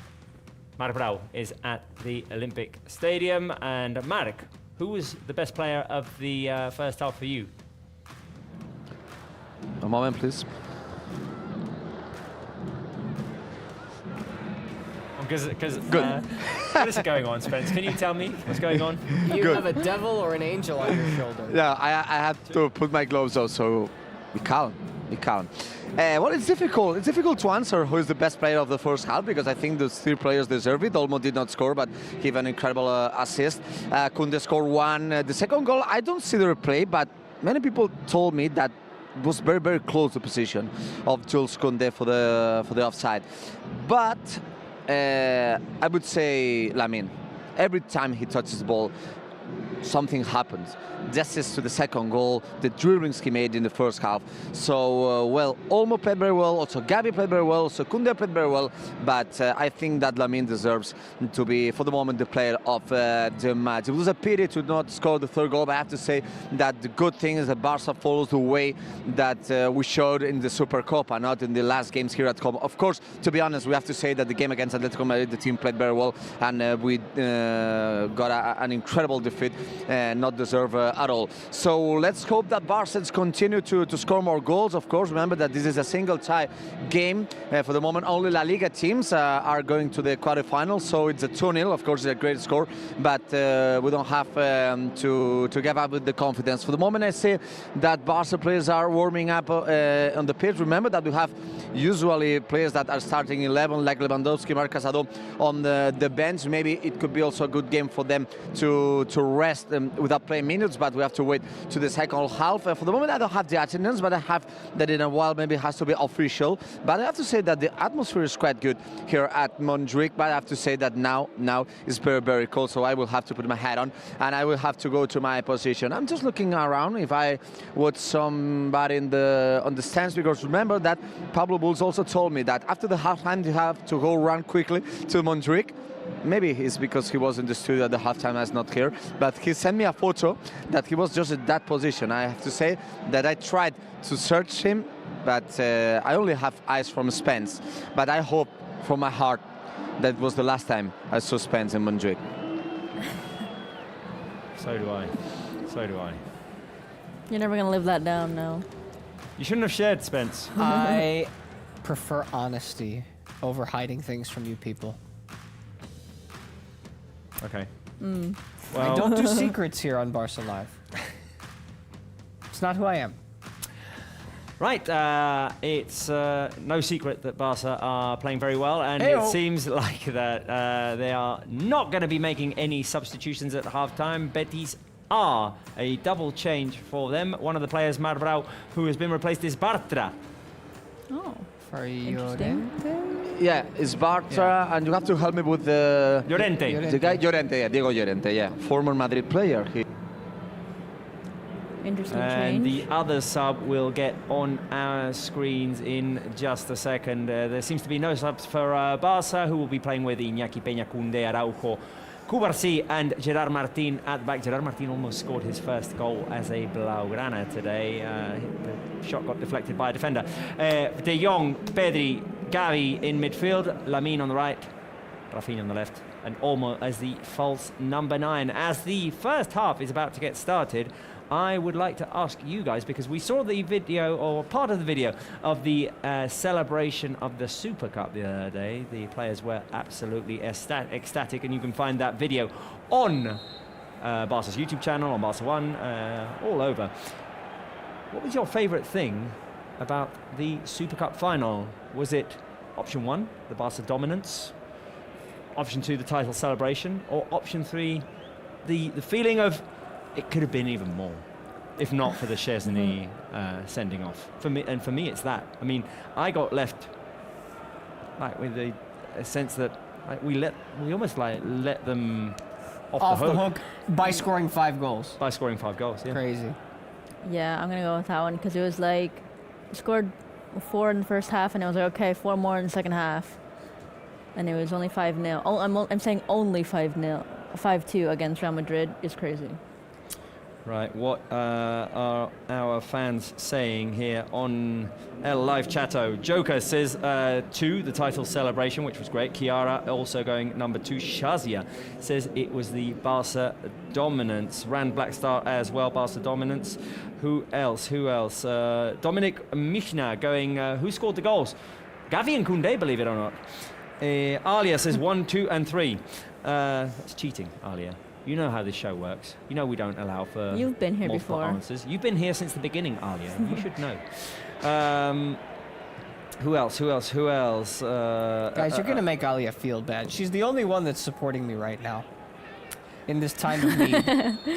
S1: Marc Brau is at the Olympic Stadium, and Marc, who was the best player of the first half for you?
S2: A moment, please.
S1: Because what is going on, Spence? Can you tell me what's going on?
S3: You have a devil or an angel on your shoulder.
S2: Yeah, I have to put my gloves on, so be calm. Be calm. Well, it's difficult. It's difficult to answer who is the best player of the first half, because I think those three players deserve it. Olmo did not score, but gave an incredible assist. Koundé scored one. The second goal, I don't see the replay, but many people told me that it was very, very close, the position of Jules Koundé for the offside. But I would say Lamine. Every time he touches the ball, something happens. The assist to the second goal, the dribblings he made in the first half. So, well, Olmo played very well, also Gavi played very well, also Koundé played very well, but I think that Lamine deserves to be, for the moment, the player of the match. It was a pity to not score the third goal, but I have to say that the good thing is that Barça follows the way that we showed in the Super Copa, not in the last games here at COPA. Of course, to be honest, we have to say that the game against Atletico Madrid, the team played very well, and we got an incredible defeat, not deserved at all. So let's hope that Barca continue to score more goals. Of course, remember that this is a single tie game. For the moment, only La Liga teams are going to the quarterfinals, so it's a 2-0. Of course, it's a great score, but we don't have to give up with the confidence. For the moment, I say that Barca players are warming up on the pitch. Remember that we have usually players that are starting 11, like Lewandowski, Marc Casado on the bench. Maybe it could be also a good game for them to rest without playing minutes, but we have to wait to the second half. For the moment, I don't have the attendance, but I have that in a while. Maybe it has to be official. But I have to say that the atmosphere is quite good here at Montjuic. But I have to say that now it's very, very cold. So I will have to put my hat on and I will have to go to my position. I'm just looking around if I want somebody on the stands, because remember that Pablo Bulls also told me that after the halftime you have to go run quickly to Montjuic. Maybe it's because he was in the studio at the halftime, I was not here, but he sent me a photo that he was just at that position. I have to say that I tried to search him, but I only have eyes from Spence. But I hope from my heart that was the last time I saw Spence in Montjuic.
S1: So do I. So do I.
S4: You're never going to live that down, no.
S1: You shouldn't have shared, Spence.
S3: I prefer honesty over hiding things from you people.
S1: Okay.
S3: I
S1: Well,
S3: don't do secrets here on Barca Live. It's not who I am.
S1: right, it's no secret that Barca are playing very well, and
S3: Hey-o.
S1: it seems like that they are not going to be making any substitutions at halftime. Betis are a double change for them. One of the players, Marc Brau, who has been replaced, is Bartra.
S4: Oh,
S3: For
S4: interesting.
S2: Yeah, it's Bartra, and you have to help me with the
S1: Llorente.
S2: the guy Llorente, yeah, Diego Llorente, yeah, former Madrid player.
S4: Interesting
S1: And
S4: change.
S1: the other sub will get on our screens in just a second. There seems to be no subs for Barca, who will be playing with Iñaki Peña, Koundé, Araujo, Cubarsí and Gerard Martin at the back. Gerard Martin almost scored his first goal as a Blaugrana today. The shot got deflected by a defender. De Jong, Pedri, Gavi in midfield, Lamine on the right, Raphinha on the left, and Olmo as the false number 9. As the first half is about to get started, I would like to ask you guys, because we saw the video, or part of the video, of the celebration of the Super Cup the other day. The players were absolutely ecstatic, and you can find that video on Barca's YouTube channel, on Barca One, all over. what was your favourite thing about the Super Cup final? Was it option 1, the Barca dominance, option 2, the title celebration, or option 3, the feeling of it could have been even more, if not for the Szczesny sending off? For me, it's that. I mean, I got left like with a sense that we almost let them off the hook
S3: by scoring 5 goals.
S1: By scoring 5 goals, yeah.
S3: Crazy.
S4: Yeah, I'm gonna go with that one because it was like scored 4 in the first half, and it was like, okay, 4 more in the second half, and it was only 5-0. Oh, I'm saying only 5-0, 5-2 against Real Madrid is crazy.
S1: Right, what are our fans saying here on El Live Chatto? Joker says 2, the title celebration, which was great. Chiara also going number 2. Shazia says it was the Barca dominance. Rand Blackstar as well, Barca dominance. Who else? Dominic Michna going, who scored the goals? Gavi and Koundé, believe it or not. Alia says 1, 2 and 3. That's cheating, Alia. You know how this show works. You know we don't allow for
S4: You've been here
S1: multiple
S4: before.
S1: answers. You've been here since the beginning, Alia. You should know. Who else?
S3: Guys, you're going to make Alia feel bad. She's the only one that's supporting me right now in this time of need.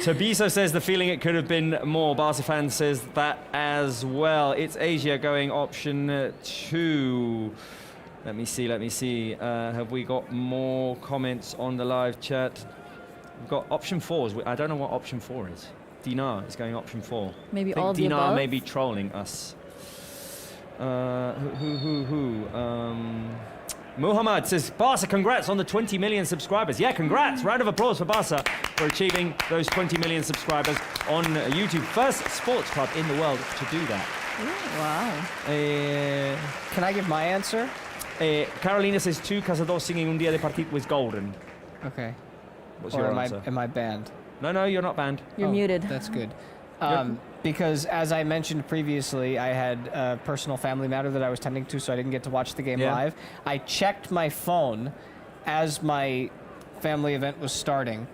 S1: Tobiso says the feeling it could have been more. Barca fan says that as well. It's Asia going option 2. Let me see. Have we got more comments on the live chat? We've got option 4s. I don't know what option 4 is. Dinar is going option 4.
S4: Maybe
S1: I think
S4: all the
S1: Dinar
S4: above?
S1: may be trolling us. Muhammad says, Barca, congrats on the 20 million subscribers. Yeah, congrats. Round of applause for Barca for achieving those 20 million subscribers on YouTube. First sports club in the world to do that.
S4: Ooh, wow.
S3: Can I give my answer?
S1: Carolina says 2, Casados singing Un Día de Partit was golden.
S3: Okay.
S1: What's
S3: Or
S1: your
S3: am
S1: answer?
S3: am I banned?
S1: No, you're not banned.
S4: You're muted.
S3: That's good. Because as I mentioned previously, I had a personal family matter that I was tending to, so I didn't get to watch the game live. I checked my phone as my family event was starting,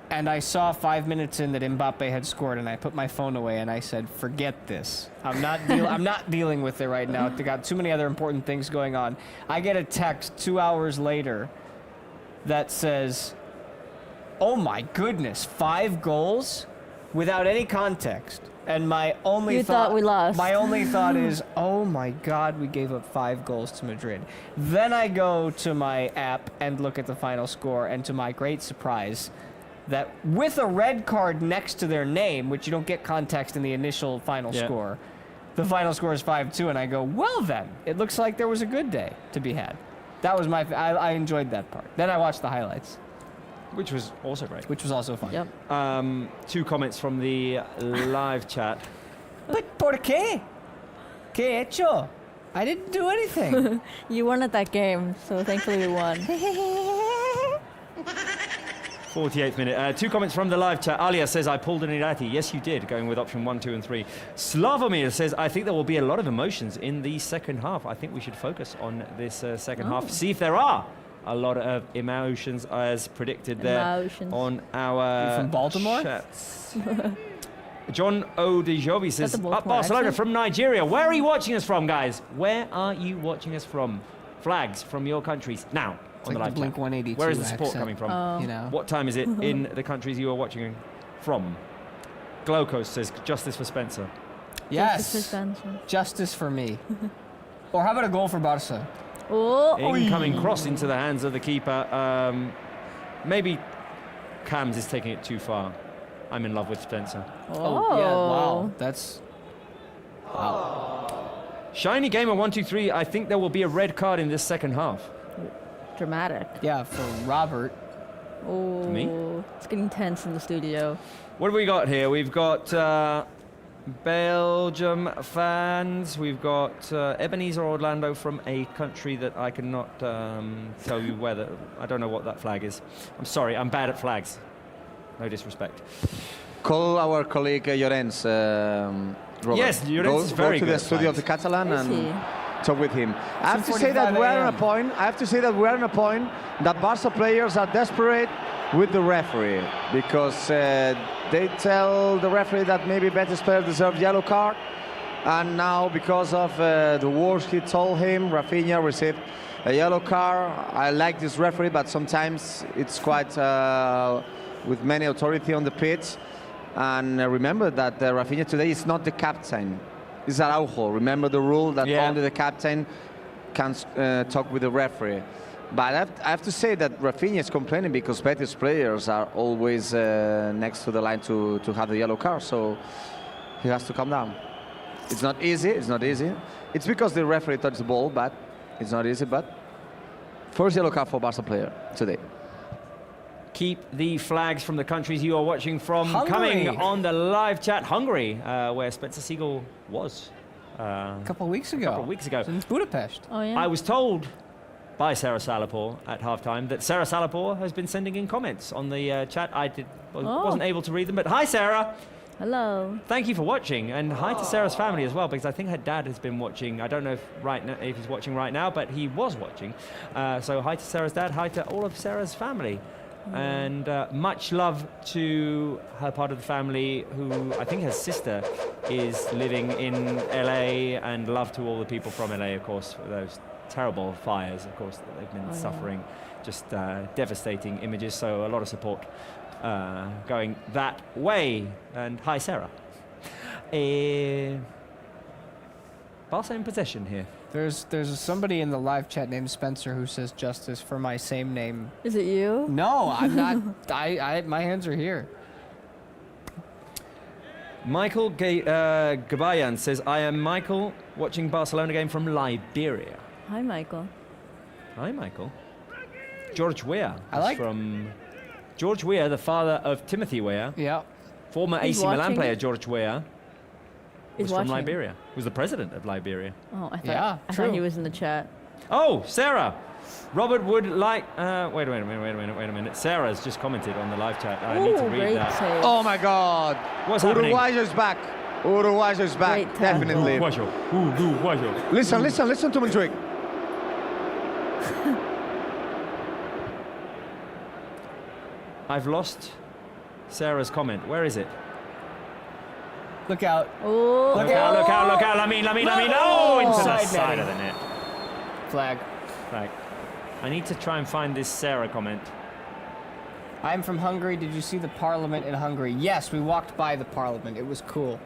S3: and I saw 5 minutes in that Mbappe had scored, and I put my phone away and I said, "Forget this. I'm not dealing with it right now. I've got too many other important things going on." I get a text 2 hours later that says, "Oh my goodness, 5 goals?" Without any context. And my only
S4: thought we lost.
S3: My only thought is, oh my God, we gave up 5 goals to Madrid. Then I go to my app and look at the final score, and to my great surprise, that with a red card next to their name, which you don't get context in the initial final score, the final score is 5-2, and I go, well then, it looks like there was a good day to be had. That was I enjoyed that part. Then I watched the highlights.
S1: Which was also great.
S3: Which was also fun.
S4: Yep.
S1: 2 comments from the live chat.
S3: But ¿por qué? ¿Qué he hecho? I didn't do anything.
S4: You weren't at that game, so thankfully we won.
S1: 48th minute. 2 comments from the live chat. Alia says, I pulled an Irati. Yes, you did, going with option 1, 2, and 3. Slavomir says, I think there will be a lot of emotions in the second half. I think we should focus on this second half. See if there are a lot of emotions as predicted there on our
S3: from Baltimore?
S1: chats. John Odejobi says, up
S4: Baltimore
S1: Barcelona
S4: accent?
S1: from Nigeria. Where are you watching us from, guys? Where are you watching us from? Flags from your countries. Now,
S3: It's
S1: on the
S3: like
S1: live
S3: the Blink
S1: chat.
S3: 182
S1: Where is the support
S3: accent.
S1: coming from?
S3: You know.
S1: What time is it in the countries you are watching from? Glowcoast says, justice for Spencer.
S3: Yes. Justice for me. Or how about a goal for Barca?
S4: Oh,
S1: Incoming cross into the hands of the keeper. Maybe Cams is taking it too far. I'm in love with Spencer.
S3: Oh, yeah, wow. That's... Wow.
S1: Shiny Gamer 123, I think there will be a red card in this second half.
S4: dramatic.
S3: Yeah, for Robert.
S4: Oh,
S1: Me?
S4: It's getting tense in the studio.
S1: What have we got here? We've got Belgium fans. We've got Ebenezer Orlando from a country that I cannot tell you whether. I don't know what that flag is. I'm sorry, I'm bad at flags. No disrespect.
S2: Call our colleague Llorenç, Robert.
S1: Yes, Llorenç is very
S2: go to
S1: good
S2: the
S1: at
S2: studio of
S1: flags.
S2: the Catalan
S4: Is
S2: and
S4: he?
S2: talk with him. I have to say that
S3: 2:45
S2: we're on a
S3: a.m.
S2: point. I have to say that we're on a point that Barca players are desperate with the referee because they tell the referee that maybe Betis player deserves yellow card, and now because of the words he told him, Raphinha received a yellow card. I like this referee, but sometimes it's quite with many authority on the pitch. And remember that Raphinha today is not the captain. It's Araujo. Remember the rule that only the captain can talk with the referee. But I have to say that Raphinha is complaining because Betis players are always next to the line to have the yellow card. So he has to calm down. It's not easy. It's not easy. It's because the referee touched the ball, but it's not easy. But first yellow card for Barca player today.
S1: Keep the flags from the countries you are watching from
S3: Hungary.
S1: coming on the live chat. Hungary, where Spencer Siegel was
S3: A couple of weeks ago. In Budapest.
S4: Oh, yeah.
S1: I was told by Sarah Salapore at halftime that Sarah Salapore has been sending in comments on the chat. I wasn't able to read them, but hi, Sarah.
S4: Hello.
S1: Thank you for watching, and hi to Sarah's family as well, because I think her dad has been watching. I don't know if he's watching right now, but he was watching. So hi to Sarah's dad, hi to all of Sarah's family. And much love to her part of the family, who I think her sister is living in LA, and love to all the people from LA, of course, for those terrible fires, of course, that they've been suffering. Just devastating images, so a lot of support going that way. And hi, Sarah. Barca in possession here.
S3: There's somebody in the live chat named Spencer who says justice for my same name.
S4: Is it you?
S3: No, I'm not. My hands are here.
S1: Michael Gabayan says, I am Michael, watching Barcelona game from Liberia.
S4: Hi, Michael.
S1: Hi, Michael. George Weah.
S3: I like-
S1: From George Weah, the father of Timothy Weah.
S3: Yeah.
S1: Former
S4: He's
S1: AC Milan
S4: watching.
S1: player George Weah
S4: He's
S1: was from
S4: watching.
S1: Liberia. Was the president of Liberia.
S4: Oh, I thought,
S3: Yeah,
S4: I
S3: true.
S4: thought he was in the chat.
S1: Oh, Sarah. Robert would like... wait a minute. Sarah's just commented on the live chat. I need to
S4: Ooh,
S1: read
S4: great
S1: that.
S4: save.
S2: Oh my God!
S1: What's happening?
S2: Uruguayo's back. Uruguayo's back.
S4: Great tackle.
S2: Definitely.
S1: Uruguayo.
S2: Listen to Madrid.
S1: I've lost Sarah's comment. Where is it?
S3: Look out.
S4: Oh,
S1: Look out. Lamine. Oh, into the
S3: Side
S1: side
S3: netting.
S1: of the net.
S3: Flag.
S1: Right. I need to try and find this Sarah comment.
S3: I'm from Hungary. Did you see the parliament in Hungary? Yes, we walked by the parliament. It was cool.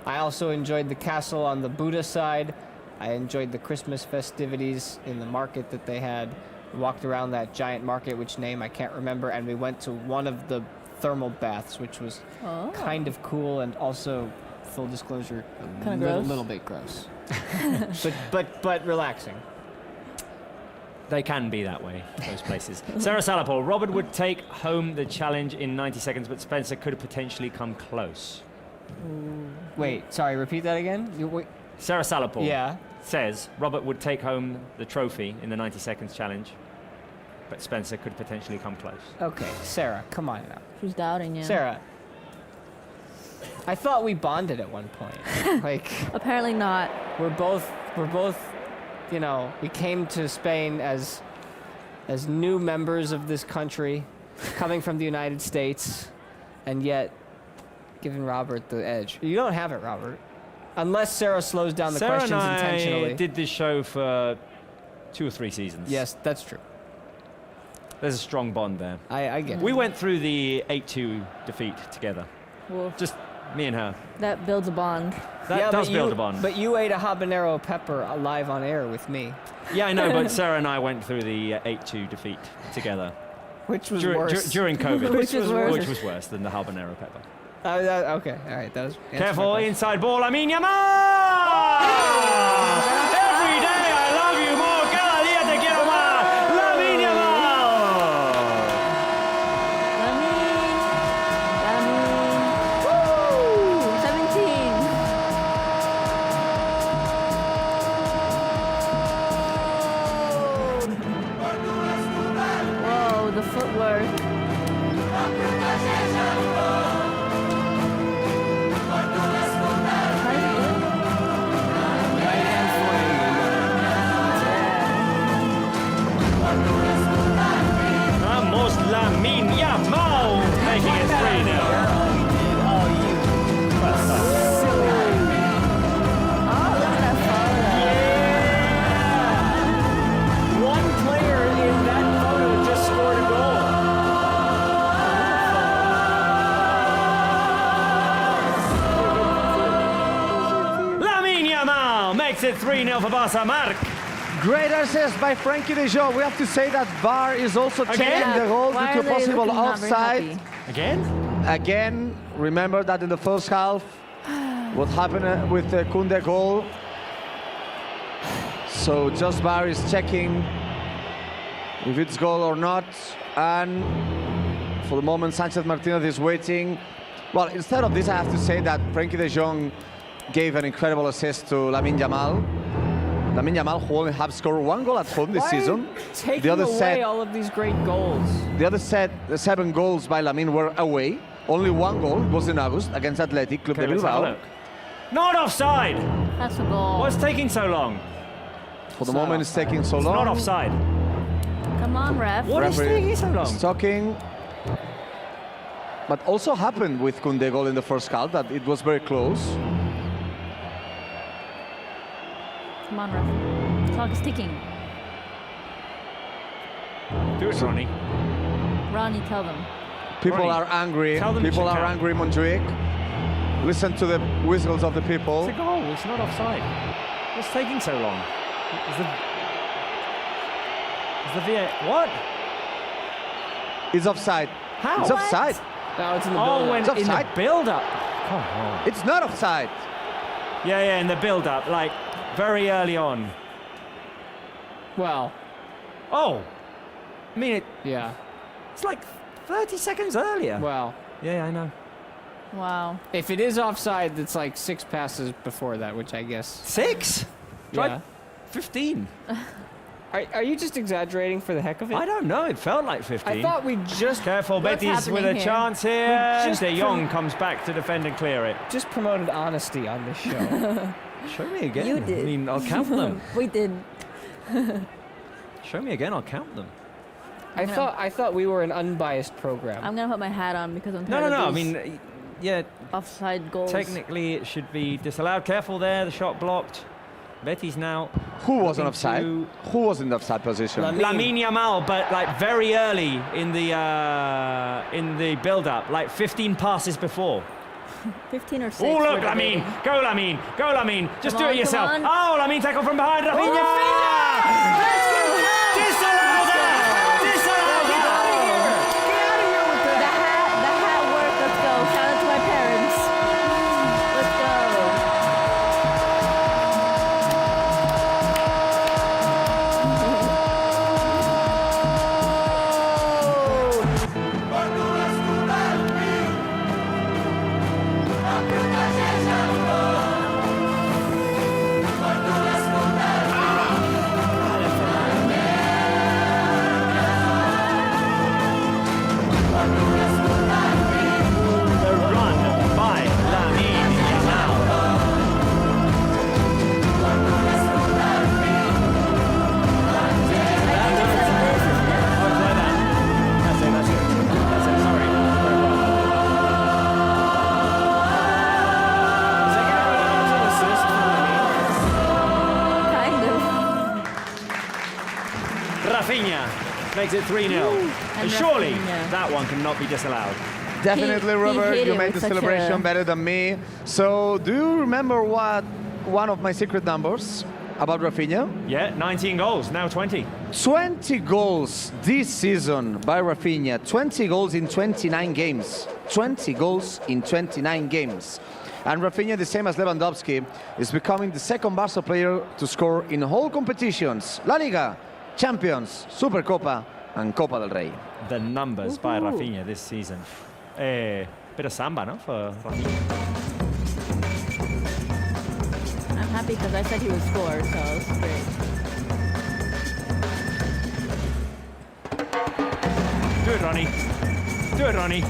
S3: I also enjoyed the castle on the Buda side. I enjoyed the Christmas festivities in the market that they had. We walked around that giant market, which name I can't remember, and we went to one of the thermal baths, which was kind of cool and also, full disclosure, a
S4: Kinda gross.
S3: little bit gross. but relaxing.
S1: They can be that way, those places. Sarah Salapore. Robert would take home the challenge in 90 seconds, but Spencer could potentially come close.
S3: Wait, sorry, repeat that again?
S1: Sarah Salapore
S3: Yeah.
S1: says Robert would take home the trophy in the 90 seconds challenge, but Spencer could potentially come close.
S3: Okay, Sarah, come on now.
S4: She's doubting you.
S3: Sarah, I thought we bonded at one point. Like,
S4: Apparently not.
S3: we're both, you know, we came to Spain as new members of this country, coming from the United States, and yet giving Robert the edge. You don't have it, Robert. Unless Sarah slows down the
S1: Sarah
S3: questions
S1: and I
S3: intentionally.
S1: did this show for 2 or 3 seasons.
S3: Yes, that's true.
S1: There's a strong bond there.
S3: I get it.
S1: We went through the 8-2 defeat together.
S4: Well,
S1: Just me and her.
S4: that builds a bond.
S1: That
S3: Yeah,
S1: does
S3: but
S1: build
S3: you-
S1: a bond.
S3: But you ate a habanero pepper live on air with me,
S1: Yeah, I know, but Sarah and I went through the 8-2 defeat together.
S3: which was worse.
S1: During COVID.
S4: Which was worse.
S1: Which was worse than the habanero pepper.
S3: Okay, all right, that was... answers my
S1: Careful,
S3: question.
S1: inside ball, Lamine Yamal! Every day I love you more, cada día te quiero más, Lamine Yamal!
S4: Lamine. Woo! 17. Whoa, the footwork. How does he do it?
S1: makes it 3-0 for Barça. Marc.
S2: Great assist by Frankie de Jong. We have to say that VAR is also
S1: Again?
S2: checking the goal
S4: Why
S2: due
S4: are
S2: to
S4: they
S2: possible
S4: looking not very
S2: offside.
S4: happy?
S1: Again?
S2: Again, remember that in the first half, what happened with the Koundé goal. So just VAR is checking if it's goal or not. And for the moment, Sanchez Martinez is waiting. Well, instead of this, I have to say that Frankie de Jong gave an incredible assist to Lamine Yamal. Lamine Yamal, who only have scored 1 goal at home this
S3: Why
S2: season.
S3: taking
S2: The other
S3: away
S2: set,
S3: all of these great goals?
S2: the other set, the 7 goals by Lamine were away. Only 1 goal was in August against Athletic Club
S1: Okay,
S2: de
S1: let's have a
S2: Bilbao.
S1: look. Not offside.
S4: That's a goal.
S1: What's taking so long?
S2: For the moment, it's taking so
S1: It's
S2: long.
S1: not offside.
S4: Come on, ref.
S1: What is
S2: Referee
S1: taking so long?
S2: is talking. But also happened with Koundé goal in the first half that it was very close.
S4: Come on, ref. Clock is ticking.
S1: Do it, Ronnie.
S4: Ronnie, tell them.
S2: People
S1: Ronnie,
S2: are angry.
S1: tell them
S2: People
S1: it should
S2: are
S1: count.
S2: angry, Montjuic. Listen to the whistles of the people.
S1: It's a goal. It's not offside. What's taking so long? Is the VA... What?
S2: It's offside.
S1: How?
S2: It's offside.
S3: No, it's in the
S1: Oh,
S3: build-up.
S1: when
S2: It's
S1: in the
S2: offside.
S1: build-up. Come on.
S2: It's not offside.
S1: Yeah, in the build-up, like very early on.
S3: Well,
S1: Oh, I mean,
S3: yeah.
S1: it's like 30 seconds earlier.
S3: Well,
S1: Yeah, I know.
S4: Wow.
S3: if it is offside, it's like 6 passes before that, which I guess.
S1: 6? Try
S3: Yeah.
S1: 15.
S3: Are you just exaggerating for the heck of it?
S1: I don't know. It felt like 15.
S3: I thought we just
S1: Careful,
S4: What's
S1: Betis with a
S4: happening here?
S1: chance here.
S3: just
S1: De Jong comes back to defend and clear it.
S3: promoted honesty on this show.
S1: Show me again.
S4: You did.
S1: I mean, I'll count them.
S4: We did.
S1: Show me again. I'll count them.
S3: I thought we were an unbiased program.
S4: I'm gonna put my hat on because I'm
S1: No,
S4: tired
S1: no, no. I
S4: of these
S1: mean, yeah.
S4: offside goals.
S1: Technically, it should be disallowed. Careful there. The shot blocked. Betis now.
S2: Who was on
S1: looking
S2: offside?
S1: to
S2: Who was in the offside position?
S1: Lamine Yamal, but like very early in the build-up, like 15 passes before.
S4: 15 or 6.
S1: Oh, look,
S4: we're debating.
S1: Lamine. Go, Lamine. Go, Lamine. Just
S4: Come
S1: do
S4: on,
S1: it yourself.
S4: come on.
S1: Oh, Lamine tackle from behind. Raphinha.
S4: Raphinha!
S1: Disallowed her. Disallowed her.
S4: The hat worked. Let's go. Shout out to my parents. Let's go.
S1: The run by Lamine Yamal.
S4: Kind of.
S1: Raphinha makes it 3-0.
S4: And
S1: And surely
S4: Raphinha.
S1: that one cannot be disallowed.
S2: Definitely,
S4: He
S2: Robert,
S4: hit
S2: you
S4: it
S2: made
S4: with
S2: the
S4: such
S2: celebration
S4: a-
S2: better than me. So, do you remember what one of my secret numbers about Raphinha?
S1: Yeah, 19 goals, now 20.
S2: 20 goals this season by Raphinha. 20 goals in 29 games. 20 goals in 29 games. And Raphinha, the same as Lewandowski, is becoming the second Barça player to score in all competitions. La Liga, Champions, Supercopa, and Copa del Rey.
S1: The numbers by
S4: Woohoo.
S1: Raphinha this season. Bit of samba, no, for Raphinha.
S4: I'm happy because I said he would score, so it's great.
S1: Do it, Ronnie. Do it, Ronnie.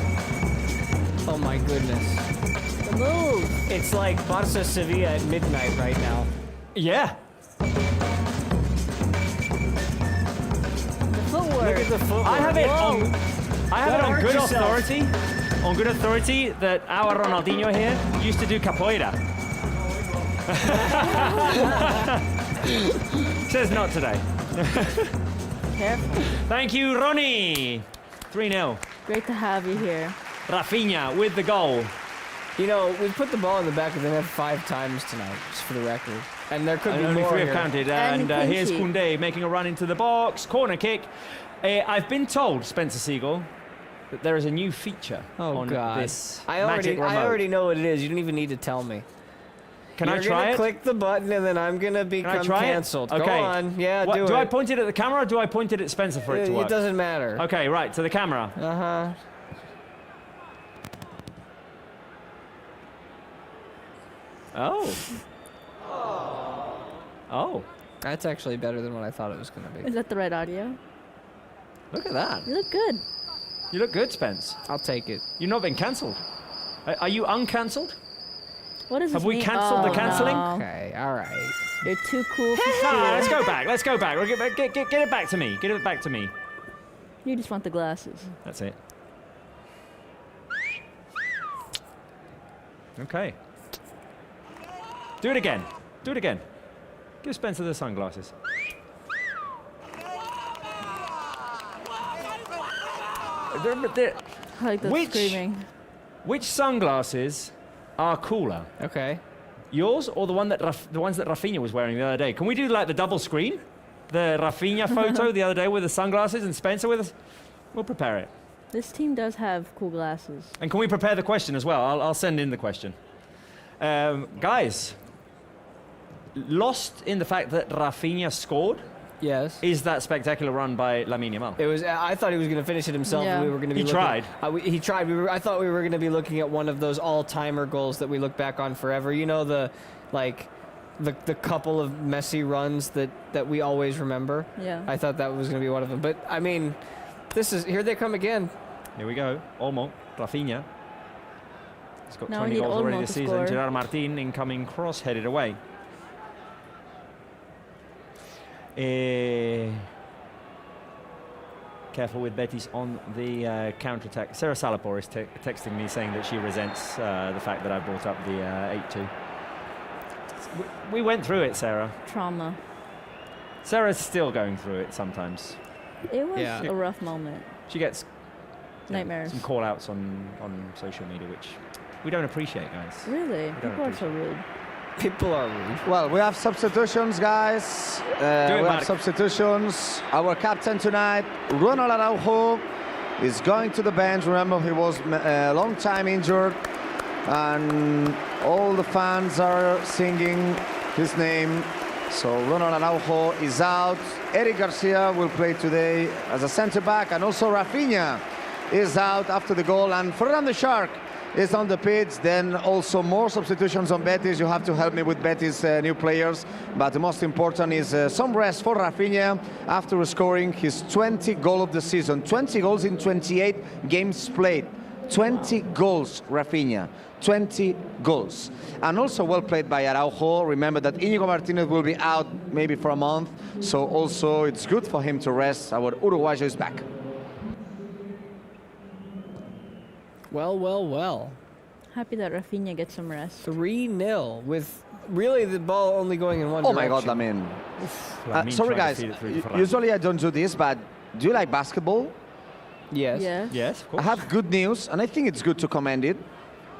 S3: Oh my goodness.
S4: The move.
S3: It's like Barça Sevilla at midnight right now.
S1: Yeah.
S4: The footwork.
S3: Look at the footwork.
S1: I have it
S4: Whoa.
S1: on. I have it
S3: Don't
S1: on
S3: hurt
S1: good
S3: yourself.
S1: authority. On good authority that our Ronaldinho here used to do capoeira. Says not today.
S4: Careful.
S1: Thank you, Ronnie. 3-0.
S4: Great to have you here.
S1: Raphinha with the goal.
S3: You know, we've put the ball in the back of the net 5 times tonight, just for the record. And there could be
S1: only
S3: more
S1: 3
S3: here.
S1: have counted.
S4: And
S1: And here's
S4: clean sheet.
S1: Koundé making a run into the box. Corner kick. I've been told, Spencer Siegel, that there is a new feature
S3: Oh,
S1: on
S3: God.
S1: this
S3: I
S1: magic remote.
S3: already know what it is. You don't even need to tell me.
S1: Can I
S3: You're
S1: try
S3: gonna
S1: it?
S3: click the button and then I'm going to
S1: Can I
S3: become
S1: try
S3: canceled.
S1: it? Okay.
S3: Go on. Yeah,
S1: What,
S3: do
S1: do
S3: it.
S1: I point it at the camera or do I point it at Spencer for it to work?
S3: It doesn't matter.
S1: Okay, right, to the camera.
S3: Uh-huh.
S1: Oh. Oh.
S3: That's actually better than what I thought it was going to
S4: Is
S3: be.
S4: that the right audio?
S1: Look at that.
S4: You look good.
S1: You look good, Spence.
S3: I'll take it.
S1: You've not been cancelled. Are you uncancelled?
S4: What does
S1: Have
S4: this
S1: we
S4: mean?
S1: cancelled the
S4: Oh,
S1: cancelling?
S4: no.
S3: Okay, all right.
S4: You're too cool for
S1: No,
S4: school.
S1: let's go back. Let's go back. We'll get it back to me. Get it back to me.
S4: You just want the glasses.
S1: That's it. Okay. Do it again. Do it again. Give Spencer the sunglasses. They're-
S4: I like the
S1: Which-
S4: screaming.
S1: Which sunglasses are cooler?
S3: Okay.
S1: Yours or the ones that Raphinha was wearing the other day? Can we do like the double screen? The Raphinha photo the other day with the sunglasses and Spencer with us? We'll prepare it.
S4: This team does have cool glasses.
S1: And can we prepare the question as well? I'll send in the question. Guys, lost in the fact that Raphinha scored
S3: Yes.
S1: is that spectacular run by Lamine Yamal.
S3: It was. I thought he was going to finish it himself.
S4: Yeah.
S3: And we were going to be.
S1: He
S3: looking-
S1: tried.
S3: He tried. I thought we were going to be looking at one of those all-timer goals that we look back on forever. You know, the couple of Messi runs that we always remember.
S4: Yeah.
S3: I thought that was going to be one of them. But I mean, here they come again.
S1: Here we go. Olmo, Raphinha. He's got
S4: Now we
S1: 20
S4: need
S1: goals already
S4: Olmo
S1: this
S4: to
S1: season.
S4: score.
S1: Gerard Martin incoming cross headed away. Careful with Betis on the counter-attack. Sarah Salapor is texting me saying that she resents the fact that I brought up the 8-2. We went through it, Sarah.
S4: Trauma.
S1: Sarah's still going through it sometimes.
S4: It was
S3: Yeah.
S4: a rough moment.
S1: She gets
S4: Nightmares.
S1: some call-outs on social media, which we don't appreciate, guys.
S4: Really?
S1: don't
S4: People are so rude.
S3: People are rude.
S2: Well, we have substitutions, guys. We
S1: Mark.
S2: have substitutions. Our captain tonight, Ronald Araujo, is going to the bench. Remember, he was a long time injured, and all the fans are singing his name. So Ronald Araujo is out. Eric Garcia will play today as a centre-back, and also Raphinha is out after the goal, and Ferran the Shark is on the pitch. Then also more substitutions on Betis. You have to help me with Betis new players, but the most important is some rest for Raphinha after scoring his 20th goal of the season. 20 goals in 28 games played. 20 goals, Raphinha. 20 goals. And also well played by Araujo. Remember that Íñigo Martínez will be out maybe for a month, so also it's good for him to rest. Our Uruguayo is back.
S3: Well, well, well.
S4: Happy that Raphinha gets some rest.
S3: 3-0 with really the ball only going in one
S2: Oh
S3: direction.
S2: my God, Lamine.
S1: Lamine
S2: Sorry
S1: tried to
S2: guys,
S1: feed it through to Ferran.
S2: usually I don't do this, but do you like basketball?
S3: Yes.
S4: Yes.
S1: Yes, of
S2: I
S1: course.
S2: have good news, and I think it's good to commend it.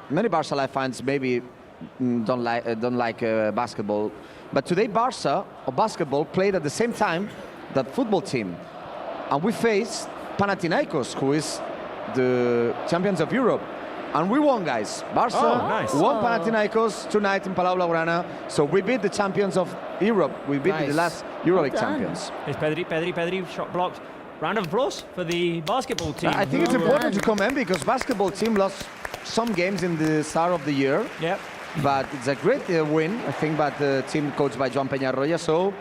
S2: Many Barcelona fans maybe don't like basketball, but today Barça or basketball played at the same time that football team, and we faced Panathinaikos, who is the champions of Europe, and we won, guys. Barça
S1: Oh, nice.
S2: won Panathinaikos tonight in Palau Blaugrana, so we beat the champions of Europe. We beat the
S3: Nice.
S2: last EuroLeague
S4: Well done.
S2: champions.
S1: Here's Pedri, shot blocked. Round of applause for the basketball team.
S2: I think it's
S4: Well
S2: important
S4: done.
S2: to commend because basketball team lost some games in the start of the year.
S1: Yep.
S2: But it's a great win, I think, by the team coached by Joan Peñarroya. So,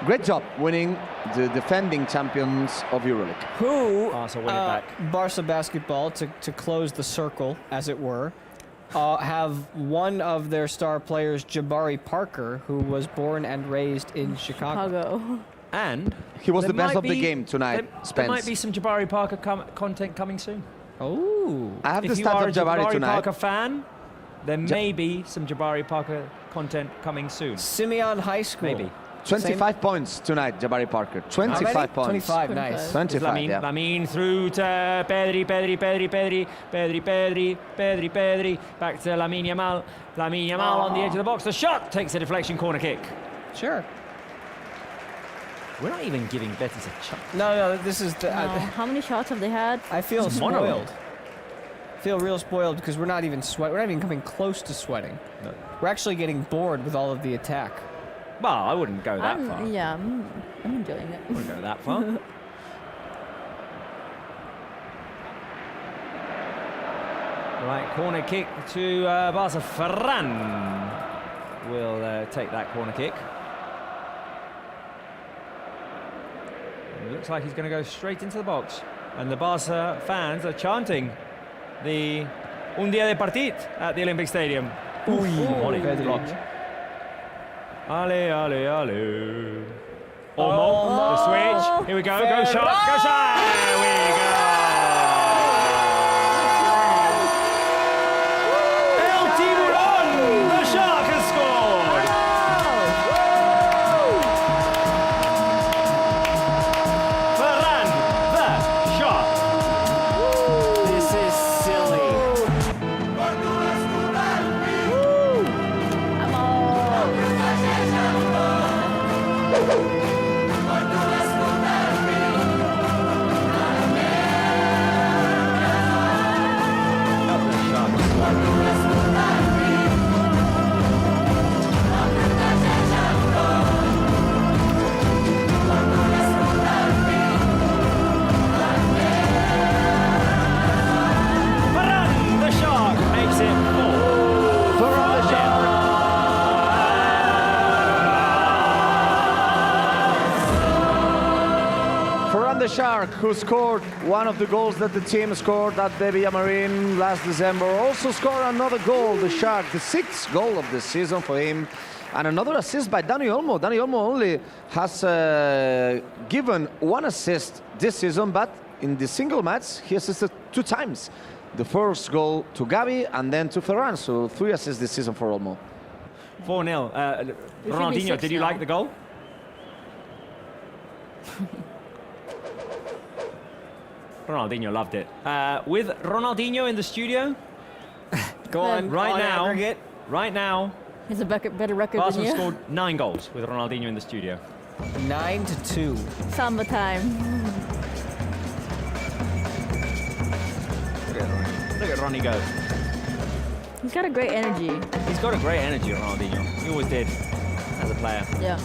S2: great job winning the defending champions of EuroLeague.
S3: Who,
S1: Barca win it back.
S3: Barca basketball, to close the circle, as it were, have one of their star players, Jabari Parker, who was born and raised in Chicago.
S4: Chicago.
S1: And
S2: He was
S1: there
S2: the best
S1: might
S2: of the
S1: be-
S2: game tonight,
S1: There
S2: Spence.
S1: might be some Jabari Parker content coming soon.
S3: Oh.
S2: I have the
S1: If you
S2: stats
S1: are a
S2: of Jabari tonight.
S1: Parker fan, there may be some Jabari Parker content coming soon.
S3: Simeon High School.
S1: Maybe.
S2: 25 points tonight, Jabari Parker. 25 points.
S3: 25, nice.
S2: 25,
S1: Lamine,
S2: yeah.
S1: Lamine through to Pedri, back to Lamine Yamal. Lamine Yamal on the edge of the box. The shot takes a deflection corner kick.
S3: Sure.
S1: We're not even giving Betis a chance.
S3: No, this is the.
S4: How many shots have they had?
S3: I feel
S1: Just one of them.
S3: spoiled. I feel real spoiled because we're not even We're not even coming close to sweating.
S1: No.
S3: We're actually getting bored with all of the attack.
S1: Well, I wouldn't go that far.
S4: Yeah, I'm enjoying it.
S1: I wouldn't go that far. Right, corner kick to Barca. Ferran will take that corner kick. It looks like he's going to go straight into the box. And the Barca fans are chanting the Un Dia de Partit at the Olympic Stadium. Molly, blocked. Ale, ale, ale. Olmo, the switch. Here we go, go shot, go shot. There we go. El Tiburon, the Shark has scored. Ferran, the Shark. This is silly. Ferran, the Shark, makes it 4.
S2: Ferran the Shark. Ferran the Shark, who scored one of the goals that the team scored at the Villamarin last December, also scored another goal, the Shark, the 6th goal of the season for him, and another assist by Dani Olmo. Dani Olmo only has given 1 assist this season, but in the single match, he assisted 2 times. The first goal to Gavi and then to Ferran, so 3 assists this season for Olmo.
S1: 4-0.
S4: be
S1: Ronaldinho,
S4: 6
S1: did you
S4: now.
S1: like the goal? Ronaldinho loved it. With Ronaldinho in the studio,
S3: Go on.
S1: right
S3: on
S1: now,
S3: aggregate.
S1: right now,
S4: He's a better record
S1: Barca
S4: than you.
S1: scored 9 goals with Ronaldinho in the studio.
S3: 9-2.
S4: Samba time.
S1: Look at Ronnie go.
S4: He's got a great energy.
S1: He's got a great energy, Ronaldinho. He always did, as a player.
S4: Yeah.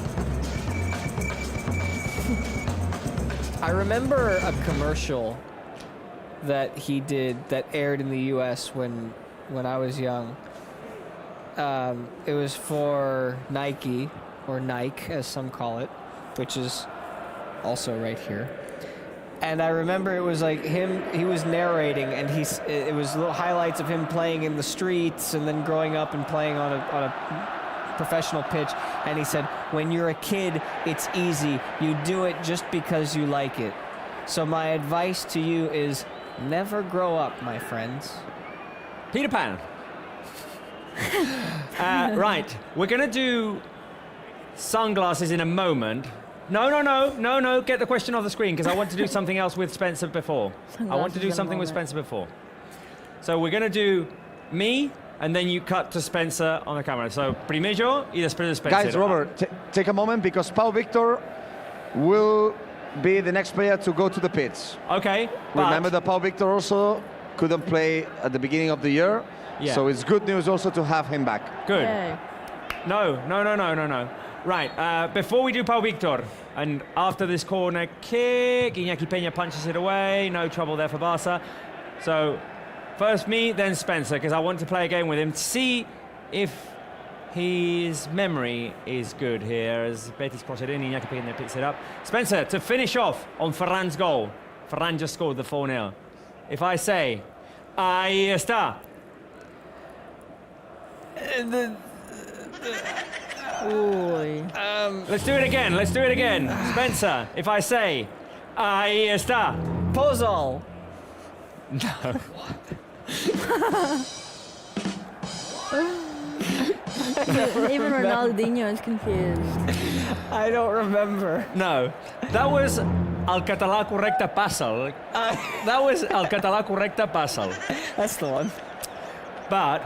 S3: I remember a commercial that he did that aired in the U.S. when I was young. It was for Nike, or Nike as some call it, which is also right here. And I remember it was like him, he was narrating, and it was little highlights of him playing in the streets and then growing up and playing on a professional pitch. And he said, when you're a kid, it's easy. You do it just because you like it. So my advice to you is never grow up, my friends.
S1: Peter Pan. Right, we're going to do sunglasses in a moment. No, get the question off the screen, because I want to do something else with Spencer before. I want to do
S4: Sunglasses in a
S1: something with
S4: moment.
S1: Spencer before. So we're going to do me, and then you cut to Spencer on the camera. So, primero yo y después Spencer.
S2: Guys, Robert, take a moment, because Pau Victor will be the next player to go to the pitch.
S1: Okay, but
S2: Remember that Pau Victor also couldn't play at the beginning of the year,
S1: Yeah.
S2: so it's good news also to have him back.
S1: good.
S4: Yay.
S1: No. Right, before we do Pau Victor, and after this corner kick, Iñaki Peña punches it away, no trouble there for Barca. So, first me, then Spencer, because I want to play a game with him to see if his memory is good here, as Betis cross it in, Iñaki Peña picks it up. Spencer, to finish off on Ferran's goal. Ferran just scored the 4-0. If I say, ahí está.
S4: Oy.
S1: Let's do it again. Spencer, if I say, ahí está.
S3: Pozol.
S4: Even Ronaldinho is confused.
S3: I don't remember.
S1: No, that was Al Català Correcte Passa'l. That was Al Català Correcte Passa'l.
S3: That's the one.
S1: But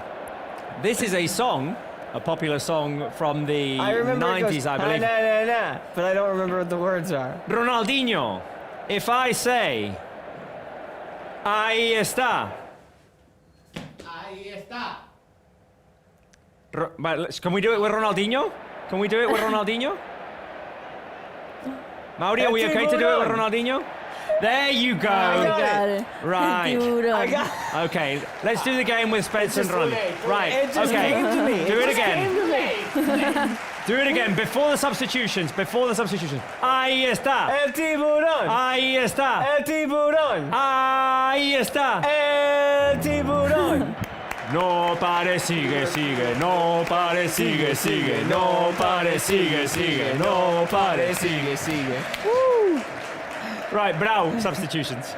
S1: this is a song, a popular song from the
S3: I remember
S1: 90s, I believe.
S3: Nah, but I don't remember what the words are.
S1: Ronaldinho, if I say, ahí está. Can we do it with Ronaldinho? Can we do it with Ronaldinho? Mauri, are we okay to do it with Ronaldinho? There you go.
S4: I got it.
S1: Right.
S4: Tiburon.
S1: Okay, let's do the game with Spence and Ron. Right,
S3: It just
S1: okay.
S3: came to me.
S1: Do it
S3: just
S1: again.
S3: came to me.
S1: Do it again, before the substitutions, Ahí está.
S3: El tiburón.
S1: Ahí está.
S3: El tiburón.
S1: Ahí está.
S3: El tiburón.
S1: No pare, sigue, sigue, no pare, sigue, sigue, no pare, sigue, sigue, no pare, sigue, sigue. Right, bravo, substitutions.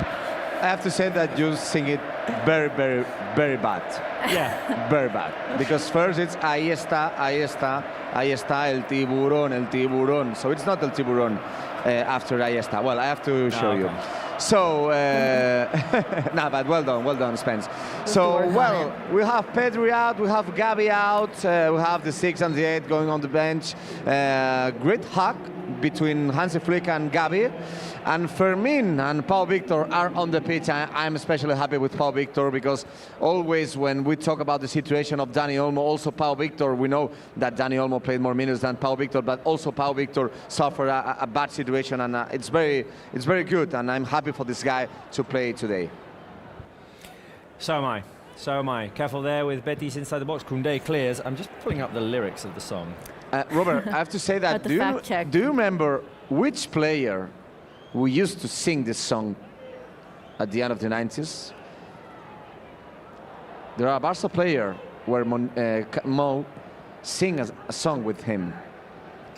S2: I have to say that you sing it very, very, very bad.
S1: Yeah.
S2: Very bad. Because first it's ahí está, ahí está, ahí está el tiburón, el tiburón. So it's not el tiburón after ahí está. Well, I have to show you. So, nah, but well done, Spence. So, well, we have Pedri out, we have Gavi out, we have the 6 and the 8 going on the bench. Great hug between Hansi Flick and Gavi. And Fermin and Pau Victor are on the pitch. I'm especially happy with Pau Victor because always when we talk about the situation of Dani Olmo, also Pau Victor, we know that Dani Olmo played more minutes than Pau Victor, but also Pau Victor suffered a bad situation, and it's very good, and I'm happy for this guy to play today.
S1: So am I. Careful there with Betis inside the box. Koundé clears. I'm just pulling up the lyrics of the song.
S2: Robert, I have to say that,
S4: Got the fact check.
S2: do you remember which player we used to sing this song at the end of the 90s? There are a Barça player where Mo sing a song with him.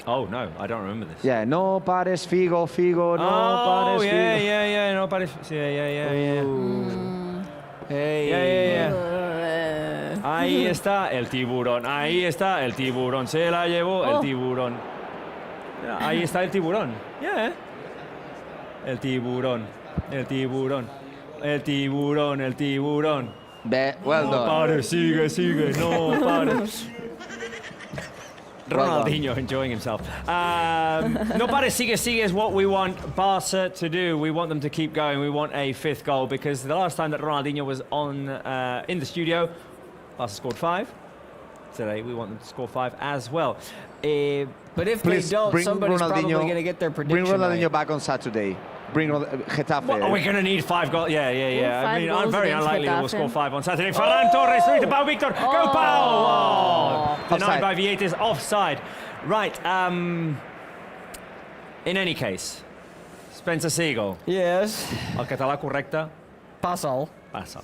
S1: Oh, no, I don't remember this.
S2: Yeah, no pares Figo, Figo, no pares Figo.
S1: Yeah, no pares, yeah.
S3: Hey.
S1: Yeah. Ahí está el tiburón, se la llevó el tiburón. Ahí está el tiburón, yeah. El tiburón.
S2: Well done.
S1: Pare, sigue, no pare. Ronaldinho enjoying himself. No pare, sigue is what we want Barca to do. We want them to keep going. We want a 5th goal because the last time that Ronaldinho was on in the studio, Barca scored 5. Today we want them to score 5 as well.
S3: But if
S2: Please
S3: they don't,
S2: bring
S3: somebody's probably
S2: Ronaldinho-
S3: going to get their prediction
S2: Bring Ronaldinho
S3: right.
S2: back on Saturday. Bring Getafe.
S1: What, are we going to need 5 goals? Yeah. I mean,
S4: 5
S1: I'm
S4: goals
S1: very
S4: against
S1: unlikely that we'll
S4: Getafe.
S1: score 5 on Saturday. Ferran Torres through to Pau Victor. Go Pau! Oh. Denied
S2: Offside.
S1: by Vietes. Offside. Right. In any case, Spencer Siegel.
S3: Yes.
S1: Al català correcte.
S3: Passa'l.
S1: Passa.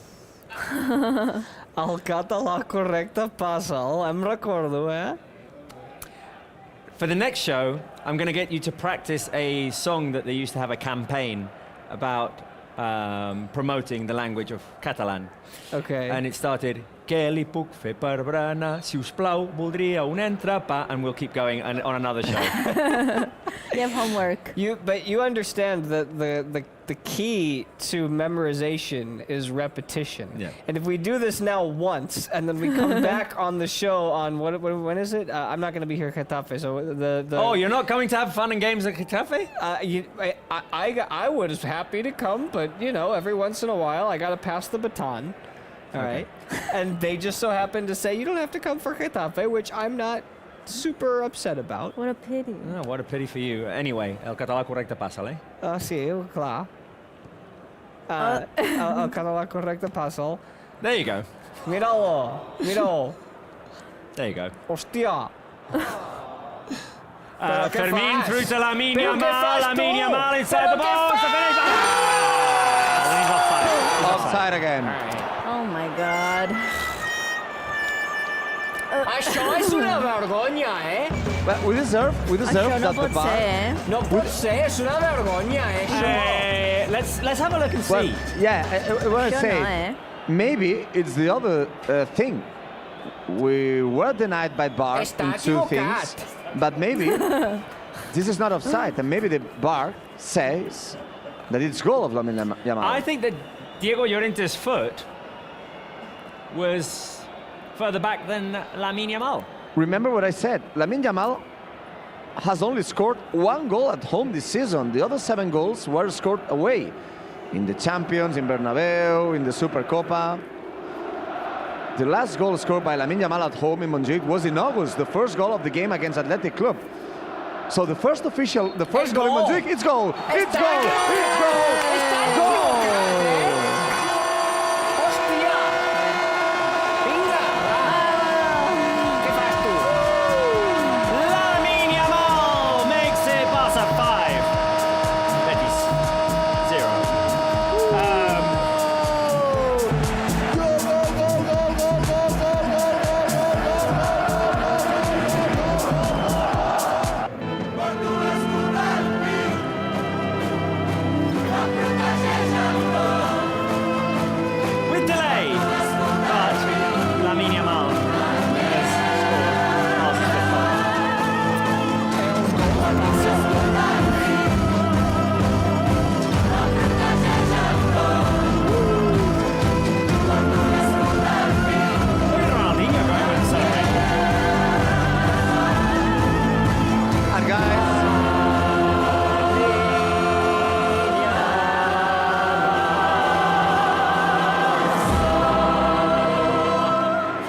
S3: El català correcte, passa'l. Em recordo, eh?
S1: For the next show, I'm going to get you to practice a song that they used to have a campaign about promoting the language of Catalan.
S3: Okay.
S1: And it started, què li puc fer per berenar? Si us plau, voldria un entrepà. And we'll keep going on another show.
S4: You have homework.
S3: But you understand that the key to memorization is repetition.
S1: Yeah.
S3: And if we do this now once, and then we come back on the show on when is it? I'm not going to be here at Getafe, so the
S1: Oh, you're not coming to have fun and games at Getafe?
S3: I was happy to come, but every once in a while I got to pass the baton. All right. And they just so happened to say you don't have to come for Getafe, which I'm not super upset about.
S4: What a pity.
S1: Oh, what a pity for you. Anyway, el català correcte passa, eh?
S3: Sí, clar. El català correcte passa'l.
S1: There you go.
S3: Mira-ho.
S1: There you go.
S3: Hòstia.
S1: Fermin
S3: fas?
S1: through to Lamine
S3: Però què
S1: Yamal.
S3: fas
S1: Lamine
S3: tu?
S1: Yamal inside the
S3: Però què
S1: box.
S3: fas?
S1: He's offside.
S2: Offside again.
S4: Oh my god.
S3: Això és una vergonya, eh?
S2: But we deserve
S4: Això no
S2: that the
S4: pot
S2: VAR.
S4: ser, eh?
S3: No pot ser, és una vergonya, eh, això.
S1: Let's have a look and
S2: Well,
S1: see.
S2: yeah, I want to
S4: Això
S2: say
S4: no, eh?
S2: maybe it's the other thing. we were denied by VAR in two things, but maybe this is not offside, and maybe the VAR says that it's goal of Lamine Yamal.
S1: I think that Diego Llorente's foot was further back than Lamine Yamal.
S2: Remember what I said, Lamine Yamal has only scored 1 goal at home this season. The other 7 goals were scored away. In the Champions, in Bernabeu, in the Super Copa. The last goal scored by Lamine Yamal at home in Montjuic was in August, the first goal of the game against Athletic Club. So the first goal in Montjuic, it's goal! It's goal! It's goal! Goal!
S1: Lamine Yamal makes it Barça 5. Betis 0. With delay, but Lamine Yamal has scored Barca's 5th goal. Look at Ronaldinho going with the celebration.
S2: And guys,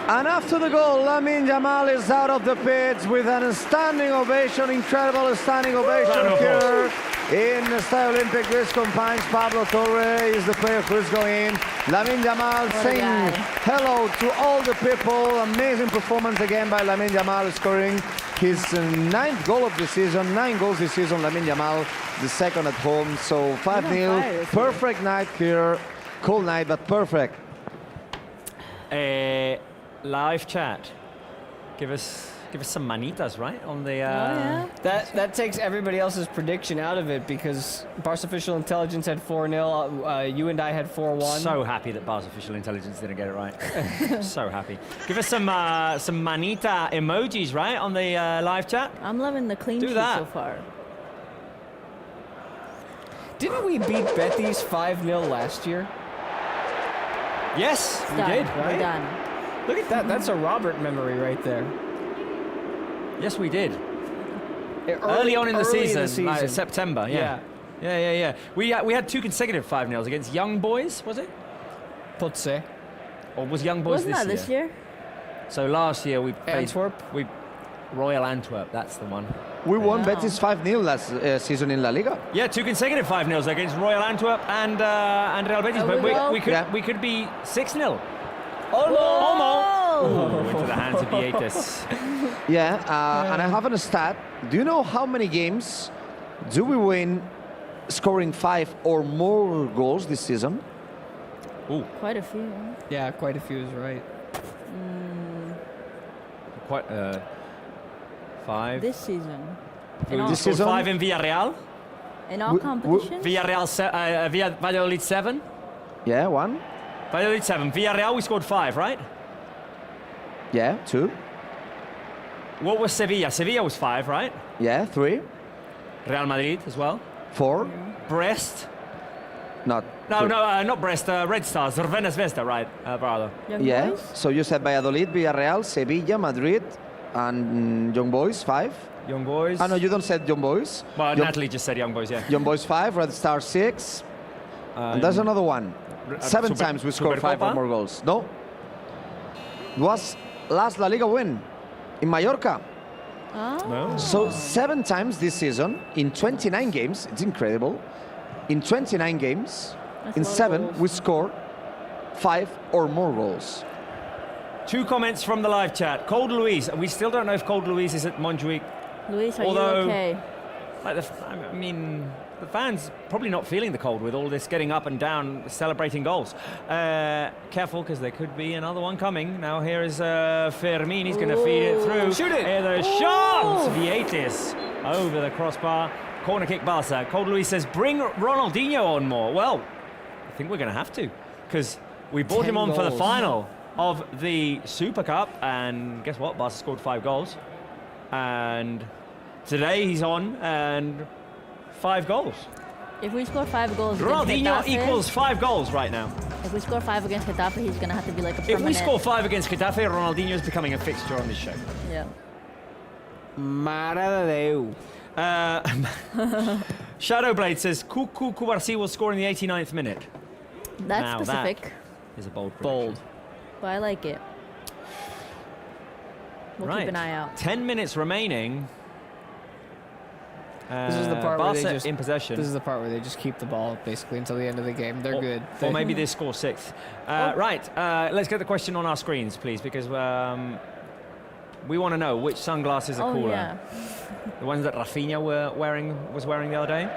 S2: and after the goal, Lamine Yamal is out of the pitch with an standing ovation, incredible standing ovation
S1: Round of
S2: here in the Estadio Olympic. Luis Companys, Pablo Torre is the player who is going in. Lamine Yamal
S4: What a
S2: saying
S4: guy.
S2: hello to all the people. Amazing performance again by Lamine Yamal, scoring his 9th goal of the season. 9 goals this season, Lamine Yamal, the second at home. So 5-0, perfect night here. Cold night, but perfect.
S1: Live chat. Give us some manitas, right? On the
S4: yeah.
S3: That takes everybody else's prediction out of it because Barca official intelligence had 4-0. You and I had 4-1.
S1: So happy that Barca official intelligence didn't get it right. So happy. Give us some manita emojis, right, on the live chat.
S4: I'm loving the clean
S1: Do
S4: sheet
S1: that.
S4: so far.
S3: Didn't we beat Betis 5-0 last year?
S1: Yes, we
S4: Done.
S1: did.
S4: We're done.
S3: Look at that. That's a Robert memory right there.
S1: Yes, we did. Early on in the season. Like September. Yeah. We had 2 consecutive 5-0s against Young Boys, was it?
S3: Potse.
S1: Or was Young Boys
S4: Wasn't that this year?
S1: So last year we faced
S3: Antwerp?
S1: Royal Antwerp. That's the one.
S2: We won
S4: Wow.
S2: Betis 5-0 last season in La Liga.
S1: Yeah, 2 consecutive 5-0s against Royal Antwerp and Real Betis,
S4: There
S1: but
S4: we go.
S1: we could be 6-0.
S4: Oh!
S1: Into the hands of Betis.
S2: Yeah, and I have a stat. Do you know how many games do we win scoring 5 or more goals this season?
S4: Quite a few.
S3: Yeah, quite a few is right.
S1: Quite 5.
S4: This season.
S1: We
S4: In all,
S2: This
S1: scored
S2: season-
S1: 5 in Villarreal.
S4: in all competitions?
S1: Villarreal, Valladolid 7.
S2: Yeah, 1.
S1: Valladolid 7. Villarreal, we scored 5, right?
S2: Yeah, 2.
S1: What was Sevilla? Sevilla was 5, right?
S2: Yeah, 3.
S1: Real Madrid as well.
S2: 4.
S1: Brest.
S2: Not.
S1: No,
S2: 2.
S1: not Brest. Red Stars. Cervena Zvezda, right, brother?
S4: Young
S2: Yeah,
S4: boys?
S2: so you said Valladolid, Villarreal, Sevilla, Madrid, and Young Boys 5.
S1: Young Boys.
S2: Ah, no, you don't said Young Boys.
S1: Well,
S2: Young,
S1: Natalie just said Young Boys, yeah.
S2: Young Boys 5, Red Star 6. And there's another one. 7 times we scored 5 or
S1: Supercopa?
S2: more goals. No. It was last La Liga win in Mallorca.
S4: Oh.
S1: No.
S2: So 7 times this season in 29 games. It's incredible. In 29 games,
S4: That's
S2: in
S4: a lot of
S2: 7,
S4: goals.
S2: we scored 5 or more goals.
S1: 2 comments from the live chat. Cold Louise. We still don't know if Cold Louise is at Montjuic.
S4: Luis, are
S1: Although-
S4: you okay?
S1: Like I mean, the fans probably not feeling the cold with all this getting up and down, celebrating goals. Careful, because there could be another one coming. Now here is Fermin. He's going to feed it through.
S3: Shoot it!
S1: Here's the shot! Vietis over the crossbar. Corner kick Barca. Cold Louise says, bring Ronaldinho on more. Well, I think we're going to have to, because we brought
S3: 10
S1: him on for the
S3: goals.
S1: final. of the Super Cup, and guess what? Barca scored 5 goals. And today he's on and 5 goals.
S4: If we score 5 goals against
S1: Ronaldinho
S4: Getafe,
S1: equals 5 goals right now.
S4: if we score 5 against Getafe, he's gonna have to be like a
S1: If
S4: permanent.
S1: we score 5 against Getafe, Ronaldinho is becoming a fixture on this show.
S4: Yeah.
S3: Mare de Déu.
S1: Shadowblade says Kuku Kubarsi will score in the 89th minute.
S4: That's
S1: Now
S4: specific,
S1: That is a bold
S3: Bold.
S1: prediction.
S4: but I like it. We'll
S1: Right.
S4: keep an eye out.
S1: 10 minutes remaining.
S3: This is the part where they
S1: Barca
S3: just
S1: in possession.
S3: This is the part where they just keep the ball basically until the end of the game. They're good.
S1: Or maybe they score 6th. Right, let's get the question on our screens, please, because we want to know which sunglasses are
S4: Oh
S1: cooler.
S4: yeah.
S1: The ones that Raphinha was wearing the other day,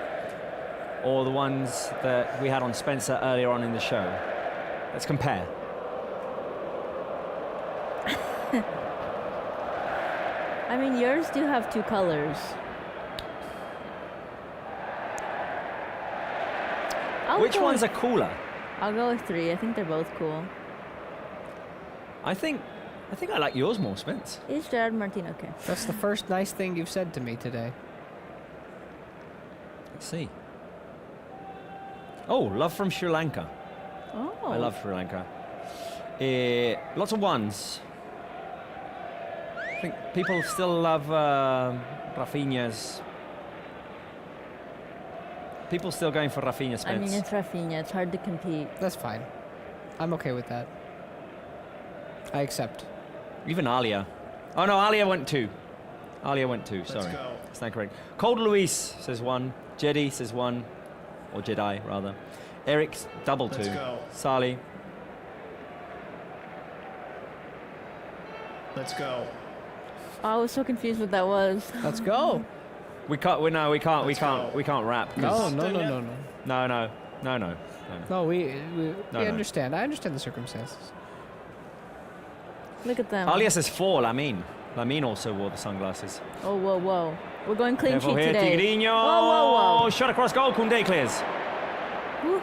S1: or the ones that we had on Spencer earlier on in the show. Let's compare.
S4: I mean, yours do have 2 colors.
S1: Which ones are cooler?
S4: I'll go with 3. I think they're both cool.
S1: I think I like yours more, Spence.
S4: Is Gerard Martin okay?
S3: That's the first nice thing you've said to me today.
S1: Let's see. Oh, love from Sri Lanka.
S4: Oh.
S1: I love Sri Lanka. Lots of ones. I think people still love Raphinha's. People still going for Raphinha, Spence.
S4: I mean, it's Raphinha. It's hard to compete.
S3: That's fine. I'm okay with that. I accept.
S1: Even Alia. Oh no, Alia went 2. Alia went 2, sorry. That's not correct. Cold Luis says 1. Jedi says 1. Or Jedi, rather. Eric's double 2. Sali.
S8: Let's go.
S4: Oh, I was so confused what that was.
S3: Let's go.
S1: We can't rap.
S3: No, no, no, no, no.
S1: No.
S3: No, we
S1: No.
S3: understand. I understand the circumstances.
S4: Look at them.
S1: Alia says 4, Lamine. Lamine also wore the sunglasses.
S4: Oh, whoa, whoa. We're going clean
S1: Careful
S4: sheet
S1: here,
S4: today.
S1: Tigrinho.
S4: Whoa, whoa, whoa.
S1: Shot across goal, Koundé clears.
S4: Whew.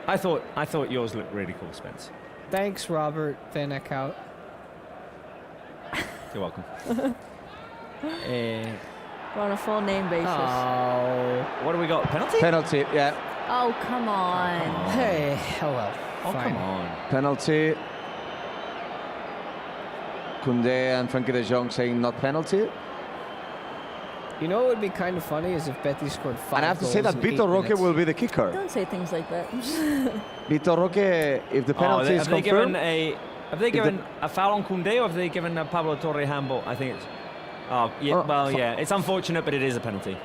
S1: I thought yours looked really cool, Spence.
S3: Thanks, Robert Van Eckhout.
S1: You're welcome.
S4: We're on a full name basis.
S3: Oh.
S1: What do we got? Penalty?
S2: Penalty, yeah.
S4: Oh, come on.
S3: Hey, oh well.
S1: Oh,
S3: Fine.
S1: come on.
S2: Penalty. Koundé and Frankie de Jong saying not penalty.
S3: You know what would be kind of funny is if Betis scored 5
S2: And I have to say
S3: goals
S2: that
S3: in 8
S2: Vitor Roque
S3: minutes.
S2: will be the kicker.
S4: Don't say things like that.
S2: Vitor Roque, if the penalty is confirmed,
S1: Have they given a foul on Koundé, or have they given a Pablo Torre handball? I think it's. Oh, yeah.
S2: Oh,
S1: Well, yeah. It's unfortunate, but it is a penalty.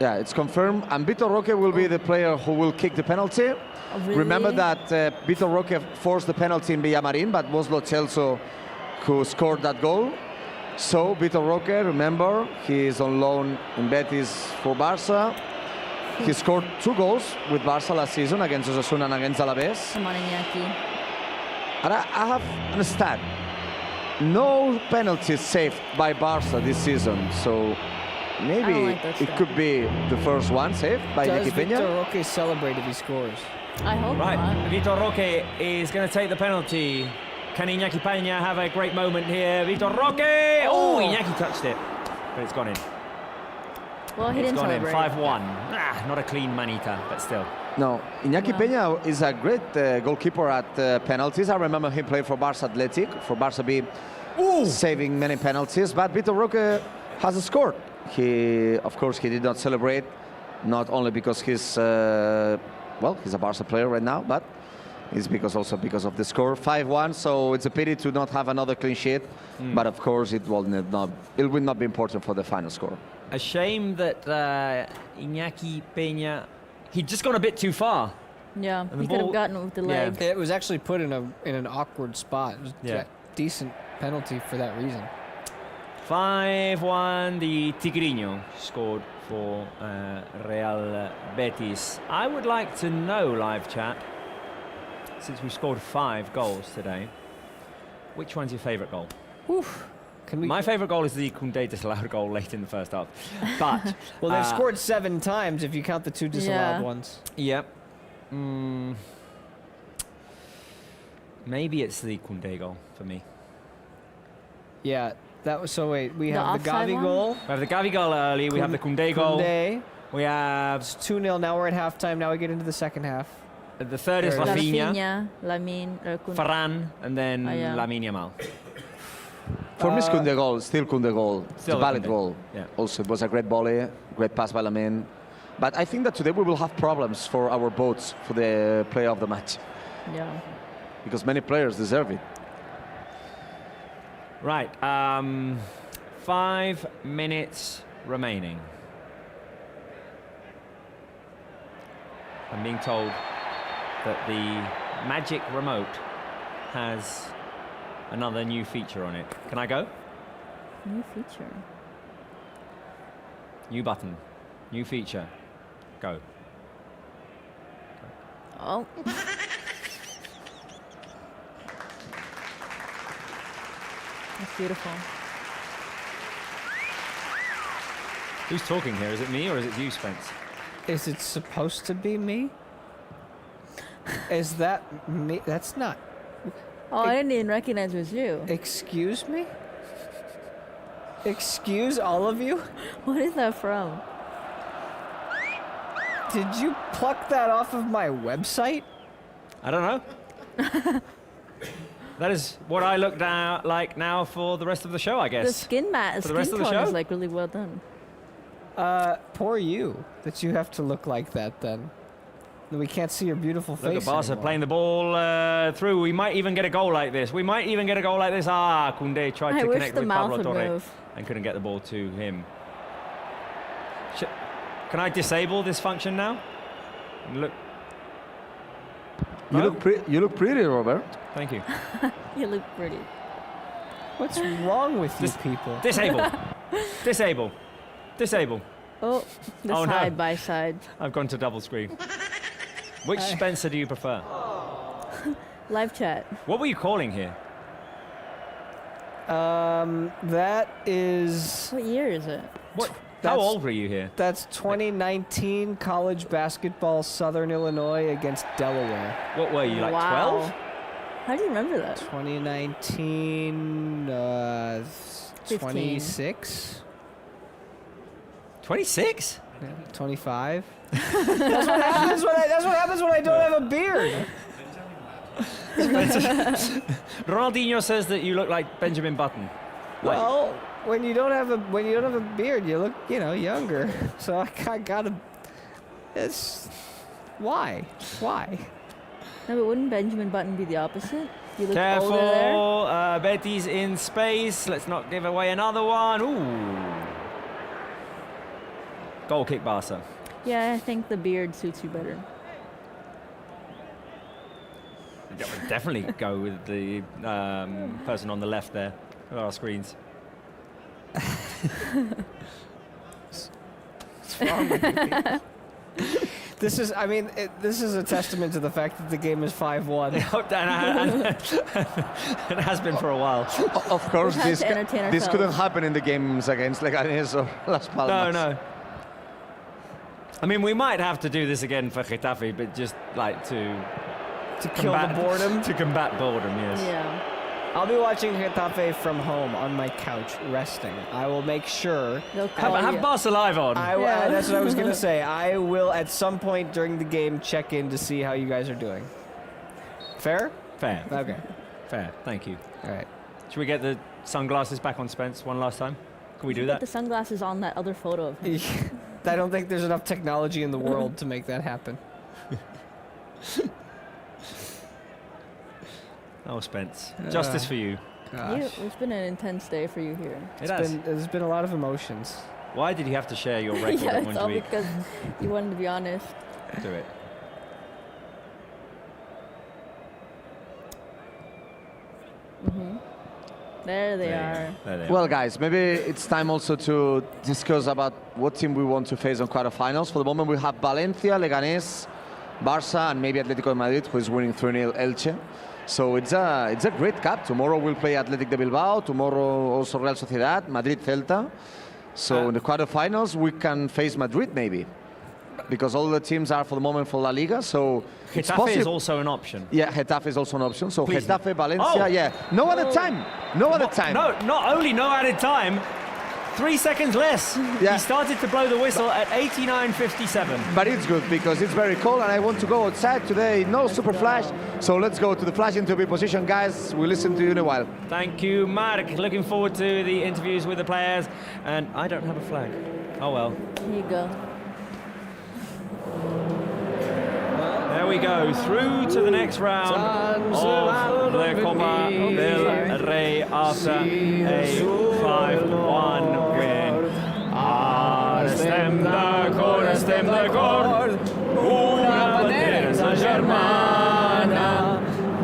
S2: yeah, it's confirmed. And Vitor Roque will be the player who will kick the penalty.
S4: Oh, really?
S2: Remember that Vitor Roque forced the penalty in Villamarín, but was Lo Celso who scored that goal. So Vitor Roque, remember, he is on loan in Betis for Barça. He scored 2 goals with Barça last season against Osasuna and against Alaves.
S4: Come on, Iñaki.
S2: And I have a stat. No penalties saved by Barça this season. So maybe
S4: like that
S2: it
S4: stat.
S2: could be the first one saved by
S3: Does
S2: Iñaki Peña.
S3: Vitor Roque celebrate if he scores?
S4: I hope
S1: Right.
S4: not.
S1: Vitor Roque is going to take the penalty. Can Iñaki Peña have a great moment here? Vitor Roque! Oh, Iñaki touched it. But it's gone in.
S4: Well, he
S1: It's
S4: didn't
S1: gone in.
S4: celebrate.
S1: 5-1. Not a clean manita, but still.
S2: No, Iñaki
S4: Wow.
S2: Peña is a great goalkeeper at penalties. I remember him playing for Barça Athletic, for Barça B, saving many penalties. But Vitor Roque has scored. He, of course, he did not celebrate, not only because he's, he's a Barça player right now, but it's also because of the score. 5-1, so it's a pity to not have another clean sheet. But of course, it will not be important for the final score.
S1: A shame that Iñaki Peña, he'd just gone a bit too far.
S4: Yeah,
S1: And the
S4: he could
S1: ball-
S4: have gotten it with the
S1: yeah.
S4: leg.
S3: It was actually put in an awkward spot. It was
S1: Yeah.
S3: a decent penalty for that reason.
S1: 5-1, the Tigrinho scored for Real Betis. I would like to know, live chat, since we scored 5 goals today, which one's your favourite goal?
S3: Can we?
S1: My favourite goal is the Koundé disallowed goal late in the first half. But
S3: Well, they've scored 7 times if you count the 2 disallowed
S4: Yeah.
S3: ones.
S1: Yep. Maybe it's the Koundé goal for me.
S3: Yeah, that was so. Wait, we
S4: The
S3: have the
S4: offside
S3: Gavi
S4: one?
S3: goal.
S1: We have the Gavi goal early. We have the Koundé goal.
S3: Koundé.
S1: We have
S3: It's 2-0. Now we're at halftime. Now we get into the second half.
S1: the third is
S3: Third.
S1: Raphinha,
S4: Raphinha, Lamine,
S1: Varane, and then
S4: yeah.
S1: Lamine Yamal.
S2: For me, it's Koundé goal, still Koundé goal. It's
S1: Still
S2: a valid
S1: Koundé.
S2: goal.
S1: Yeah.
S2: Also, it was a great volley, great pass by Lamine. But I think that today we will have problems for our votes for the player of the match,
S4: Yeah.
S2: because many players deserve it.
S1: Right. 5 minutes remaining. I'm being told that the magic remote has another new feature on it. Can I go?
S4: New feature.
S1: New button. New feature. Go.
S4: Oh. That's beautiful.
S1: Who's talking here? Is it me or is it you, Spence?
S3: Is it supposed to be me? Is that me? That's not.
S4: Oh, I didn't even recognize it was you.
S3: Excuse me? Excuse all of you?
S4: What is that from?
S3: Did you pluck that off of my website?
S1: I don't know. That is what I look like now for the rest of the show, I guess.
S4: The skin mat,
S1: For the rest
S4: skin
S1: of the
S4: tone is
S1: show?
S4: like really well done.
S3: Poor you that you have to look like that then. We can't see your beautiful
S1: Look
S3: face
S1: at Barça
S3: anymore.
S1: playing the ball through. We might even get a goal like this. We might even get a goal like this. Ah, Koundé tried
S4: I
S1: to
S4: wish
S1: connect
S4: the
S1: with
S4: mouth
S1: Pablo
S4: would
S1: Torre
S4: move.
S1: and couldn't get the ball to him. Can I disable this function now? Look.
S2: You
S1: No?
S2: look pretty, Robert.
S1: Thank you.
S4: You look pretty.
S3: What's wrong with you
S1: This-
S3: people?
S1: Disable. Disable. Disable.
S4: Oh, the
S1: Oh, no.
S4: side by side.
S1: I've gone to double screen. Which Spencer do you prefer?
S4: Live chat.
S1: What were you calling here?
S3: That is...
S4: What year is it?
S1: What? How
S3: That's-
S1: old were you here?
S3: That's 2019 college basketball, Southern Illinois against Delaware.
S1: What were you, like
S4: Wow.
S1: 12?
S4: How do you remember that?
S3: 2019,
S4: 15.
S3: 26,
S1: 26?
S3: 25. That's what happens when I don't have a beard.
S1: Ronaldinho says that you look like Benjamin Button. Like,
S3: Well, when you don't have a beard, you look, younger. So I gotta. It's why?
S4: No, but wouldn't Benjamin Button be the opposite? You look older there.
S1: careful. Betis in space. Let's not give away another one. Ooh. Goal kick Barca.
S4: Yeah, I think the beard suits you better.
S1: I would definitely go with the person on the left there of our screens.
S3: What's wrong with you? This is a testament to the fact that the game is 5-1.
S1: It has been for a while.
S2: Of course,
S4: We've had to entertain
S2: this couldn't
S4: ourselves.
S2: happen in the games against Leganés or Las Palmas.
S1: No. I mean, we might have to do this again for Getafe, but just like to
S3: kill the boredom.
S1: To combat boredom, yes.
S4: Yeah.
S3: I'll be watching Getafe from home on my couch, resting. I will make sure.
S4: They'll call
S1: Have
S4: you.
S1: Barca live on.
S4: Yeah.
S3: That's what I was gonna say. I will at some point during the game check in to see how you guys are doing. Fair?
S1: Fair.
S3: Okay.
S1: Fair. Thank you.
S3: All right.
S1: Should we get the sunglasses back on Spence one last time? Can we do
S4: Put
S1: that?
S4: the sunglasses on that other photo of him.
S3: I don't think there's enough technology in the world to make that happen.
S1: Oh, Spence. Justice for you.
S3: Gosh.
S4: It's been an intense day for you here.
S3: There's been a lot of emotions.
S1: Why did you have to share your record
S4: Yeah,
S1: at
S4: it's all
S1: Montjuic?
S4: because you wanted to be honest.
S1: Do it.
S4: There they
S1: There you
S4: are.
S1: go. There they are.
S2: Well, guys, maybe it's time also to discuss about what team we want to face on quarterfinals. For the moment, we have Valencia, Leganés, Barça, and maybe Atletico de Madrid, who is winning 3-0 Elche. So it's a great cup. Tomorrow we'll play Athletic de Bilbao. Tomorrow also Real Sociedad, Madrid, Celta. So in the quarterfinals, we can face Madrid maybe. because all the teams are for the moment for La Liga, so it's
S1: Getafe
S2: possible.
S1: is also an option.
S2: Yeah, Getafe is also an option. So
S1: Please.
S2: Getafe, Valencia,
S1: Oh.
S2: yeah. No other time. No other time.
S1: No, not only no added time, 3 seconds less.
S2: Yeah.
S1: He started to blow the whistle at 89.57.
S2: But it's good because it's very cold and I want to go outside today. No super flash. So let's go to the flash interview position, guys. We'll listen to you in a while.
S1: Thank you, Mark. Looking forward to the interviews with the players. And I don't have a flag. Oh well.
S4: Here you go.
S1: There we go, through to the next round of the Copa del Rey after a 5-1 win. Estem d'acord, una bandera saint-germana,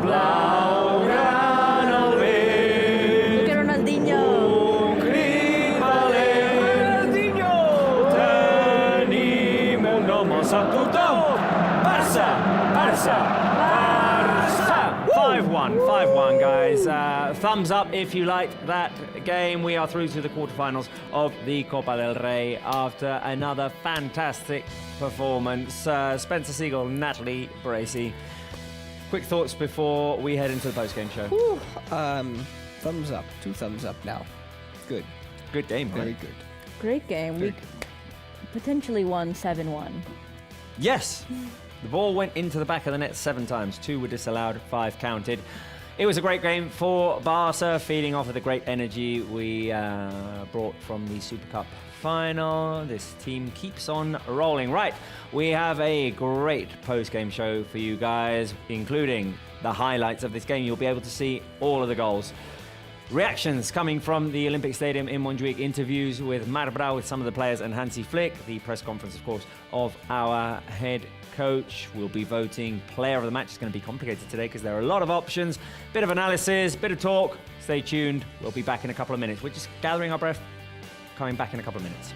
S1: blaugrana al vent.
S4: Look at Ronaldinho.
S1: Un crit valent, tenim un nom al sap tothom. Barça, Barça, Barça. 5-1, guys. Thumbs up if you liked that game. We are through to the quarterfinals of the Copa del Rey after another fantastic performance. Spencer Siegel, Natalie Bracey. Quick thoughts before we head into the post-game show.
S3: Whew. Thumbs up. 2 thumbs up now. Good.
S1: Good game,
S3: Very
S1: right?
S3: good.
S4: Great game. We potentially won 7-1.
S1: Yes. The ball went into the back of the net 7 times. 2 were disallowed, 5 counted. It was a great game for Barca, feeding off of the great energy we brought from the Super Cup final. This team keeps on rolling. Right, we have a great post-game show for you guys, including the highlights of this game. You'll be able to see all of the goals. Reactions coming from the Olympic Stadium in Montjuic, interviews with Marc Brau, with some of the players, and Hansi Flick, the press conference, of course, of our head coach. We'll be voting player of the match. It's going to be complicated today because there are a lot of options. Bit of analysis, bit of talk. Stay tuned. We'll be back in a couple of minutes. We're just gathering our breath. Coming back in a couple of minutes.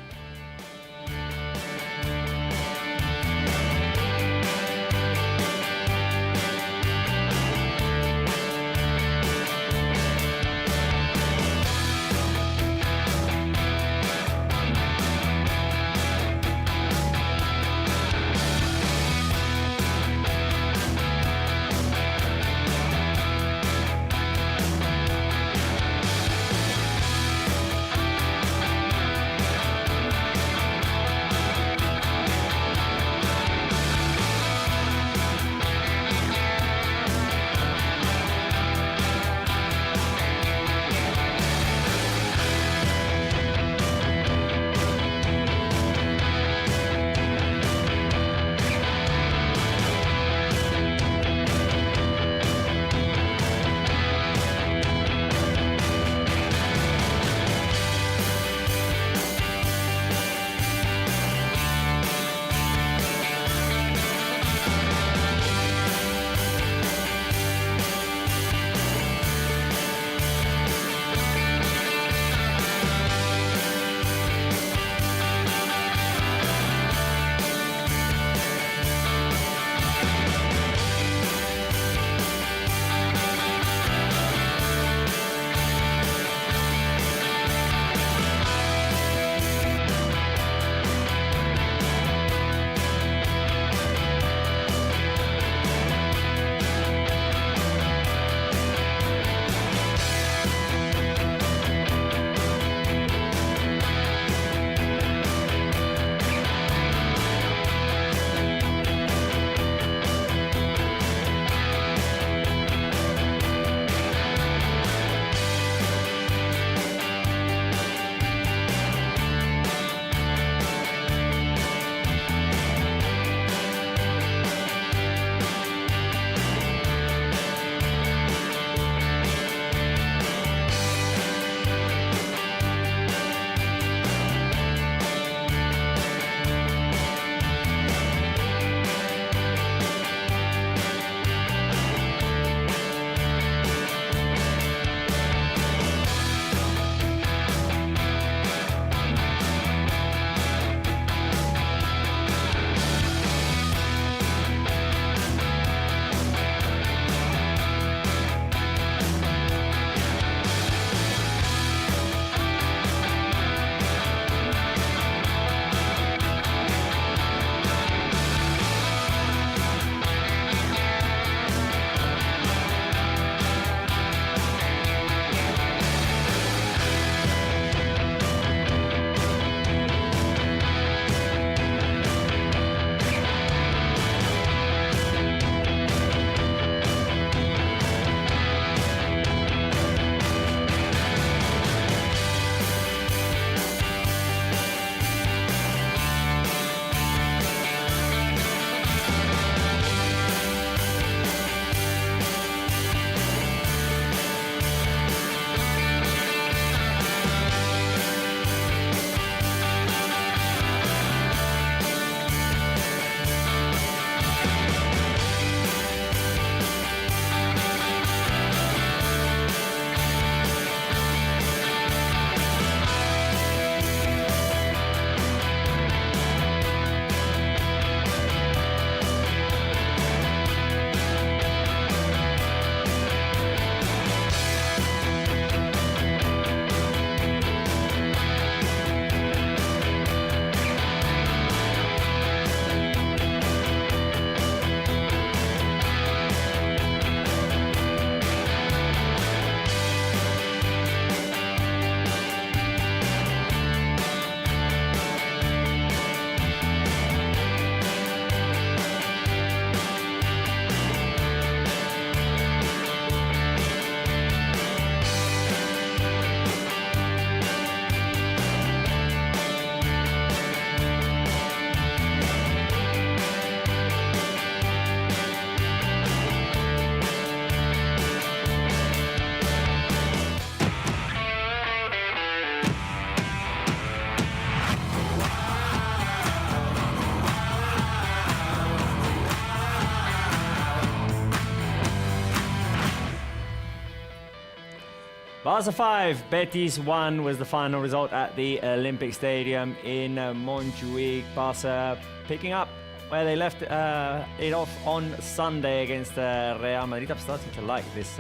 S1: Barça 5, Betis 1 was the final result at the Olympic Stadium in Montjuic. Barça picking up where they left it off on Sunday against Real Madrid. I'm starting to like this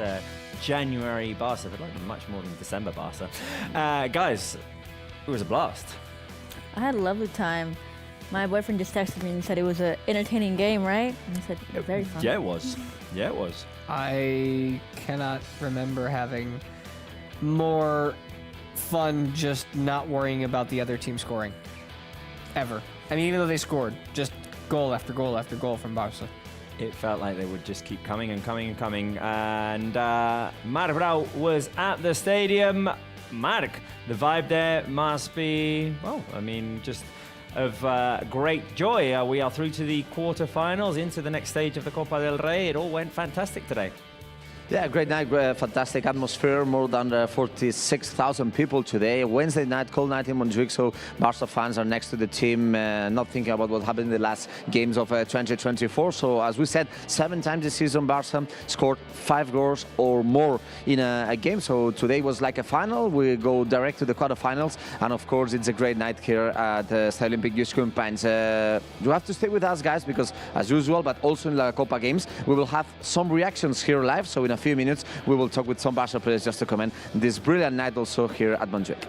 S1: January Barça. I like them much more than December Barça. Guys, it was a blast.
S4: I had a lovely time. My boyfriend just texted me and said it was an entertaining game, right? And I said, very fun.
S1: Yeah, it was. Yeah, it was.
S3: I cannot remember having more fun just not worrying about the other team scoring. Ever. I mean, even though they scored, just goal after goal after goal from Barça.
S1: It felt like they would just keep coming and coming and coming. And Marc Brau was at the stadium. Marc, the vibe there must be, well, I mean, just of great joy. We are through to the quarterfinals, into the next stage of the Copa del Rey. It all went fantastic today.
S2: Yeah, great night, fantastic atmosphere, more than 46,000 people today. Wednesday night, cold night in Montjuic, so Barça fans are next to the team, not thinking about what happened in the last games of 2024. So as we said, 7 times this season Barça scored 5 goals or more in a game. So today was like a final. We go direct to the quarterfinals, and of course it's a great night here at the Stade Olympique du Compiègne. You have to stay with us, guys, because as usual, but also in La Copa games, we will have some reactions here live. So in a few minutes we will talk with some Barça players just to comment this brilliant night also here at Montjuic.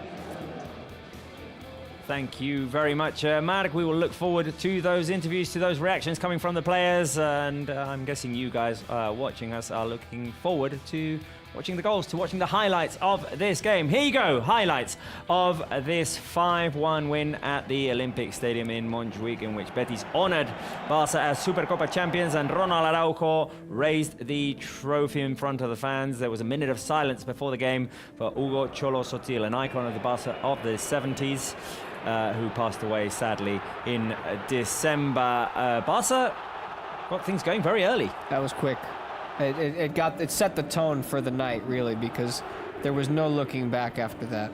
S1: Thank you very much, Marc. We will look forward to those interviews, to those reactions coming from the players, and I'm guessing you guys watching us are looking forward to watching the goals, to watching the highlights of this game. Here you go, highlights of this 5-1 win at the Olympic Stadium in Montjuic, in which Betis honoured Barça as Supercopa champions, and Ronald Araujo raised the trophy in front of the fans. There was a minute of silence before the game for Hugo Cholo Sotil, an icon of the Barça of the 70s, who passed away sadly in December. Barça got things going very early.
S3: That was quick. It set the tone for the night, really, because there was no looking back after that.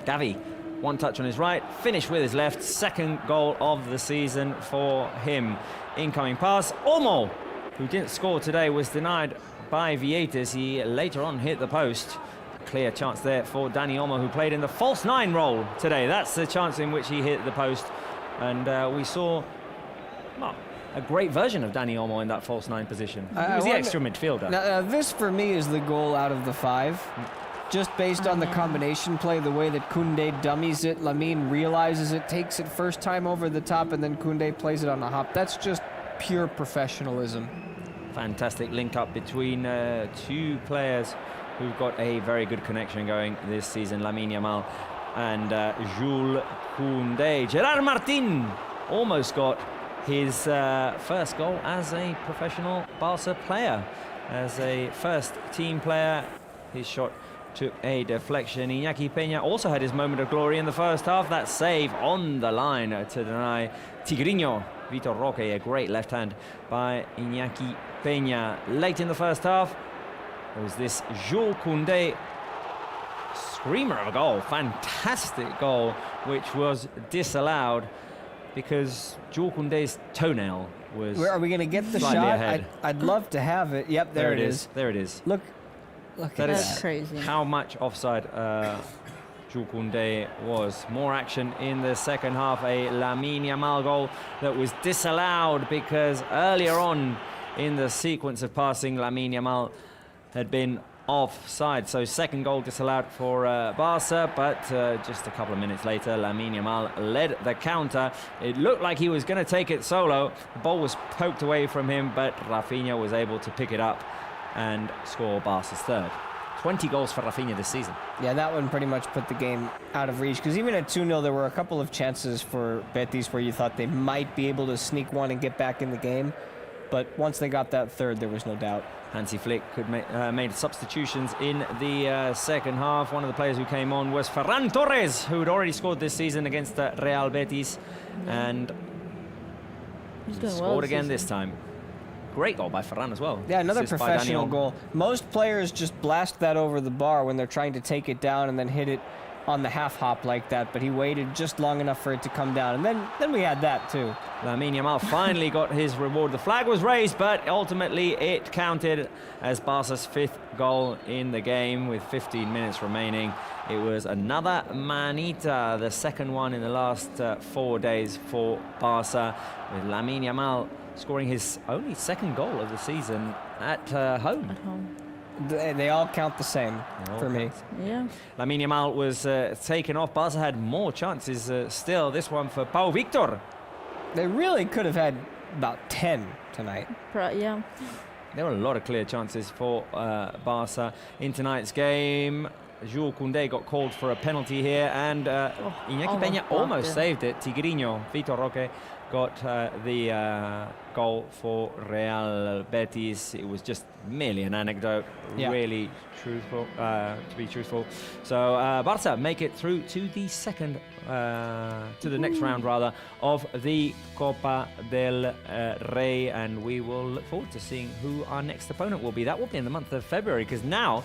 S1: Gavi, one touch on his right, finished with his left. Second goal of the season for him. Incoming pass. Olmo, who didn't score today, was denied by Vietes. He later on hit the post. Clear chance there for Dani Olmo, who played in the false 9 role today. That's the chance in which he hit the post. And we saw a great version of Dani Olmo in that false 9 position. He was the extra midfielder.
S3: Now, this for me is the goal out of the 5. Just based on the combination play, the way that Koundé dummies it, Lamine realizes it, takes it first time over the top, and then Koundé plays it on a hop. That's just pure professionalism.
S1: Fantastic link up between 2 players who've got a very good connection going this season, Lamine Yamal and Jules Koundé. Gerard Martin almost got his first goal as a professional Barça player. As a first team player, his shot took a deflection. Iñaki Peña also had his moment of glory in the first half. That save on the line to deny Tigrinho. Vitor Roque, a great left hand by Iñaki Peña. Late in the first half, there was this Jules Koundé screamer of a goal. Fantastic goal, which was disallowed because Jules Koundé's toenail was.
S3: Are we going to get the shot? I'd love to have it. Yep, there it is.
S1: There it is.
S3: Look
S1: that
S3: at
S1: is
S3: that.
S4: Crazy.
S1: How much offside Jules Koundé was. More action in the second half. A Lamine Yamal goal that was disallowed because earlier on in the sequence of passing, Lamine Yamal had been offside. So second goal disallowed for Barça, but just a couple of minutes later, Lamine Yamal led the counter. It looked like he was going to take it solo. The ball was poked away from him, but Raphinha was able to pick it up and score Barca's third. 20 goals for Raphinha this season.
S3: Yeah, that one pretty much put the game out of reach, because even at 2-0, there were a couple of chances for Betis where you thought they might be able to sneak one and get back in the game. But once they got that third, there was no doubt.
S1: Hansi Flick made substitutions in the second half. One of the players who came on was Ferran Torres, who had already scored this season against Real Betis, and scored again this time. Great goal by Ferran as well.
S3: Yeah, another professional goal. Most players just blast that over the bar when they're trying to take it down and then hit it on the half hop like that, but he waited just long enough for it to come down. And then we had that too.
S1: Lamine Yamal finally got his reward. The flag was raised, but ultimately it counted as Barca's 5th goal in the game with 15 minutes remaining. It was another manita, the second one in the last 4 days for Barca, with Lamine Yamal scoring his only 2nd goal of the season at home.
S4: At home.
S3: They all count the same for me.
S4: Yeah.
S1: Lamine Yamal was taken off. Barca had more chances still. This one for Pau Victor.
S3: They really could have had about 10 tonight.
S4: Yeah.
S1: There were a lot of clear chances for Barca in tonight's game. Jules Koundé got called for a penalty here, and Iñaki Peña almost saved it. Tigriño, Vitor Roque, got the goal for Real Betis. It was just merely an anecdote, really truthful, to be truthful. So Barca make it through to the next round rather of the Copa del Rey, and we will look forward to seeing who our next opponent will be. That will be in the month of February, because now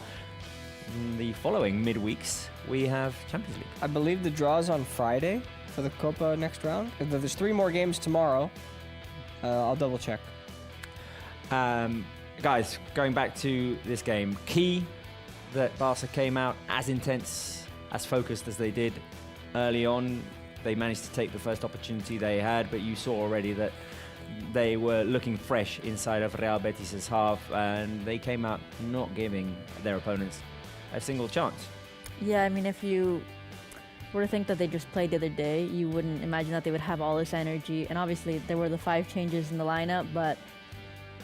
S1: the following midweeks we have Champions League.
S3: I believe the draw is on Friday for the Copa next round. There's 3 more games tomorrow. I'll double check.
S1: Guys, going back to this game, key that Barca came out as intense, as focused as they did early on. They managed to take the first opportunity they had, but you saw already that they were looking fresh inside of Real Betis' half, and they came out not giving their opponents a single chance.
S4: Yeah, I mean, if you were to think that they just played the other day, you wouldn't imagine that they would have all this energy. And obviously, there were the 5 changes in the lineup, but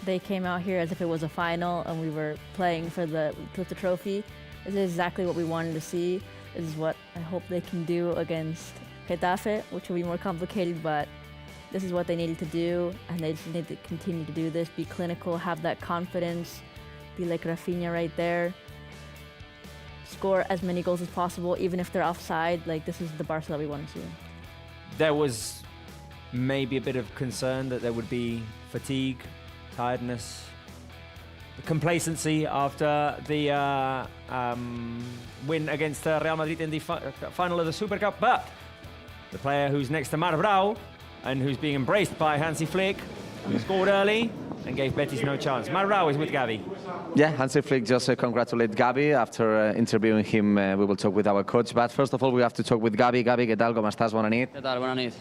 S4: they came out here as if it was a final and we were playing for the trophy. This is exactly what we wanted to see. This is what I hope they can do against Getafe, which will be more complicated, but this is what they needed to do, and they just need to continue to do this, be clinical, have that confidence, be like Raphinha right there, score as many goals as possible, even if they're offside. Like, this is the Barca that we want to see.
S1: There was maybe a bit of concern that there would be fatigue, tiredness, complacency after the win against Real Madrid in the final of the Super Cup, but the player who's next to Marbrau and who's being embraced by Hansi Flick scored early and gave Betis no chance. Marbrau is with Gavi.
S2: Yeah, Hansi Flick just congratulate Gavi after interviewing him. We will talk with our coach, but first of all we have to talk with Gavi. Gavi, ¿qué tal? ¿Cómo estás? Bona nit.
S8: ¿Qué tal? Buena nit.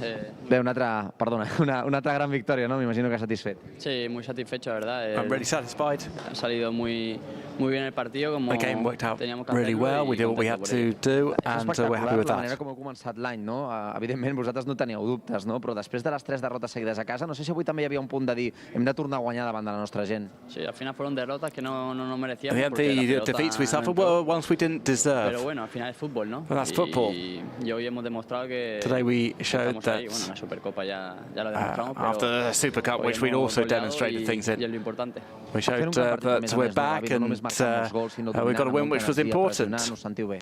S2: Bé, una altra gran victòria, ¿no? Me imagino que satisfet.
S8: Sí, muy satisfecho, la verdad.
S9: I'm really satisfied.
S8: Ha salido muy bien el partido, como
S9: the game worked out
S8: teníamos que
S9: really
S8: hacerlo,
S9: well.
S8: y
S9: We did what we had to do, and we're happy with
S2: la manera
S9: that.
S2: com heu començat l'any, no? Evidentment, vosaltres no teníeu dubtes, no? Però després de les 3 derrotes seguides a casa, no sé si avui també hi havia un punt de dir hem de tornar a guanyar davant de la nostra gent.
S8: Sí, al final fueron derrotas que no merecíamos.
S9: We had the defeats we suffered were ones we didn't deserve.
S8: Pero bueno, al final es fútbol, ¿no?
S9: Well, that's football.
S8: Y hoy hemos demostrado que
S9: Today we showed
S8: estamos ahí.
S9: that
S8: Bueno, la Supercopa ya lo demostramos, pero
S9: after the Super Cup, which we'd also demonstrated things in,
S8: y es lo importante.
S9: we showed that we're back and we got a win which was important.
S2: Us sentiu bé?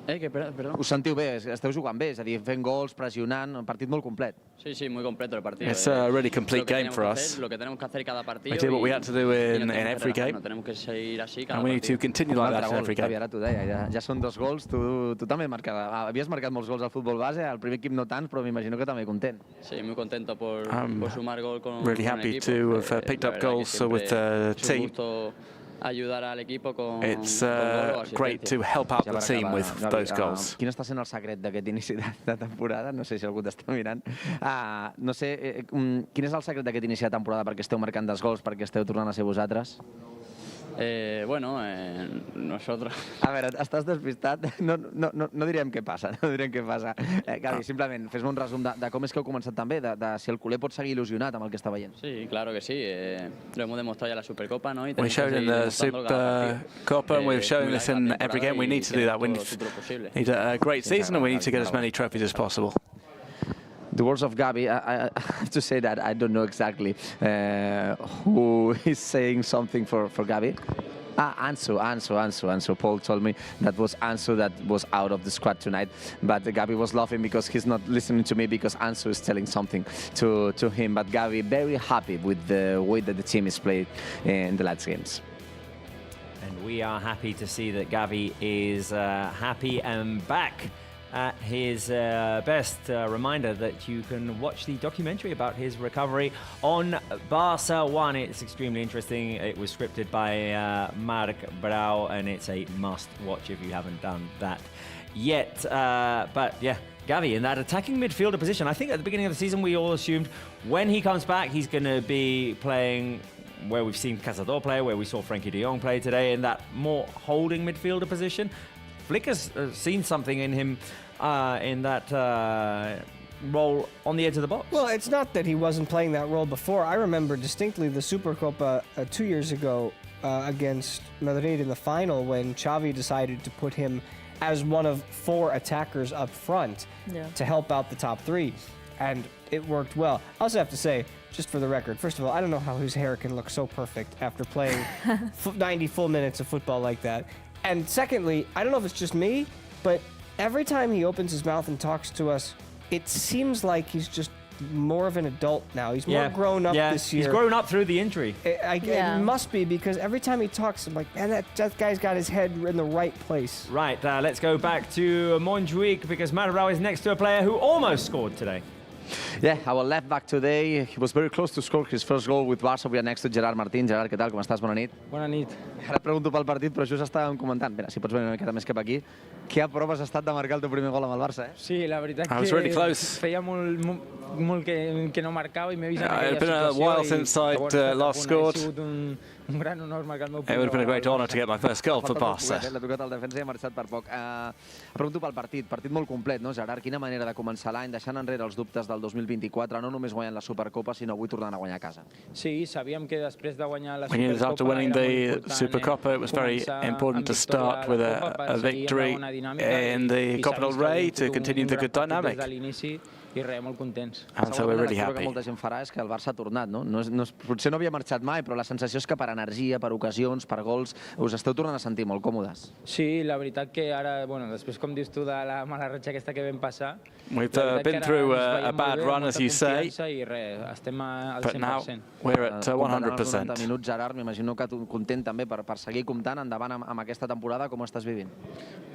S8: Perdó.
S2: Us sentiu bé? Esteu jugant bé? És a dir, fent gols, pressionant, un partit molt complet.
S8: Sí, muy completo el partido.
S9: It's a really complete game for us.
S8: Lo que tenemos que hacer cada partido.
S9: We did what we had to do in every game,
S8: Tenemos que seguir así cada
S9: and we need to
S8: partido.
S9: continue like that in every
S2: Gavi,
S9: game.
S2: ara t'ho deia, ja són 2 gols. Tu també havies marcat molts gols al futbol base, al primer equip no tants, però m'imagino que també content.
S8: Sí, muy contento por sumar gol con
S9: Really
S8: con el
S9: happy
S8: equipo.
S9: to have picked
S8: La
S9: up
S8: verdad que
S9: goals
S8: siempre
S9: with the
S8: es un
S9: team.
S8: gusto ayudar al equipo con
S9: It's
S8: con gol o
S9: great
S8: asistencia.
S9: to help out
S2: Ja
S9: the
S2: per
S9: team
S2: acabar,
S9: with
S2: Gavi,
S9: those goals.
S2: Quin està sent el secret d'aquest inici de temporada? No sé si algú t'està mirant. No sé, quin és el secret d'aquest inici de temporada perquè esteu marcant 2 gols, perquè esteu tornant a ser vosaltres?
S8: Bueno, nosotros...
S2: A veure, estàs despistat? No direm què passa, no direm què passa. Gavi, simplement, fes-me un resum de com és que heu començat també, de si el culer pot seguir il·lusionat amb el que està veient.
S8: Sí, claro que sí. Lo hemos demostrado ya en la Supercopa, ¿no? Y
S9: We
S8: tenemos que
S9: showed in
S8: seguir
S9: the
S8: demostrándolo cada partido.
S9: Supercopa, and we've shown
S8: Muy
S9: this
S8: larga
S9: in
S8: la
S9: every game. We
S8: temporada
S9: need to do that. We
S8: y queremos todo el futuro posible.
S9: need a great season, and we need to get as many trophies as possible.
S2: The words of Gavi, I have to say that I don't know exactly who is saying something for Gavi. Ansu. Paul told me that was Ansu that was out of the squad tonight. But Gavi was laughing because he's not listening to me because Ansu is telling something to him. But Gavi very happy with the way that the team is played in the last games.
S1: And we are happy to see that Gavi is happy and back at his best. Reminder that you can watch the documentary about his recovery on Barça 1. It's extremely interesting. It was scripted by Marc Brau, and it's a must-watch if you haven't done that yet. But yeah, Gavi in that attacking midfielder position. I think at the beginning of the season we all assumed when he comes back he's going to be playing where we've seen Cazador play, where we saw Frankie de Jong play today, in that more holding midfielder position. Flick has seen something in him in that role on the edge of the box.
S3: Well, it's not that he wasn't playing that role before. I remember distinctly the Supercopa 2 years ago against Madrid in the final when Xavi decided to put him as one of 4 attackers up front to help out the top 3. And it worked well. I also have to say, just for the record, first of all, I don't know how his hair can look so perfect after playing 90 full minutes of football like that. And secondly, I don't know if it's just me, but every time he opens his mouth and talks to us, it seems like he's just more of an adult now. He's more grown up this year.
S1: He's grown up through the injury.
S3: It must be, because every time he talks, I'm like, man, that guy's got his head in the right place.
S1: Right, let's go back to Montjuic, because Marc is next to a player who almost scored today.
S2: Yeah, our left back today, he was very close to score his first goal with Barça. We are next to Gerard Martín. Gerard, què tal? Com estàs? Bona nit.
S10: Bona nit.
S2: Ara et pregunto pel partit, però just estàvem comentant. Mira, si pots venir una miqueta més cap aquí. Que a prop has estat de marcar el teu primer gol amb el Barça, eh?
S10: Sí, la veritat que feia molt que no marcava i m'he vist en aquella situació.
S9: It's been a while since I'd last scored.
S10: Un gran honor marcar el meu
S9: It would have been a great honour to get my first goal for Barça.
S2: L'ha tocat al defensa i ha marxat per poc. Pregunto pel partit molt complet, no, Gerard? Quina manera de començar l'any, deixant enrere els dubtes del 2024, no només guanyant la Supercopa, sinó avui tornant a guanyar a casa.
S10: Sí, sabíem que després de guanyar la
S9: When you ended after winning the Supercopa, it was very important to start with a victory in the Copa del Rey to continue the good dynamic.
S10: I res, molt contents.
S9: And so we're really happy.
S2: El que molta gent farà és que el Barça ha tornat, no? Potser no havia marxat mai, però la sensació és que per energia, per ocasions, per gols, us esteu tornant a sentir molt còmodes.
S10: Sí, la veritat que ara, bueno, després, com dius tu, de la mala ratxa aquesta que vam passar,
S9: we've been through a bad run, as you say,
S10: i res, estem al 100%.
S9: but now we're at 100%.
S2: 90 minuts, Gerard, m'imagino que content també per seguir comptant endavant amb aquesta temporada. Com ho estàs vivint?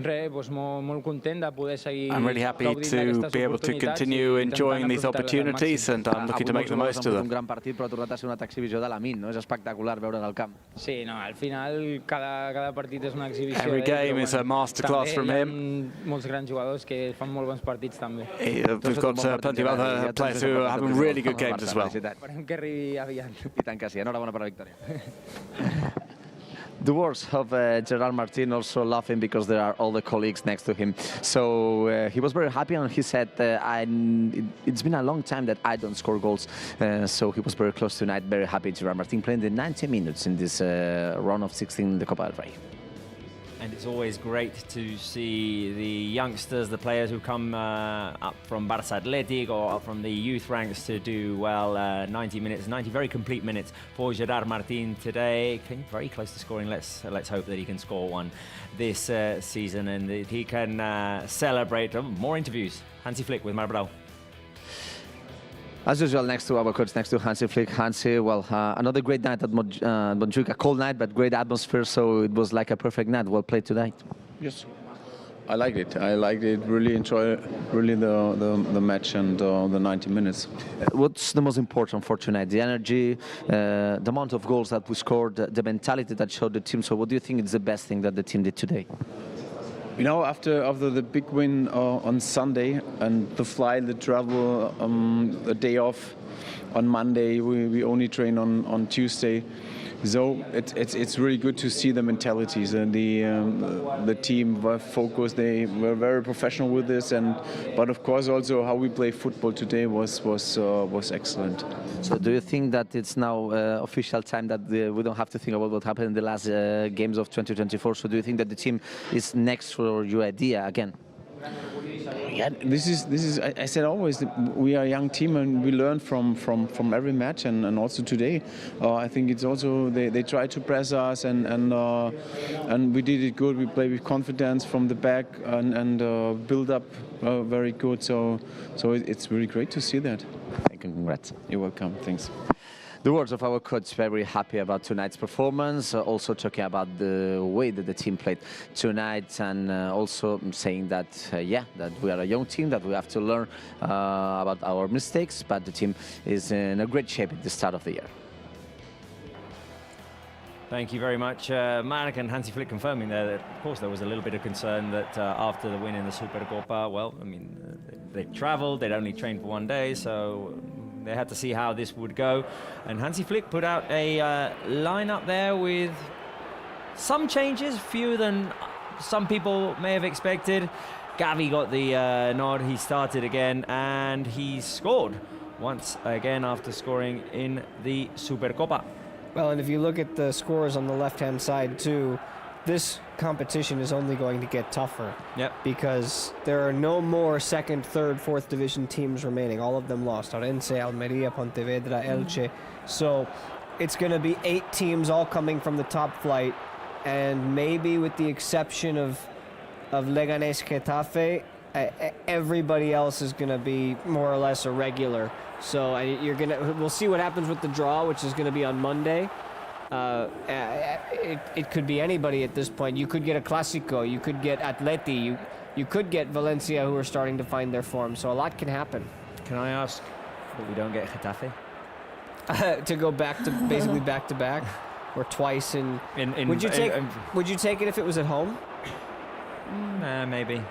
S10: Res, doncs molt content de poder seguir
S9: I'm really happy to be able to continue enjoying these opportunities, and I'm looking to make the most of them.
S2: Un gran partit, però ha tornat a ser una exhibició de Lamine, no? És espectacular veure'l al camp.
S10: Sí, no, al final cada partit és una exhibició.
S9: Every game is a masterclass from him.
S10: També hi ha molts grans jugadors que fan molt bons partits també.
S9: We've got plenty of other players who are having really good games as well.
S10: Esperem que arribi aviat.
S2: I tant que sí, enhorabona per la victòria. The words of Gerard Martín, also laughing because there are all the colleagues next to him. So he was very happy, and he said, it's been a long time that I don't score goals. So he was very close tonight, very happy. Gerard Martín playing the 90 minutes in this round of 16 in the Copa del Rey.
S1: And it's always great to see the youngsters, the players who come up from Barça Athletic or up from the youth ranks to do well. 90 minutes, 90 very complete minutes for Gerard Martín today. Very close to scoring. Let's hope that he can score one this season and that he can celebrate. More interviews. Hansi Flick with Marc.
S2: As usual, next to our coach, next to Hansi Flick. Hansi, well, another great night at Montjuic, a cold night, but great atmosphere, so it was like a perfect night. Well played tonight.
S11: Yes, I liked it. Really enjoyed the match and the 90 minutes.
S2: What's the most important for tonight? The energy, the amount of goals that we scored, the mentality that showed the team. So what do you think is the best thing that the team did today?
S11: You know, after the big win on Sunday and the flight, the travel, the day off on Monday, we only train on Tuesday. So it's really good to see the mentalities and the team were focused. They were very professional with this, but of course also how we play football today was excellent.
S2: So do you think that it's now official time that we don't have to think about what happened in the last games of 2024? So do you think that the team is next for your idea again?
S11: Yeah, this is. I said always we are a young team and we learn from every match and also today. I think it's also they try to press us and we did it good. We play with confidence from the back and build up very good. So it's really great to see that.
S2: Thank you, congrats.
S11: You're welcome. Thanks.
S2: the words of our coach, very happy about tonight's performance, also talking about the way that the team played tonight, and also saying that, that we are a young team, that we have to learn about our mistakes, but the team is in a great shape at the start of the year.
S1: Thank you very much, Marek, and Hansi Flick confirming there that, of course, there was a little bit of concern that after the win in the Supercopa, well, I mean, they travelled, they'd only trained for 1 day, so they had to see how this would go. And Hansi Flick put out a lineup there with some changes, fewer than some people may have expected. Gavi got the nod, he started again, and he scored once again after scoring in the Supercopa.
S3: Well, and if you look at the scores on the left-hand side too, this competition is only going to get tougher.
S1: Yep.
S3: Because there are no more second, third, fourth division teams remaining. All of them lost. Orense, Almeria, Pontevedra, Elche. So it's going to be 8 teams all coming from the top flight, and maybe with the exception of Leganés, Getafe, everybody else is going to be more or less a regular. So we'll see what happens with the draw, which is going to be on Monday. It could be anybody at this point. You could get a Clásico, you could get Atleti, you could get Valencia, who are starting to find their form. So a lot can happen.
S1: Can I ask that we don't get Getafe?
S3: To go back to basically back to back, or twice in would you take it if it was at home?
S1: Maybe.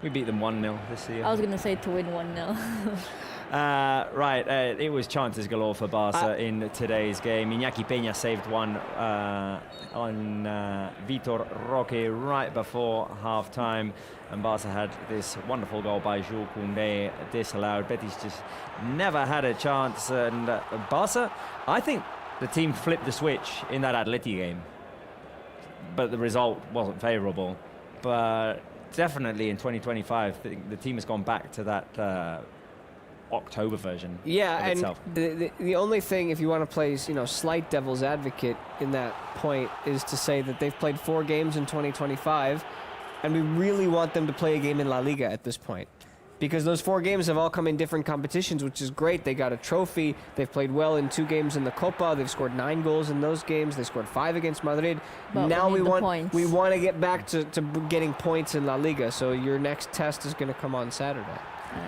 S1: We beat them 1-0 this year.
S4: I was going to say to win 1-0.
S1: It was chances galore for Barça in today's game. Iñaki Peña saved one on Vitor Roque right before half-time, and Barça had this wonderful goal by Jules Koundé disallowed. Betis just never had a chance, and Barça, I think the team flipped the switch in that Atleti game, but the result wasn't favourable. But definitely in 2025, the team has gone back to that October version of itself.
S3: And the only thing, if you want to play, slight devil's advocate in that point, is to say that they've played 4 games in 2025, and we really want them to play a game in La Liga at this point. Because those 4 games have all come in different competitions, which is great. They got a trophy. They've played well in 2 games in the Copa. They've scored 9 goals in those games. They scored 5 against Madrid.
S4: But
S3: now we want to get back to getting points in La Liga. So your next test is going to come on Saturday.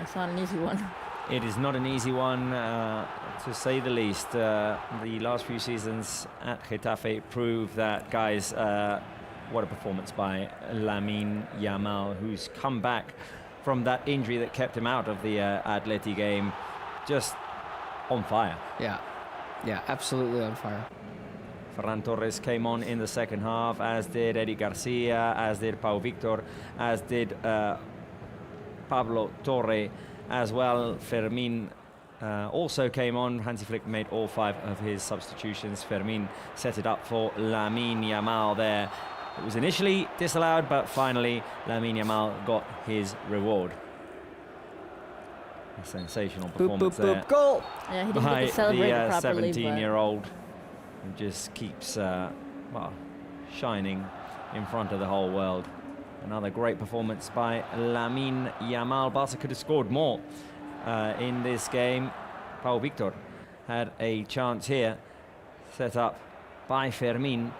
S4: It's not an easy one.
S1: It is not an easy one, to say the least. The last few seasons at Getafe prove that, guys. What a performance by Lamine Yamal, who's come back from that injury that kept him out of the Atleti game, just on fire.
S3: Yeah, absolutely on fire.
S1: Ferran Torres came on in the second half, as did Eddie Garcia, as did Pau Victor, as did Pablo Torre as well. Fermin also came on. Hansi Flick made all 5 of his substitutions. Fermin set it up for Lamine Yamal there. It was initially disallowed, but finally Lamine Yamal got his reward. A sensational performance there.
S3: Goal!
S4: Yeah, he didn't get to celebrate it properly.
S1: The 17-year-old who just keeps shining in front of the whole world. Another great performance by Lamine Yamal. Barca could have scored more in this game. Pau Victor had a chance here, set up by Fermin.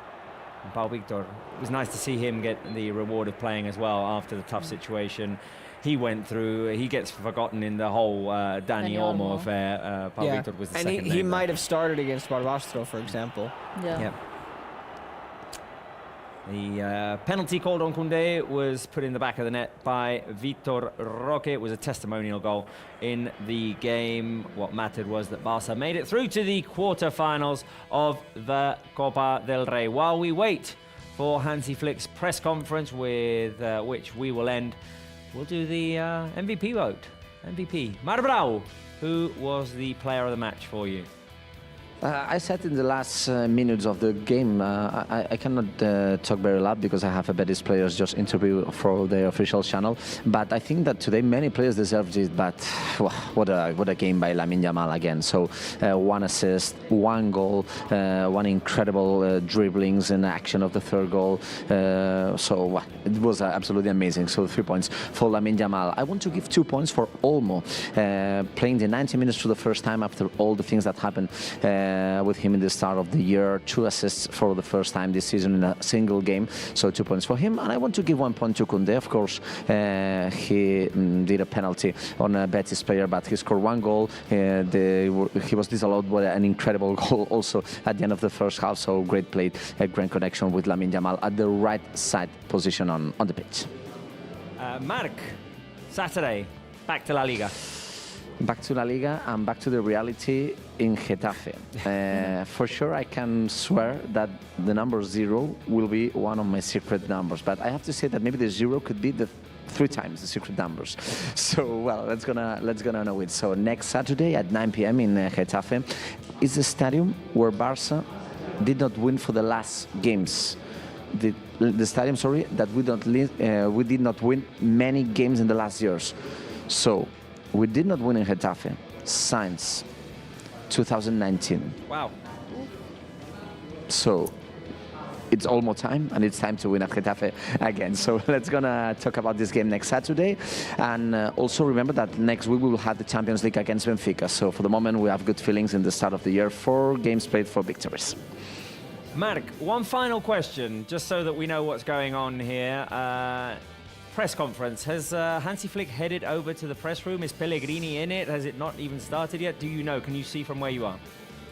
S1: Pau Victor, it was nice to see him get the reward of playing as well after the tough situation he went through. He gets forgotten in the whole Dani Olmo affair. Pau Victor was the second.
S3: And he might have started against Barbastro, for example.
S4: Yeah.
S1: The penalty called on Koundé was put in the back of the net by Vitor Roque. It was a testimonial goal in the game. What mattered was that Barça made it through to the quarter-finals of the Copa del Rey. While we wait for Hansi Flick's press conference, with which we will end, we'll do the MVP vote. MVP. Mar Brau, who was the player of the match for you?
S2: I said in the last minutes of the game, I cannot talk very loud because I have a Betis players just interview for the official channel. But I think that today many players deserved it. But what a game by Lamine Yamal again. So 1 assist, 1 goal, 1 incredible dribblings in action of the 3rd goal. So it was absolutely amazing. So 3 points for Lamine Yamal. I want to give 2 points for Olmo, playing the 90 minutes for the first time after all the things that happened with him in the start of the year. 2 assists for the first time this season in a single game. So 2 points for him. And I want to give 1 point to Koundé. Of course, he did a penalty on a Betis player, but he scored 1 goal. He was disallowed by an incredible goal also at the end of the first half. So great play, a great connection with Lamine Yamal at the right side position on the pitch.
S1: Marc, Saturday, back to La Liga.
S2: Back to La Liga and back to the reality in Getafe. For sure, I can swear that the number 0 will be one of my secret numbers. But I have to say that maybe the 0 could be the 3 times the secret numbers. So, well, let's gonna know it. So next Saturday at 9 p.m. in Getafe is the stadium where Barça did not win for the last games. The stadium, sorry, that we did not win many games in the last years. So we did not win in Getafe since 2019.
S1: Wow.
S2: So it's almost time, and it's time to win at Getafe again. So let's gonna talk about this game next Saturday, and also remember that next week we will have the Champions League against Benfica. So for the moment, we have good feelings in the start of the year. 4 games played, 4 victories.
S1: Marc, one final question, just so that we know what's going on here. Press conference. Has Hansi Flick headed over to the press room? Is Pellegrini in it? Has it not even started yet? Do you know? Can you see from where you are?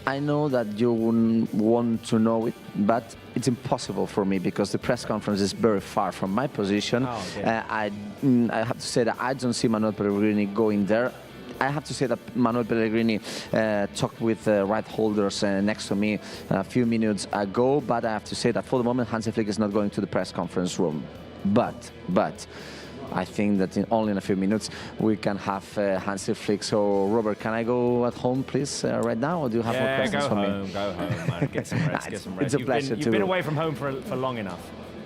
S2: I know that you wouldn't want to know it, but it's impossible for me because the press conference is very far from my position.
S1: Oh, okay.
S2: I have to say that I don't see Manuel Pellegrini going there. I have to say that Manuel Pellegrini talked with right holders next to me a few minutes ago, but I have to say that for the moment Hansi Flick is not going to the press conference room. But I think that only in a few minutes we can have Hansi Flick. So, Robert, can I go at home, please, right now, or do you have more questions for me?
S1: Go home, man. Get some rest, get some rest.
S2: It's a pleasure
S1: You've been away from home for long enough.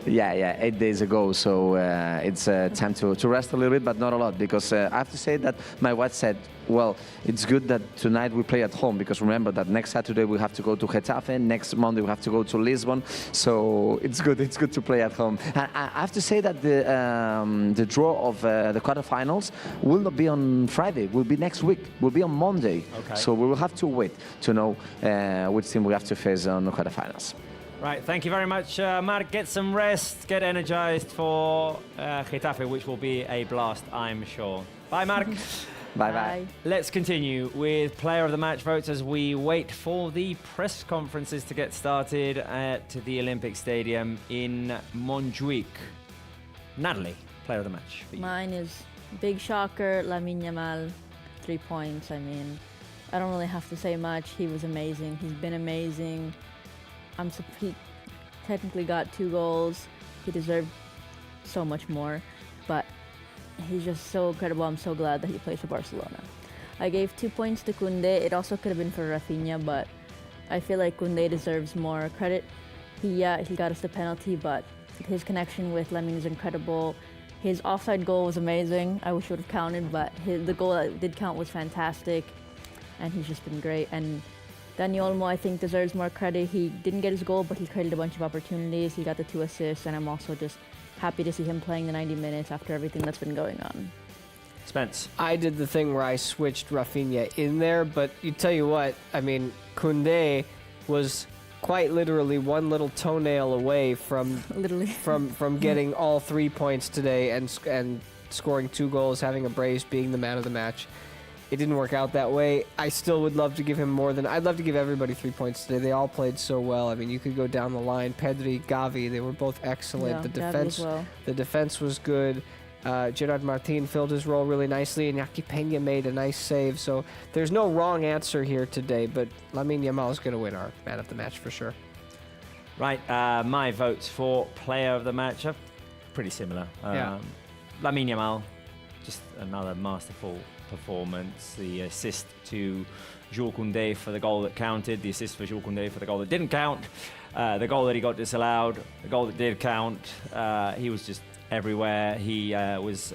S2: Yeah, 8 days ago, so it's time to rest a little bit, but not a lot, because I have to say that my wife said, well, it's good that tonight we play at home, because remember that next Saturday we have to go to Getafe, next Monday we have to go to Lisbon, so it's good to play at home. And I have to say that the draw of the quarterfinals will not be on Friday, will be next week, will be on Monday.
S1: Okay.
S2: So we will have to wait to know which team we have to face on the quarterfinals.
S1: Right, thank you very much, Marc. Get some rest, get energized for Getafe, which will be a blast, I'm sure. Bye, Marc.
S2: Bye.
S1: Let's continue with player of the match votes as we wait for the press conferences to get started at the Olympic Stadium in Montjuic. Natalie, player of the match.
S4: Mine is big shocker, Lamine Yamal, 3 points. I mean, I don't really have to say much. He was amazing. He's been amazing. He technically got 2 goals. He deserved so much more, but he's just so incredible. I'm so glad that he plays for Barcelona. I gave 2 points to Koundé. It also could have been for Raphinha, but I feel like Koundé deserves more credit. He got us the penalty, but his connection with Lamine is incredible. His offside goal was amazing. I wish it would have counted, but the goal that did count was fantastic, and he's just been great. And Dani Olmo, I think, deserves more credit. He didn't get his goal, but he created a bunch of opportunities. He got the 2 assists, and I'm also just happy to see him playing the 90 minutes after everything that's been going on.
S1: Spence.
S3: I did the thing where I switched Raphinha in there, but you tell you what, I mean, Koundé was quite literally one little toenail away from from getting all 3 points today and scoring 2 goals, having a brace, being the man of the match. It didn't work out that way. I still would love to give him more than... I'd love to give everybody 3 points today. They all played so well. I mean, you could go down the line. Pedri, Gavi, they were both excellent.
S4: Yeah,
S3: the defense was good. Gerard Martin filled his role really nicely, and Iñaki Peña made a nice save. So there's no wrong answer here today, but Lamine Yamal is going to win our man of the match for sure.
S1: Right, my votes for player of the match are pretty similar. Lamine Yamal, just another masterful performance. The assist to Jules Koundé for the goal that counted, the assist for Jules Koundé for the goal that didn't count, the goal that he got disallowed, the goal that did count. He was just everywhere. He was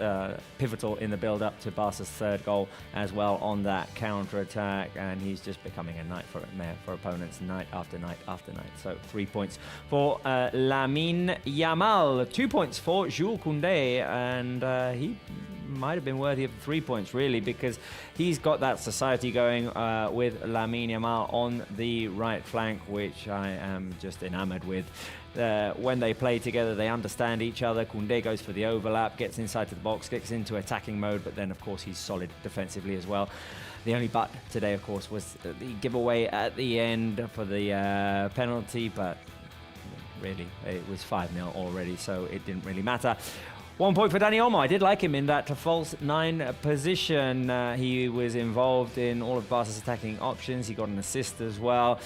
S1: pivotal in the build-up to Barca's third goal as well on that counter-attack, and he's just becoming a nightmare for opponents night after night after night. So 3 points for Lamine Yamal, 2 points for Jules Koundé, and he might have been worthy of 3 points really, because he's got that society going with Lamine Yamal on the right flank, which I am just enamored with. When they play together, they understand each other. Koundé goes for the overlap, gets inside to the box, gets into attacking mode, but then of course he's solid defensively as well. The only but today, of course, was the giveaway at the end for the penalty, but really it was 5-0 already, so it didn't really matter. 1 point for Dani Olmo. I did like him in that false 9 position. He was involved in all of Barca's attacking options. He got an assist as well.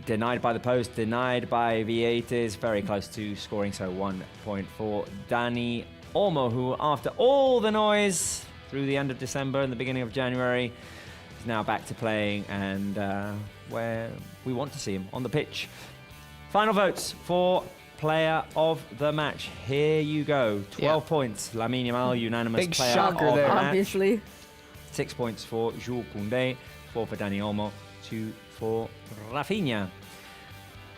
S1: Denied by the post, denied by Vieites. Very close to scoring, so 1 point for Dani Olmo, who after all the noise through the end of December and the beginning of January is now back to playing, and where we want to see him on the pitch. Final votes for Player of the match. Here you go. 12 points. Lamine Yamal, unanimous
S3: Big
S1: player
S3: shocker
S1: of
S3: there.
S1: the match.
S4: Obviously.
S1: 6 points for Jules Koundé, 4 for Dani Olmo, 2 for Raphinha.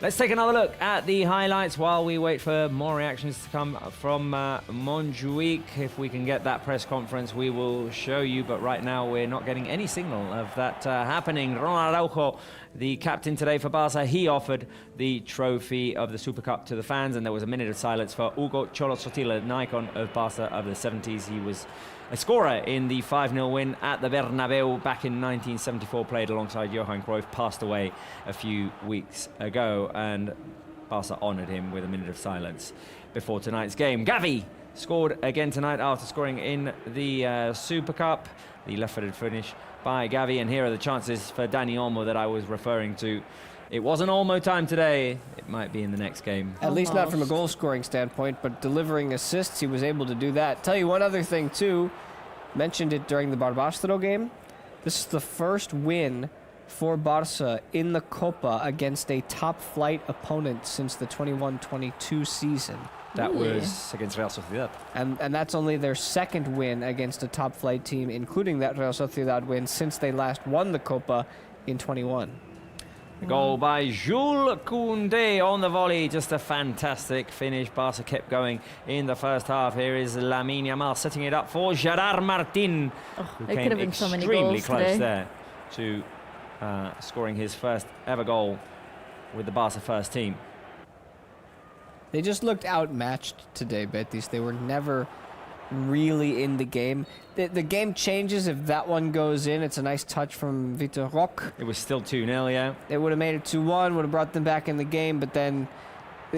S1: Let's take another look at the highlights while we wait for more reactions to come from Montjuic. If we can get that press conference, we will show you, but right now we're not getting any signal of that happening. Ronald Araujo, the captain today for Barca, he offered the trophy of the Super Cup to the fans, and there was a minute of silence for Hugo Cholo Sotil, an icon of Barca of the 70s. He was a scorer in the 5-0 win at the Bernabeu back in 1974, played alongside Johan Cruyff, passed away a few weeks ago, and Barca honoured him with a minute of silence before tonight's game. Gavi scored again tonight after scoring in the Super Cup. The left-footed finish by Gavi, and here are the chances for Dani Olmo that I was referring to. It wasn't Olmo time today. It might be in the next game.
S3: At least not from a goal-scoring standpoint, but delivering assists, he was able to do that. Tell you one other thing, too. Mentioned it during the Barbastro game. This is the first win for Barca in the Copa against a top-flight opponent since the 21-22 season.
S1: That was against Real Sociedad.
S3: And that's only their second win against a top-flight team, including that Real Sociedad win, since they last won the Copa in 21.
S1: A goal by Jules Koundé on the volley. Just a fantastic finish. Barca kept going in the first half. Here is Lamine Yamal setting it up for Gerard Martin, who
S4: It could
S1: came
S4: have been so many
S1: extremely
S4: goals
S1: close
S4: today.
S1: there to scoring his first ever goal with the Barca first team.
S3: They just looked outmatched today, Betis. They were never really in the game. The game changes if that one goes in. It's a nice touch from Vitor Roque.
S1: It was still 2-0, yeah.
S3: It would have made it 2-1, would have brought them back in the game, but then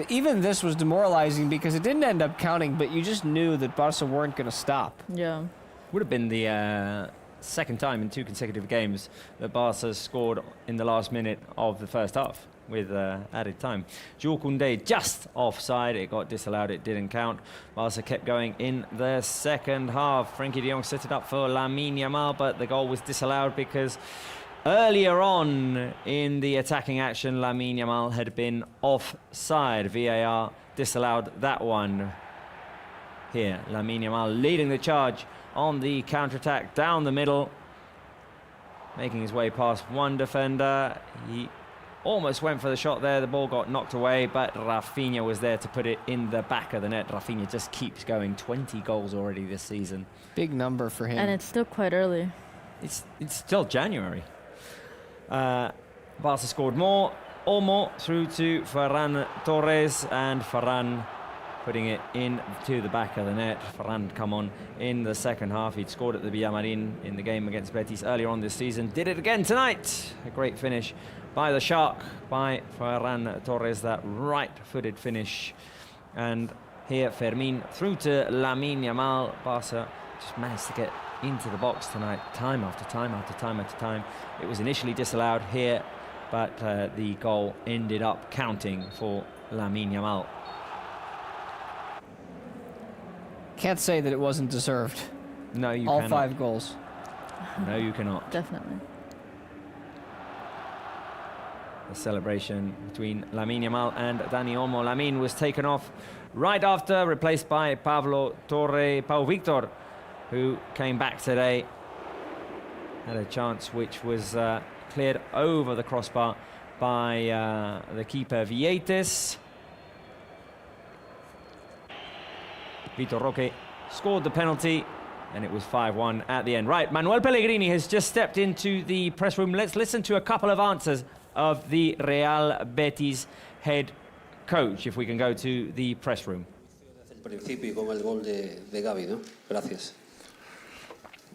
S3: even this was demoralizing because it didn't end up counting, but you just knew that Barca weren't going to stop.
S4: Yeah.
S1: Would have been the second time in 2 consecutive games that Barca scored in the last minute of the first half with added time. Jules Koundé just offside. It got disallowed. It didn't count. Barca kept going in the second half. Frenkie de Jong set it up for Lamine Yamal, but the goal was disallowed because earlier on in the attacking action, Lamine Yamal had been offside. VAR disallowed that one. Here, Lamine Yamal leading the charge on the counter-attack down the middle, making his way past one defender. He almost went for the shot there. The ball got knocked away, but Raphinha was there to put it in the back of the net. Raphinha just keeps going. 20 goals already this season.
S3: Big number for him.
S4: And it's still quite early.
S1: It's still January. Barca scored more. Olmo through to Ferran Torres, and Ferran putting it into the back of the net. Ferran come on in the second half. He'd scored at the Villamarin in the game against Betis earlier on this season. Did it again tonight. A great finish by the Shark, by Ferran Torres, that right-footed finish. And here Fermin through to Lamine Yamal. Barca just managed to get into the box tonight, time after time after time after time. It was initially disallowed here, but the goal ended up counting for Lamine Yamal.
S3: Can't say that it wasn't deserved.
S1: No, you
S3: All
S1: cannot.
S3: 5 goals.
S1: No, you cannot.
S4: Definitely.
S1: The celebration between Lamine Yamal and Dani Olmo. Lamine was taken off right after, replaced by Pau Victor, who came back today. Had a chance which was cleared over the crossbar by the keeper Vieites. Vitor Roque scored the penalty, and it was 5-1 at the end. Right, Manuel Pellegrini has just stepped into the press room. Let's listen to a couple of answers of the Real Betis head coach, if we can go to the press room.
S12: Principio con el gol de Gavi, ¿no? Gracias.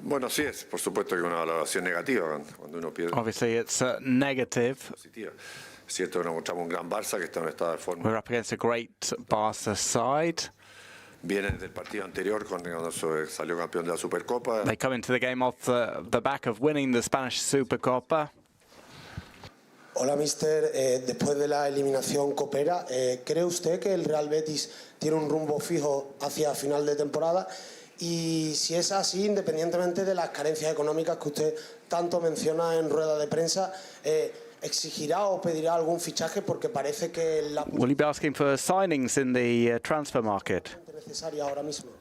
S13: Bueno, sí, es por supuesto que una valoración negativa cuando uno pierde.
S9: Obviously, it's negative.
S13: Positiva. Es cierto que nos encontramos un gran Barça que está en un estado de forma.
S9: We're up against a great Barca side.
S13: Vienen del partido anterior cuando salió campeón de la Supercopa.
S9: They come into the game off the back of winning the Spanish Supercopa.
S14: Hola, mister. Después de la eliminación copera, ¿cree usted que el Real Betis tiene un rumbo fijo hacia final de temporada? Y si es así, independientemente de las carencias económicas que usted tanto menciona en rueda de prensa, ¿exigirá o pedirá algún fichaje? Porque parece que la
S9: Will you be asking for signings in the transfer market?
S14: necesaria ahora mismo.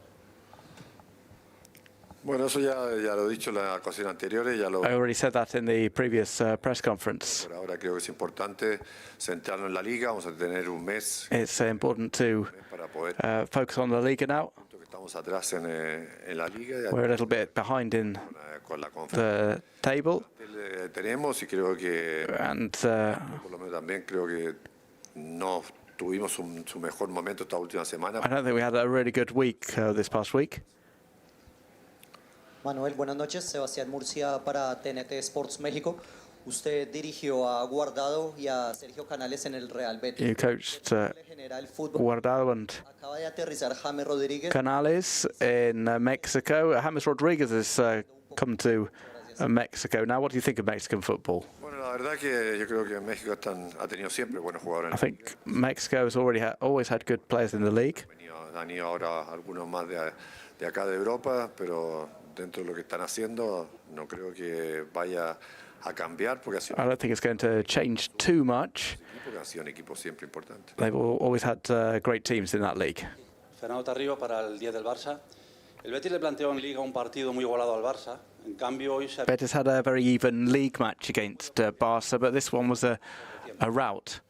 S13: Bueno, eso ya lo he dicho en las ocasiones anteriores. Ya lo.
S9: I already said that in the previous press conference.
S13: Pero ahora creo que es importante centrarnos en la liga. Vamos a tener un mes.
S9: It's important to focus on the Liga now.
S13: Estamos atrás en la liga.
S9: We're a little bit behind in the table.
S13: Tenemos y creo que.
S9: And
S13: por lo menos también creo que no tuvimos su mejor momento esta última semana.
S9: I don't think we had a really good week this past week.
S15: Manuel, buenas noches. Sebastián Murcia para TNT Sports México. Usted dirigió a Guardado y a Sergio Canales en el Real Betis.
S9: You coached Guardado and
S15: Acaba de aterrizar James Rodríguez.
S9: Canales in Mexico. James Rodriguez has come to Mexico. Now, what do you think of Mexican football?
S13: Bueno, la verdad que yo creo que México ha tenido siempre buenos jugadores.
S9: I think Mexico has always had good players in the league.
S13: Han ido ahora algunos más de acá de Europa, pero dentro de lo que están haciendo no creo que vaya a cambiar porque ha sido.
S9: I don't think it's going to change too much.
S13: Porque ha sido un equipo siempre importante.
S9: They've always had great teams in that league.
S16: Fernando Tarriba para el 10 del Barça. El Betis le planteó en Liga un partido muy igualado al Barça. En cambio hoy se.
S9: Betis had a very even league match against Barca, but this one was a rout.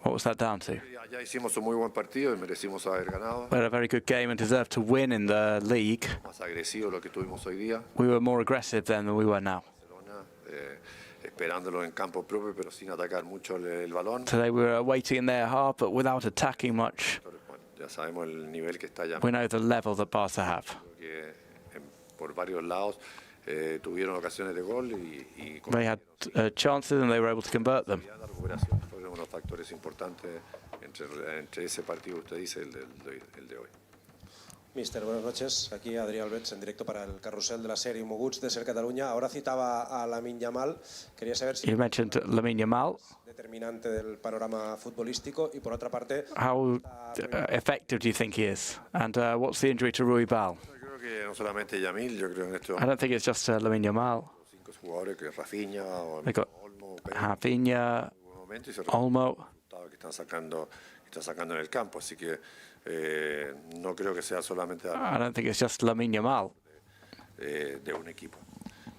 S9: What was that down to?
S13: Ya hicimos un muy buen partido y merecimos haber ganado.
S9: We had a very good game and deserved to win in the league.
S13: Más agresivo lo que tuvimos hoy día.
S9: We were more aggressive then than we were now.
S13: Barcelona, esperándolo en campo propio, pero sin atacar mucho el balón.
S9: Today we were waiting in their half, but without attacking much.
S13: Ya sabemos el nivel que está ya.
S9: We know the level that Barca have.
S13: Que por varios lados tuvieron ocasiones de gol y
S9: They had chances and they were able to convert them.
S13: La recuperación fue uno de los factores importantes entre ese partido que usted dice el de hoy.
S17: Mister, buenas noches. Aquí Adrián Albets en directo para el carrusel de la serie Moguts de Ser Cataluña. Ahora citaba a Lamine Yamal. Quería saber si
S9: You mentioned Lamine Yamal.
S17: determinante del panorama futbolístico y por otra parte.
S9: How effective do you think he is? And what's the injury to Rui Bal?
S13: Yo creo que no solamente Yamil, yo creo en esto.
S9: I don't think it's just Lamine Yamal.
S13: 5 jugadores que Raphinha o
S9: They got
S13: Olmo,
S9: Raphinha, Olmo.
S13: Que están sacando en el campo, así que no creo que sea solamente
S9: I don't think it's just Lamine Yamal.
S13: de un equipo.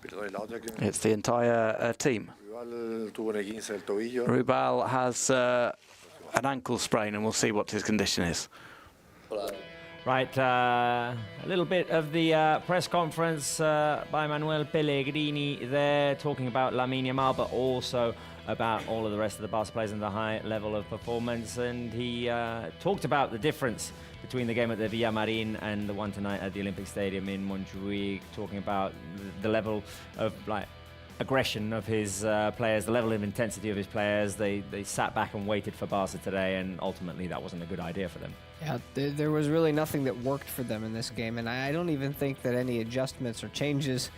S13: Pero la otra que
S9: It's the entire team.
S13: Rival tuvo un 15 del tobillo.
S9: Rui Bal has an ankle sprain, and we'll see what his condition is.
S1: Right, a little bit of the press conference by Manuel Pellegrini there, talking about Lamine Yamal, but also about all of the rest of the Barca players and the high level of performance. And he talked about the difference between the game at the Villamarín and the one tonight at the Olympic Stadium in Montjuic, talking about the level of aggression of his players, the level of intensity of his players. They sat back and waited for Barca today, and ultimately that wasn't a good idea for them.
S3: Yeah, there was really nothing that worked for them in this game, and I don't even think that any adjustments or changes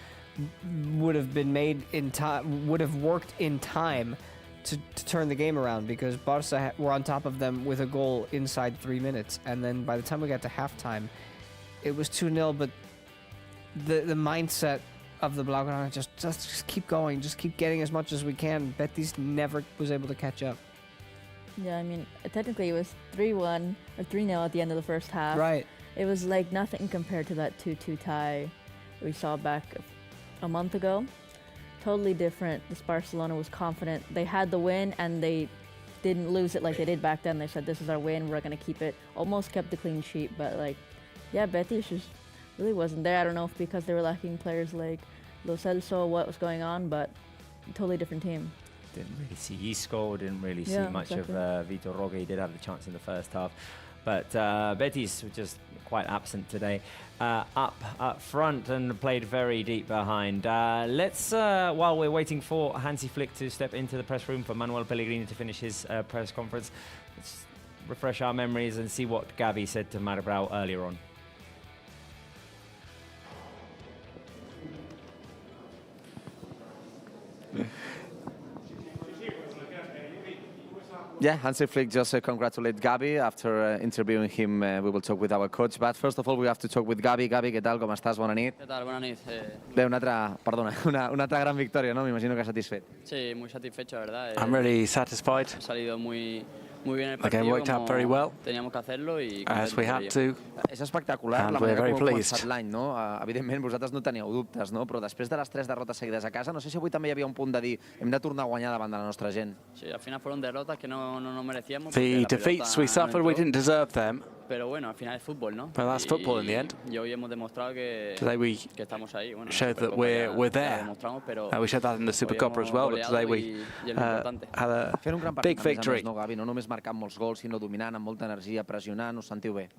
S3: would have been made in time, would have worked in time to turn the game around, because Barca were on top of them with a goal inside 3 minutes, and then by the time we got to halftime, it was 2-0, but the mindset of the Blaugrana, just keep going, just keep getting as much as we can. Betis never was able to catch up.
S4: Yeah, I mean, technically it was 3-1 or 3-0 at the end of the first half.
S3: Right.
S4: It was like nothing compared to that 2-2 tie we saw back a month ago. Totally different. This Barcelona was confident. They had the win and they didn't lose it like they did back then. They said, this is our win, we're going to keep it. Almost kept the clean sheet, but like, yeah, Betis just really wasn't there. I don't know if because they were lacking players like Lo Celso, what was going on, but totally different team.
S1: Didn't really see Isco, didn't really see much
S4: exactly.
S1: of Vitor Roque. He did have the chance in the first half. But Betis were just quite absent today. Up front and played very deep behind. Let's, while we're waiting for Hansi Flick to step into the press room for Manuel Pellegrini to finish his press conference, let's refresh our memories and see what Gavi said to Marbrau earlier on.
S2: Yeah, Hansi Flick just congratulate Gavi after interviewing him. We will talk with our coach, but first of all we have to talk with Gavi. Gavi, què tal? Com estàs? Bona nit.
S8: ¿Qué tal? Buenas nit.
S2: Bé, una altra gran victòria, ¿no? M'imagino que satisfet.
S8: Sí, muy satisfecho, ¿verdad?
S9: I'm really satisfied.
S8: Ha salido muy bien el
S9: The game
S8: partido,
S9: worked out very well,
S8: teníamos que hacerlo y
S9: as we had to.
S2: És espectacular
S9: And
S2: la
S9: we're
S2: manera
S9: very
S2: com heu
S9: pleased.
S2: començat l'any, no? Evidentment, vosaltres no teníeu dubtes, no? Però després de les 3 derrotes seguides a casa, no sé si avui també hi havia un punt de dir hem de tornar a guanyar davant de la nostra gent.
S8: Sí, al final fueron derrotas que no merecíamos.
S9: The defeats we suffered, we didn't deserve them.
S8: Pero bueno, al final es fútbol, ¿no?
S9: But that's football in the end.
S8: Y hoy hemos demostrado que estamos ahí. Bueno,
S9: Showed that we're there. We showed that in the Supercopa as well, but today we had a
S2: Fent un gran
S9: big
S2: partit,
S9: victory.
S2: no, Gavi? No només marcant molts gols, sinó dominant, amb molta energia, pressionant, us sentiu bé?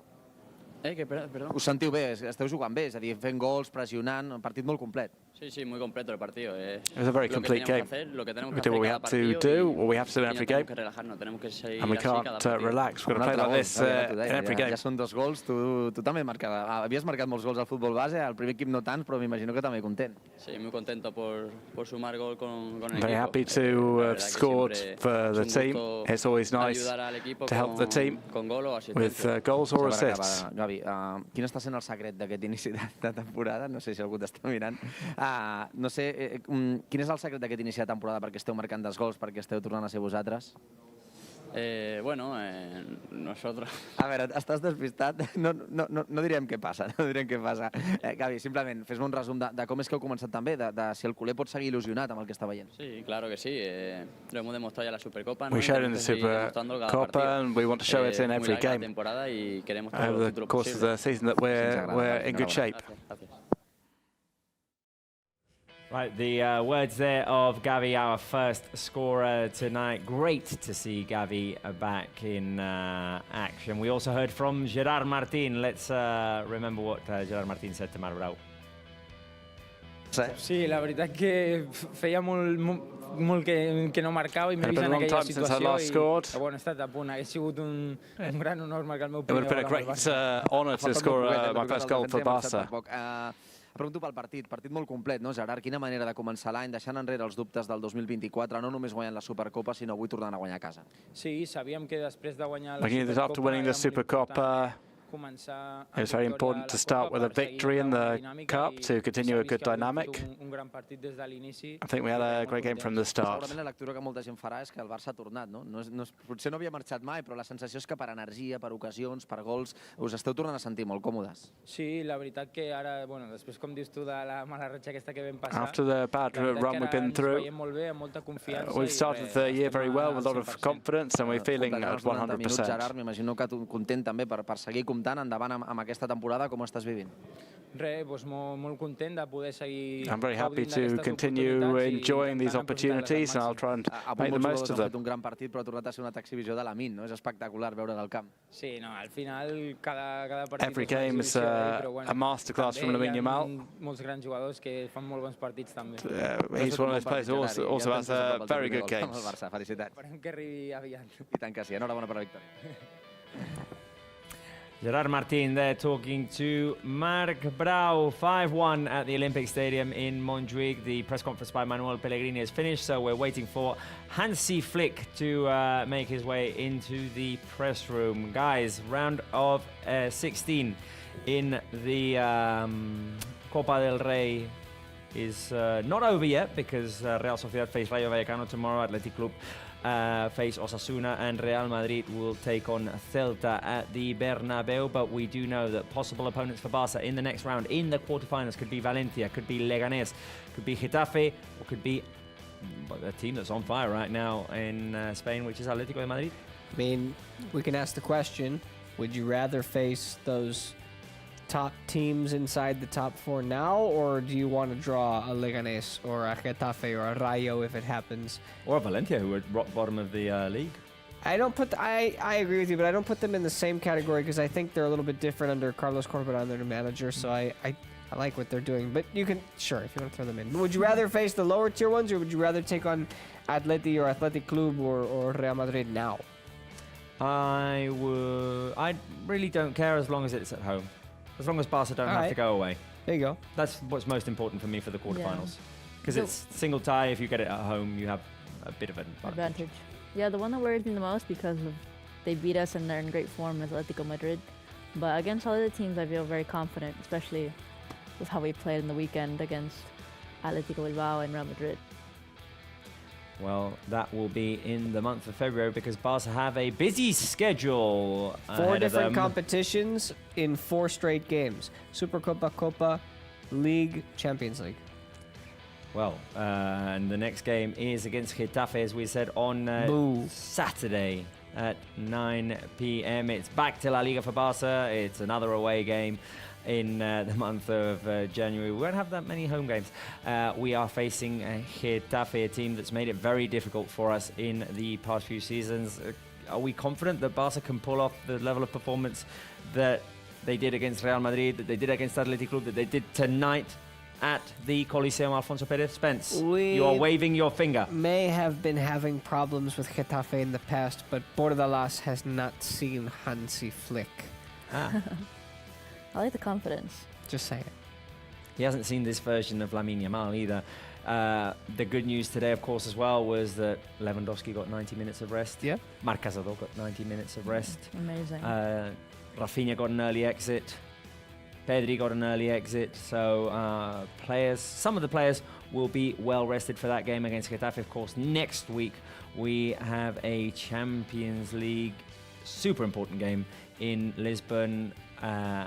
S8: Perdón.
S2: Us sentiu bé, esteu jugant bé, és a dir, fent gols, pressionant, un partit molt complet.
S8: Sí, muy completo el partido.
S9: It was a very complete game.
S8: Lo que tenemos
S9: We
S8: que
S9: did what we
S8: hacer
S9: had
S8: cada
S9: to
S8: partido
S9: do, what we have to do in
S8: y
S9: every
S8: no tenemos
S9: game.
S8: que relajarnos, tenemos que seguir
S9: And we
S8: así cada
S9: can't
S8: partido.
S9: relax. We're going to play like this in every game.
S2: Ja són 2 gols, tu també havies marcat molts gols al futbol base, al primer equip no tants, però m'imagino que també content.
S8: Sí, muy contento por sumar gol con el
S9: Very
S8: equipo.
S9: happy to have scored for the team. It's always nice
S8: ayudar al equipo
S9: to help the team
S8: con gol o
S9: with
S8: asistencia.
S9: goals or assists.
S2: Gavi, quin està sent el secret d'aquest inici de temporada? No sé si algú t'està mirant. No sé, quin és el secret d'aquest inici de temporada perquè esteu marcant 2 gols, perquè esteu tornant a ser vosaltres?
S8: Nosotros...
S2: A veure, estàs despistat? No direm què passa, no direm què passa. Gavi, simplement, fes-me un resum de com és que heu començat també, de si el culer pot seguir il·lusionat amb el que està veient.
S8: Sí, claro que sí. Lo hemos demostrado ya en la Supercopa.
S9: We showed in the Supercopa and we want to show it in every game over the course of the season that we're in good shape.
S1: Right, the words there of Gavi, our first scorer tonight. Great to see Gavi back in action. We also heard from Gerard Martín. Let's remember what Gerard Martín said to Marbrau.
S10: Sí, la veritat que feia molt que no marcava i m'he vist en aquella situació i bueno, he estat a punt. Hauria sigut un gran honor marcar el meu primer gol amb el Barça.
S9: It would have been a great honour to score my first goal for Barça.
S2: Pregunto pel partit molt complet, no, Gerard? Quina manera de començar l'any, deixant enrere els dubtes del 2024, no només guanyant la Supercopa, sinó avui tornant a guanyar a casa.
S10: Sí, sabíem que després de guanyar
S9: After winning the Supercopa, it was very important to start with a victory in the Cup to continue a good dynamic. I think we had a great game from the start.
S2: Segurament la lectura que molta gent farà és que el Barça ha tornat, no? Potser no havia marxat mai, però la sensació és que per energia, per ocasions, per gols, us esteu tornant a sentir molt còmodes.
S10: Sí, la veritat que ara, bueno, després com dius tu de la mala ratxa aquesta que vam passar,
S9: After the bad run we've been through, we've started the year very well with a lot of confidence and we're feeling at 100%.
S2: Gerard, m'imagino que content també per seguir comptant endavant amb aquesta temporada, com ho estàs vivint?
S10: Res, doncs molt content de poder seguir...
S9: I'm very happy to continue enjoying these opportunities and I'll try and make the most of them.
S2: Ha fet un gran partit, però ha tornat a ser una exhibició de Lamine, no? És espectacular veure al camp.
S10: Sí, no, al final cada partit...
S9: Every game is a masterclass from Lamine Yamal.
S10: Molts grans jugadors que fan molt bons partits també.
S9: He's one of those players who also has very good games.
S2: Felicitats.
S10: Esperem que arribi aviat.
S2: I tant que sí, enhorabona per la victòria.
S1: Gerard Martín there talking to Marc Brau. 5-1 at the Olympic Stadium in Montjuic. The press conference by Manuel Pellegrini is finished, so we're waiting for Hansi Flick to make his way into the press room. Guys, round of 16 in the Copa del Rey is not over yet, because Real Sociedad face Rayo Vallecano tomorrow, Athletic Club face Osasuna, and Real Madrid will take on Celta at the Bernabeu. But we do know that possible opponents for Barca in the next round, in the quarterfinals, could be Valencia, could be Leganés, could be Getafe, or could be a team that's on fire right now in Spain, which is Atlético de Madrid.
S3: I mean, we can ask the question, would you rather face those top teams inside the top four now, or do you want to draw a Leganés or a Getafe or a Rayo if it happens?
S1: Or a Valencia, who are at rock bottom of the league.
S3: I don't put I agree with you, but I don't put them in the same category, because I think they're a little bit different under Carlos Corberán, their manager, so I like what they're doing. But you can, sure, if you want to throw them in. But would you rather face the lower tier ones, or would you rather take on Atleti or Athletic Club or Real Madrid now?
S1: I really don't care as long as it's at home. As long as Barca don't have to go away.
S3: There you go.
S1: That's what's most important for me for the quarterfinals. Because it's single tie. If you get it at home, you have a bit of an advantage.
S4: Yeah, the one that worries me the most, because they beat us and they're in great form, is Atletico Madrid. But against all other teams, I feel very confident, especially with how we played in the weekend against Atletico Bilbao and Real Madrid.
S1: Well, that will be in the month of February, because Barca have a busy schedule.
S3: 4 different competitions in 4 straight games. Supercopa, Copa, League, Champions League.
S1: Well, and the next game is against Getafe, as we said, on Saturday at 9 p.m. It's back to La Liga for Barca. It's another away game in the month of January. We won't have that many home games. We are facing Getafe, a team that's made it very difficult for us in the past few seasons. Are we confident that Barca can pull off the level of performance that they did against Real Madrid, that they did against Athletic Club, that they did tonight at the Coliseum Alfonso Pérez? Spence, you are waving your finger.
S3: May have been having problems with Getafe in the past, but Bordalas has not seen Hansi Flick.
S4: I like the confidence.
S3: Just saying.
S1: He hasn't seen this version of Lamine Yamal either. The good news today, of course, as well, was that Lewandowski got 90 minutes of rest. Yeah. Marc Casado got 90 minutes of rest.
S4: Amazing.
S1: Raphinha got an early exit. Pedri got an early exit. So some of the players will be well rested for that game against Getafe. Of course, next week we have a Champions League super important game in Lisbon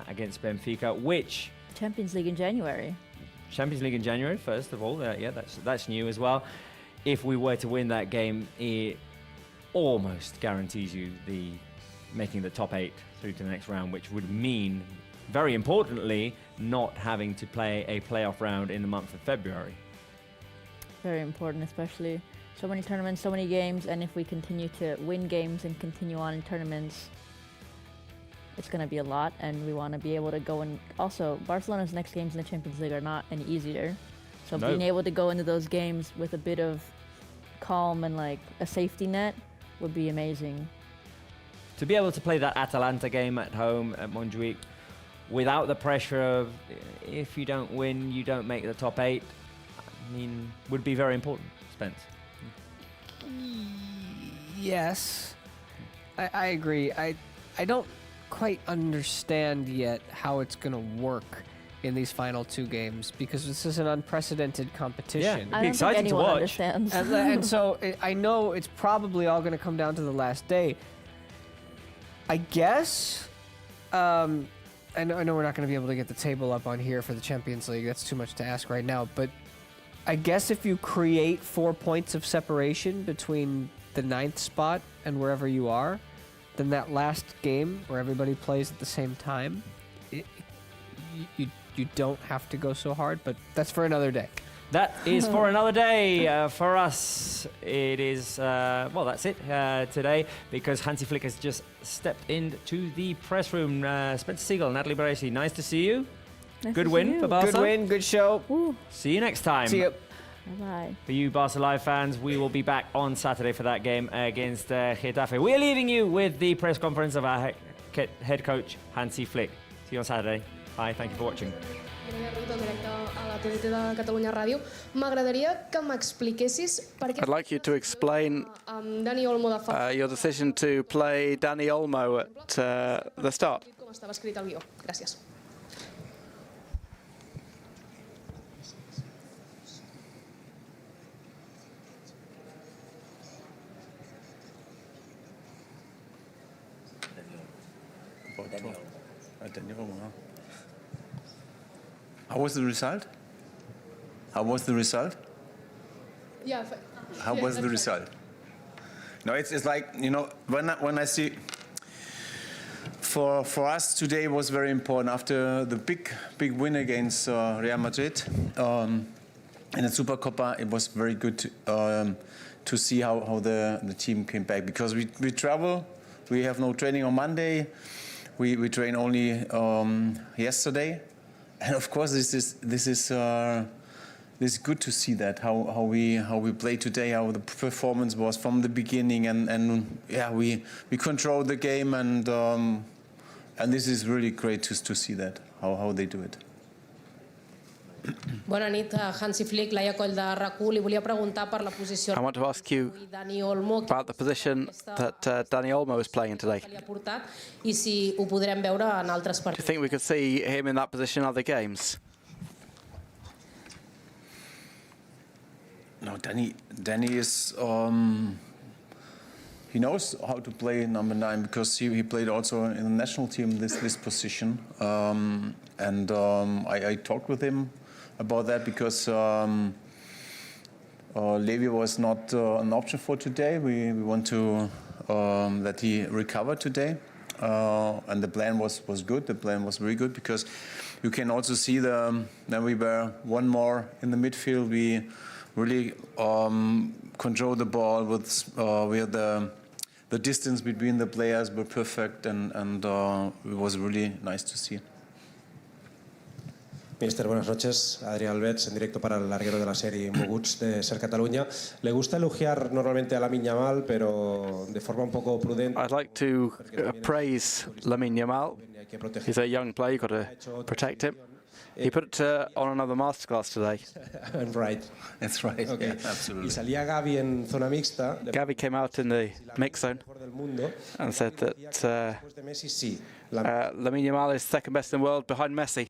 S1: against Benfica, which...
S4: Champions League in January.
S1: Champions League in January, first of all. Yeah, that's new as well. If we were to win that game, it almost guarantees you making the top 8 through to the next round, which would mean, very importantly, not having to play a playoff round in the month of February.
S4: Very important, especially so many tournaments, so many games, and if we continue to win games and continue on in tournaments, it's going to be a lot, and we want to be able to go in. Also, Barcelona's next games in the Champions League are not any easier. So being able to go into those games with a bit of calm and like a safety net would be amazing.
S1: To be able to play that Atalanta game at home at Montjuic without the pressure of if you don't win, you don't make the top 8, I mean, would be very important. Spence?
S3: Yes, I agree. I don't quite understand yet how it's going to work in these final 2 games, because this is an unprecedented competition.
S1: Yeah, it'd be exciting to watch.
S4: Understands.
S3: and so I know it's probably all going to come down to the last day. I guess, I know we're not going to be able to get the table up on here for the Champions League. That's too much to ask right now. But I guess if you create 4 points of separation between the 9th spot and wherever you are, then that last game where everybody plays at the same time, you don't have to go so hard, but that's for another day.
S1: That is for another day. For us, it is, well, that's it today, because Hansi Flick has just stepped into the press room. Spencer Siegel, Natalie Baresi, nice to see you.
S4: Nice
S1: good
S4: to
S1: win
S4: see you.
S1: for Barca.
S3: Good win, good show.
S4: Ooh.
S1: See you next time.
S3: See you.
S4: Bye-bye.
S1: For you Barca Live fans, we will be back on Saturday for that game against Getafe. We're leaving you with the press conference of our head coach, Hansi Flick. See you on Saturday. Bye, thank you for watching.
S9: I'd like you to explain your decision to play Dani Olmo at the start.
S11: How was the result? How was the result?
S18: Yeah.
S11: How was the result? No, it's like, you know, when I see, for us today was very important after the big win against Real Madrid in the Super Copa. It was very good to see how the team came back, because we travel, we have no training on Monday, we train only yesterday, and of course this is good to see that how we play today, how the performance was from the beginning, and yeah, we control the game, and this is really great to see that how they do it.
S18: Bona nit, Hansi Flick, Laia Coll de RAC1. Li volia preguntar per la posició.
S9: I want to ask you about the position that Dani Olmo is playing today.
S18: I si ho podrem veure en altres
S9: Do you
S18: partits.
S9: think we could see him in that position in other games?
S11: No, Danny is he knows how to play number 9, because he played also in the national team this position, and I talked with him about that, because Levi was not an option for today. We want to that he recover today, and the plan was good. The plan was very good, because you can also see then we were one more in the midfield. We really control the ball with the distance between the players were perfect, and it was really nice to see.
S17: Mister, buenas noches. Adrián Albets, en directo para el larguero de la serie Moguts de Ser Cataluña. Le gusta elogiar normalmente a Lamine Yamal, pero de forma un poco prudente.
S9: I'd like to praise Lamine Yamal. He's a young player, you've got to protect him. He put on another masterclass today.
S17: Right.
S11: That's right.
S17: Okay.
S11: Yeah, absolutely.
S17: Y salía Gavi en zona mixta.
S9: Gavi came out in the mix zone and said that Lamine Yamal is second best in the world behind Messi.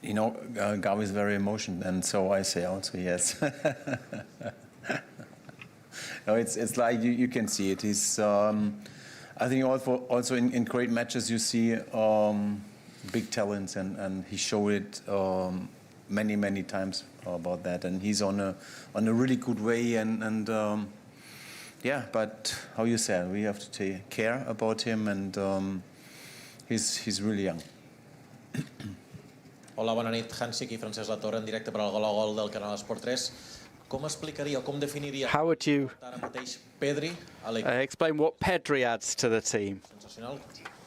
S11: You know, Gavi is very emotional, and so I say also yes. No, it's like you can see it. He's I think also in great matches you see big talents, and he showed it many times about that, and he's on a really good way, and yeah, but how you said, we have to take care about him, and he's really young.
S19: Hola, bona nit. Hansi, aquí Francesc Latorre, en directe per al Gol a Gol del canal Esport 3. Com explicaria o com definiria
S9: How would you
S19: ara mateix Pedri a l'equip?
S9: explain what Pedri adds to the team?
S19: Sensacional.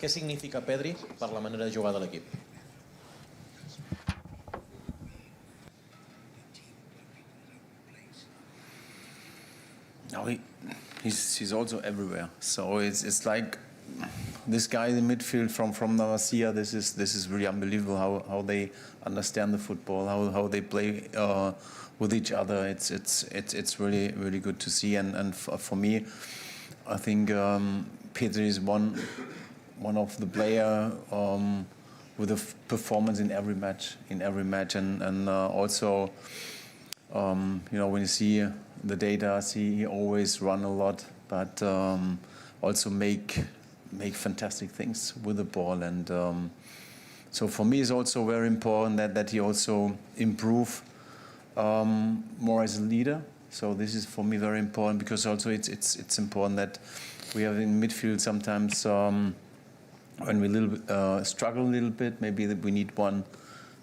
S19: Què significa Pedri per la manera de jugar de l'equip?
S11: No, he's also everywhere. So it's like this guy in the midfield from La Masia. This is really unbelievable how they understand the football, how they play with each other. It's really good to see. And for me, I think Pedri is one of the player with a performance in every match, and also you know, when you see the data, he always run a lot, but also make fantastic things with the ball, and so for me it's also very important that he also improve more as a leader. So this is for me very important, because also it's important that we have in midfield sometimes when we struggle a little bit, maybe that we need one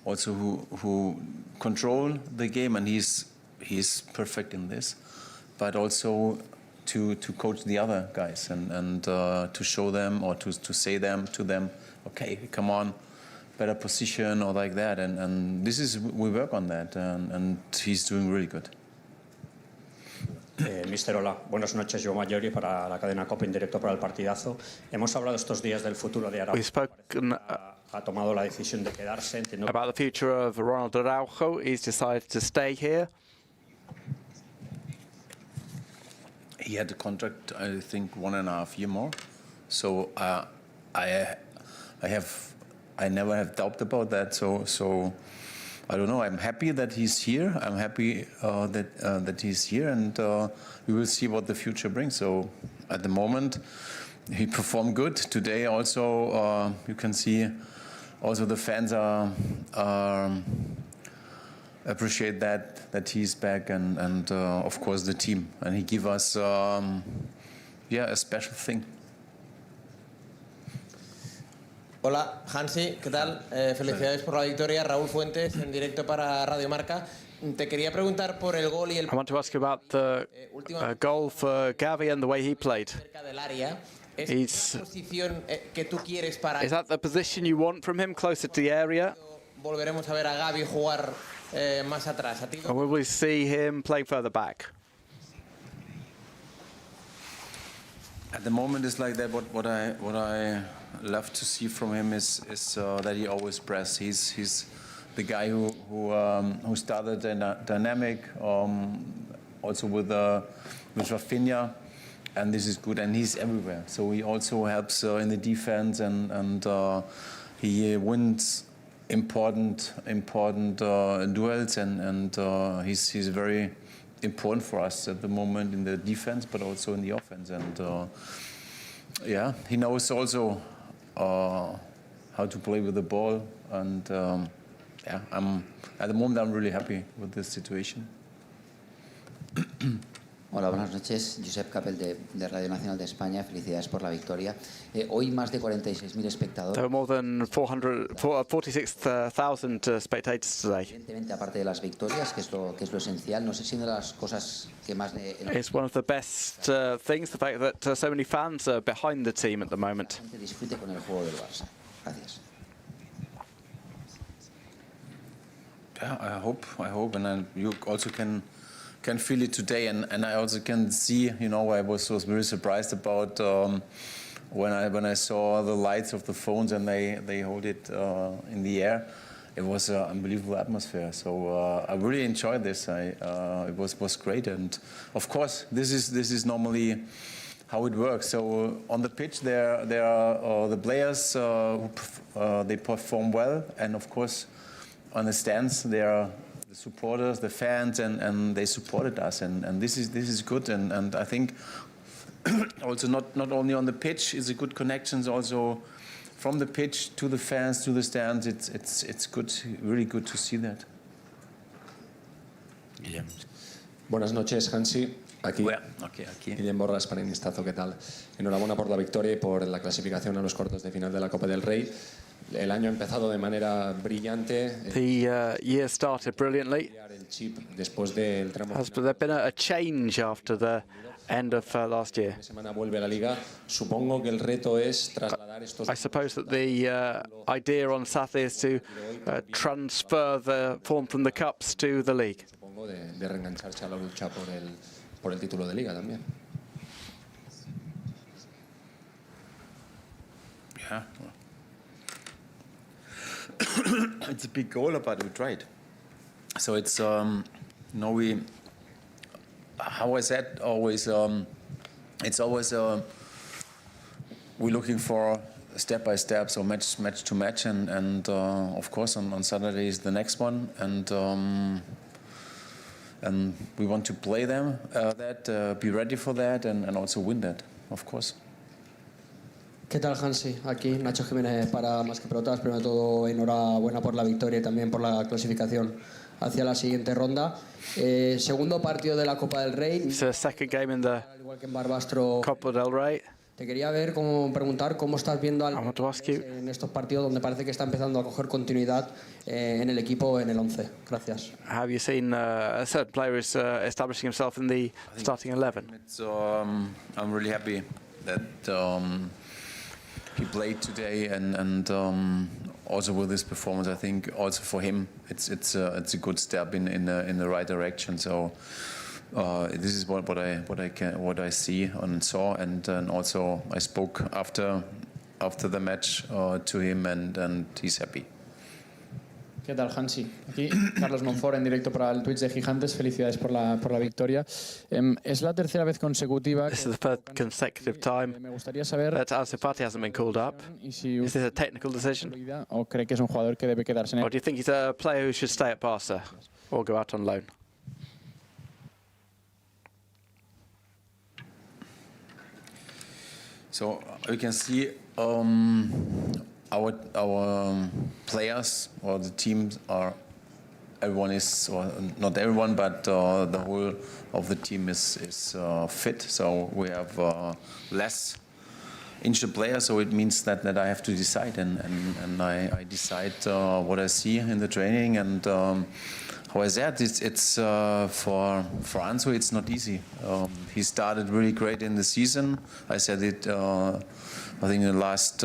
S11: also who control the game, and he's perfect in this, but also to coach the other guys and to show them, or to say to them, okay, come on, better position, or like that, and this is, we work on that, and he's doing really good.
S20: Mister, hola. Buenas noches. Yo Mayori para la cadena COPA en directo para el partidazo. Hemos hablado estos días del futuro de Araujo.
S9: We've spoken
S20: Ha tomado la decisión de quedarse.
S9: about the future of Ronald Araujo. He's decided to stay here.
S11: He had a contract, I think, 1.5 years more. So I never have doubt about that. So
S21: I don't know. I'm happy that he's here. I'm happy that he's here, and we will see what the future brings. So at the moment, he performed good today. Also, you can see, also the fans are appreciate that he's back, and of course the team, and he give us a special thing.
S22: Hola, Hansi, ¿qué tal? Felicidades por la victoria. Raúl Fuentes, en directo para Radio Marca. Te quería preguntar por el gol y el...
S9: I want to ask you about the goal for Gavi and the way he played. Is that the position you want from him, closer to the area?
S22: Volveremos a ver a Gavi jugar más atrás.
S9: Or will we see him playing further back?
S21: At the moment, it's like that. What I love to see from him is that he always press. He's the guy who started dynamic, also with Raphinha, and this is good. And he's everywhere. So he also helps in the defense, and he wins important duels, and he's very important for us at the moment in the defense, but also in the offense. And he knows also how to play with the ball. And at the moment I'm really happy with this situation.
S23: Hola, buenas noches. Josep Capel de Radio Nacional de España. Felicidades por la victoria. Hoy más de 46.000 espectadores.
S9: There were more than 46,000 spectators today.
S23: Evidentemente, aparte de las victorias, que es lo esencial, no sé si una de las cosas que más...
S9: It's one of the best things, the fact that so many fans are behind the team at the moment.
S23: Disfrute con el juego del Barça. Gracias.
S21: Yeah, I hope, and you also can feel it today, and I also can see, I was very surprised about when I saw the lights of the phones and they hold it in the air. It was an unbelievable atmosphere. So I really enjoyed this. It was great, and of course this is normally how it works. So on the pitch there are the players who they perform well, and of course on the stands there are the supporters, the fans, and they supported us, and this is good, and I think also not only on the pitch is a good connections, also from the pitch to the fans to the stands. It's good, really good to see that.
S17: Guillem. Buenas noches, Hansi. Aquí. Guillem Borras, Paninistazo, ¿qué tal? Enhorabuena por la victoria y por la clasificación a los cuartos de final de la Copa del Rey. El año ha empezado de manera brillante.
S9: The year started brilliantly.
S17: Después del tramo.
S9: Has there been a change after the end of last year?
S17: Semana vuelve a la Liga. Supongo que el reto es trasladar estos.
S9: I suppose that the idea on Saturday is to transfer the form from the cups to the league.
S17: Supongo de reengancharse a la lucha por el título de Liga también.
S21: Yeah. It's a big goal, but we tried. So it's how I said always, it's always we're looking for step by step, so match to match, and of course on Saturday is the next one, and we want to play them be ready for that, and also win that, of course.
S22: ¿Qué tal, Hansi? Aquí Nacho Jiménez para Más que Pelotas. Primero de todo, enhorabuena por la victoria y también por la clasificación hacia la siguiente ronda. Segundo partido de la Copa del Rey.
S9: It's the second game in the Copa del Rey.
S22: Te quería preguntar cómo estás viendo en estos partidos donde parece que está empezando a coger continuidad en el equipo, en el 11. Gracias.
S9: Have you seen a certain player is establishing himself in the starting 11?
S21: I'm really happy that he played today, and also with this performance, I think also for him it's a good step in the right direction. So this is what I see and saw, and also I spoke after the match to him, and he's happy.
S5: ¿Qué tal, Hansi? Aquí Carlos Monfort en directo para el Twitch de Gigantes. Felicidades por la victoria. Es la tercera vez consecutiva.
S9: This is the third consecutive time that Ansu Fati hasn't been called up. Is this a technical decision?
S5: ¿O cree que es un jugador que debe quedarse en
S9: Or do you think he's a player who should stay at Barca or go out on loan?
S21: So we can see our players or the teams are, everyone is, or not everyone, but the whole of the team is fit. So we have less injured players, so it means that I have to decide, and I decide what I see in the training, and how I said, it's for Ansu, it's not easy. He started really great in the season. I said it, I think in the last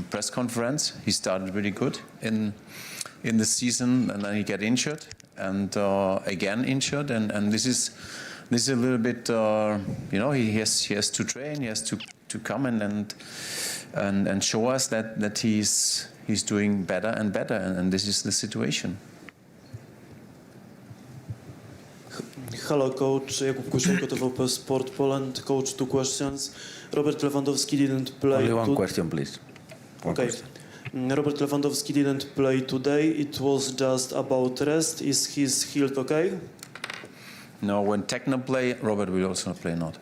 S21: press conference, he started really good in the season, and then he got injured, and again injured, and this is a little bit, you know, he has to train, he has to come and show us that he's doing better and better, and this is the situation.
S6: Hello, Coach. Jakub Kusienko, TVP Sport Poland. Coach, 2 questions. Robert Lewandowski didn't play.
S7: Only one question, please.
S6: Okay. Robert Lewandowski didn't play today. It was just about rest. Is his health okay?
S21: No, when Techno play, Robert will also play not.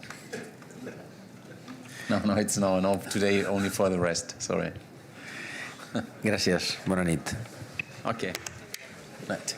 S21: No, it's no. Today only for the rest. Sorry.
S7: Gracias. Bona nit.
S21: Okay. Night.